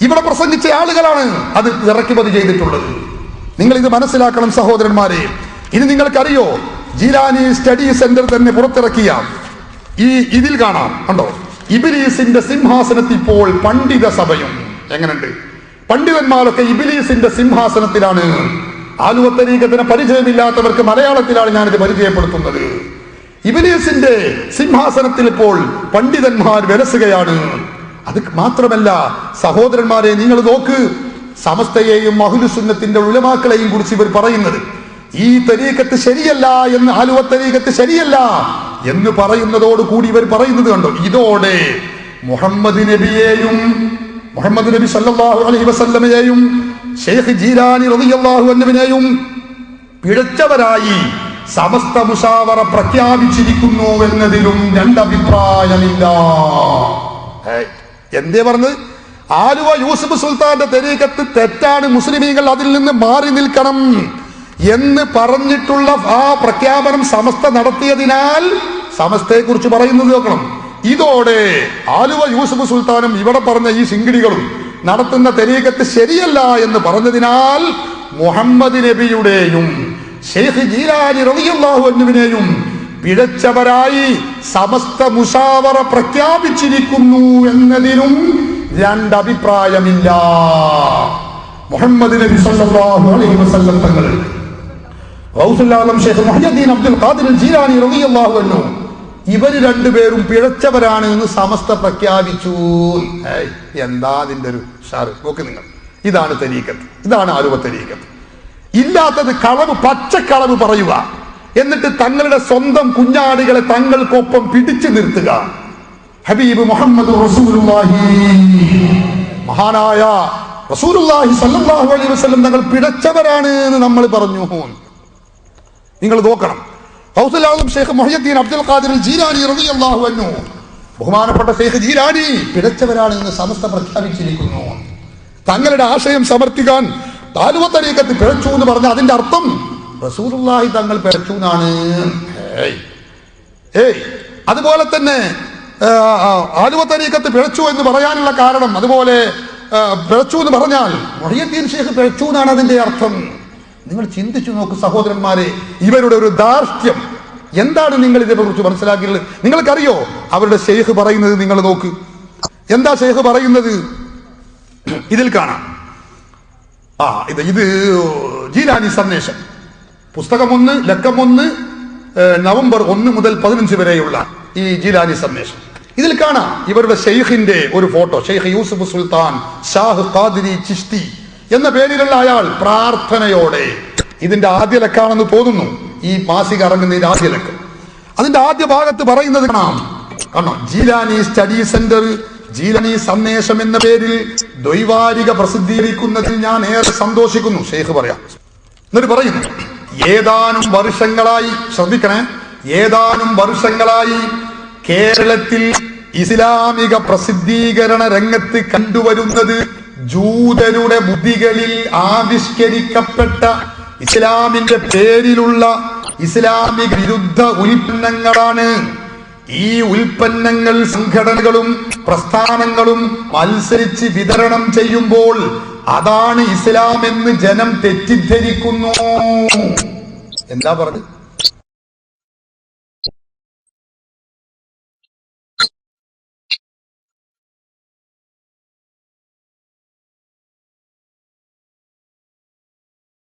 Speaker 1: ഇവിടെ പ്രസംഗിച്ച ആളുകളാണ് അത് ഇറക്കുമതി ചെയ്തിട്ടുള്ളത്. നിങ്ങൾ ഇത് മനസ്സിലാക്കണം സഹോദരന്മാരെ. ഇനി നിങ്ങൾക്കറിയോ, ജീലാനി സ്റ്റഡി സെന്റർ തന്നെ പുറത്തിറക്കിയ ഇതിൽ കാണാം, കണ്ടോ, ഇബ്ലീസിന്റെ സിംഹാസനത്തിൽ ഇപ്പോൾ പണ്ഡിത സഭയും. എങ്ങനെയുണ്ട്? പണ്ഡിതന്മാരൊക്കെ ഇബ്ലീസിന്റെ സിംഹാസനത്തിലാണ്. ആലുവ തരീഖത്തിനെ പരിചയമില്ലാത്തവർക്ക് മലയാളത്തിലാണ് ഞാനിത് പരിചയപ്പെടുത്തുന്നത്. ഇബ്ലീസിന്റെ സിംഹാസനത്തിൽ ഇപ്പോൾ പണ്ഡിതന്മാർ വിലസുകയാണ്. അത് മാത്രമല്ല സഹോദരന്മാരെ, നിങ്ങൾ നോക്ക്, സമസ്തയെയും അഹ്ലുസ് സുന്നത്തിന്റെ ഉലമാക്കളെയും കുറിച്ച് ഇവർ പറയുന്നത് ഈ തരീഖത്ത് ശരിയല്ല എന്ന്, ആലുവ തരീഖത്ത് ശരിയല്ല എന്ന് പറയുന്നതോട് കൂടി ഇവർ പറയുന്നത് കണ്ടോ, ഇതോടെ മുഹമ്മദ് നബി സല്ലല്ലാഹു അലൈഹി വസല്ലമയെയും ശൈഖ് ജീലാനി റളിയല്ലാഹു അൻഹുവിനെയും പിഴച്ചവരായി സമസ്ത മുശാവറ പ്രഖ്യാപിച്ചിരിക്കുന്നു എന്നതിലും രണ്ടഭിപ്രായമില്ല. എന്തേ പറഞ്ഞത്? ആലുവ യൂസുഫ് സുൽത്താന്റെ തരീഖത്ത് തെറ്റാണ്, മുസ്ലിമീങ്ങൾ അതിൽ നിന്ന് മാറി നിൽക്കണം എന്ന് പറഞ്ഞിട്ടുള്ള ആ പ്രഖ്യാപനം സമസ്ത നടത്തിയതിനാൽ സമസ്തയെ കുറിച്ച് പറയുന്നത് നോക്കണം. ഇതോടെ ആലുവ യൂസുഫ് സുൽത്താനും ഇവിടെ പറഞ്ഞ ഈ ശിങ്കിടികളും നടത്തുന്ന തരീഖത്ത് ശരിയല്ല എന്ന് പറഞ്ഞതിനാൽ മുഹമ്മദ് നബിയുടെയും ശൈഖ് ജീലാനി റളിയല്ലാഹു അൻഹുവിനെയും പിഴച്ചവരായി സമസ്ത മുശാവറ പ്രഖ്യാപിച്ചിരിക്കുന്നു എന്നതിനും രണ്ടഭിപ്രായമില്ല. മുഹമ്മദ് നബി സല്ലല്ലാഹു അലൈഹി വസല്ലം തങ്ങൾ, ഗൗസുൽ ആലം ശൈഖ് മുഹയ്യിദ്ദീൻ അബ്ദുൽ ഖാദിർ ജീലാനി റളിയല്ലാഹു അൻഹു, ഇവര് രണ്ടുപേരും പിഴച്ചവരാണ് എന്ന് സമസ്ത പ്രഖ്യാപിച്ചു. എന്താ അതിന്റെ ഒരു ഷാറ് നോക്ക് നിങ്ങൾ. ഇതാണ് തരീഖത്ത്, ഇതാണ് ആലുവ തരീഖത്ത്. ഇല്ലാത്തത് കളവ്, പച്ചക്കളവ് പറയുക, എന്നിട്ട് തങ്ങളുടെ സ്വന്തം കുഞ്ഞാടുകളെ തങ്ങൾക്കൊപ്പം പിടിച്ചു നിർത്തുക. ഹബീബ് മുഹമ്മദ് റസൂലുള്ളാഹി, മഹാനായ റസൂലുള്ളാഹി സ്വല്ലല്ലാഹു അലൈഹി വസല്ലം തങ്ങൾ പിഴച്ചവരാണ് എന്ന് നമ്മൾ പറഞ്ഞു. നിങ്ങൾ നോക്കണം, ഗൗസുൽ ആലം ശൈഖ് മുഹയ്യിദ്ദീൻ അബ്ദുൽ ഖാദിർ ജീലാനി റളിയല്ലാഹു അൻഹു, ബഹുമാനപ്പെട്ട ശൈഖ് ജീലാനി പിഴച്ചവരാണ് എന്ന് സമസ്ത പ്രഖ്യാപിച്ചിരിക്കുന്നു. തങ്ങളുടെ ആശയം സമർത്ഥിക്കാൻ ആലുവ തരീഖത്ത് പിഴച്ചു എന്ന് പറഞ്ഞ അതിന്റെ അർത്ഥം റസൂലുള്ളാഹി തങ്ങൾ പിഴച്ചു എന്നാണ്. അതുപോലെ തന്നെ ആലുവ തരീഖത്ത് പിഴച്ചു എന്ന് പറയാനുള്ള കാരണം, അതുപോലെ പിഴച്ചു എന്ന് പറഞ്ഞാൽ മുഹയ്യിദ്ദീൻ ശൈഖ് പിഴച്ചു എന്നാണ് അതിന്റെ അർത്ഥം. നിങ്ങൾ ചിന്തിച്ചു നോക്ക് സഹോദരന്മാരെ, ഇവരുടെ ഒരു ധാർഷ്ട്യം എന്താണ് നിങ്ങൾ ഇതിനെ കുറിച്ച് മനസ്സിലാക്കിയത്? നിങ്ങൾക്കറിയോ അവരുടെ ശൈഖ് പറയുന്നത്? നിങ്ങൾ നോക്ക്, എന്താ ശൈഖ് പറയുന്നത്? ഇതിൽ കാണാം. ഇത് ജീലാനി സന്ദേശം, പുസ്തകം 1, ലക്കം 1, നവംബർ 1 മുതൽ 15 വരെയുള്ള ഈ ജീലാനി സന്ദേശം. ഇതിൽ കാണാം ഇവരുടെ ഷെയ്ഖിന്റെ ഒരു ഫോട്ടോ. ഷെയ്ഖ് യൂസുഫ് സുൽത്താൻ ഷാഹ് ഖാദിരി ചിശ്തി എന്ന പേരിലുള്ള അയാൾ പ്രാർത്ഥനയോടെ, ഇതിന്റെ ആദ്യ ലക്കാണെന്ന് തോന്നുന്നു, ഈ മാസിക ഇറങ്ങുന്നതിന്റെ ആദ്യ ലക്കം. അതിന്റെ ആദ്യ ഭാഗത്ത് പറയുന്നത് കാണാം, ജീലാനി സ്റ്റഡി സെന്റർ ജീലാനി സന്ദേശം എന്ന പേരിൽ ദ്വൈവാരിക പ്രസിദ്ധീകരിക്കുന്നതിൽ ഞാൻ ഏറെ സന്തോഷിക്കുന്നു. ഷെയ്ഖ് പറയാം. എന്നിട്ട് പറയുന്നു, ഏതാനും വർഷങ്ങളായി, ശ്രദ്ധിക്കണേ, ഏതാനും വർഷങ്ങളായി കേരളത്തിൽ ഇസ്ലാമിക പ്രസിദ്ധീകരണ രംഗത്ത് കണ്ടുവരുന്നത് ജൂതരുടെ ബുദ്ധികളിൽ ആവിഷ്കരിക്കപ്പെട്ട ഇസ്ലാമിന്റെ പേരിലുള്ള ഇസ്ലാമിക വിരുദ്ധ ഉൽപ്പന്നങ്ങളാണ്. ഈ ഉൽപ്പന്നങ്ങൾ സംഘടനകളും പ്രസ്ഥാനങ്ങളും മത്സരിച്ച് വിതരണം ചെയ്യുമ്പോൾ അതാണ് ഇസ്ലാം എന്ന് ജനം തെറ്റിദ്ധരിക്കുന്നു. എന്താ പറഞ്ഞത്?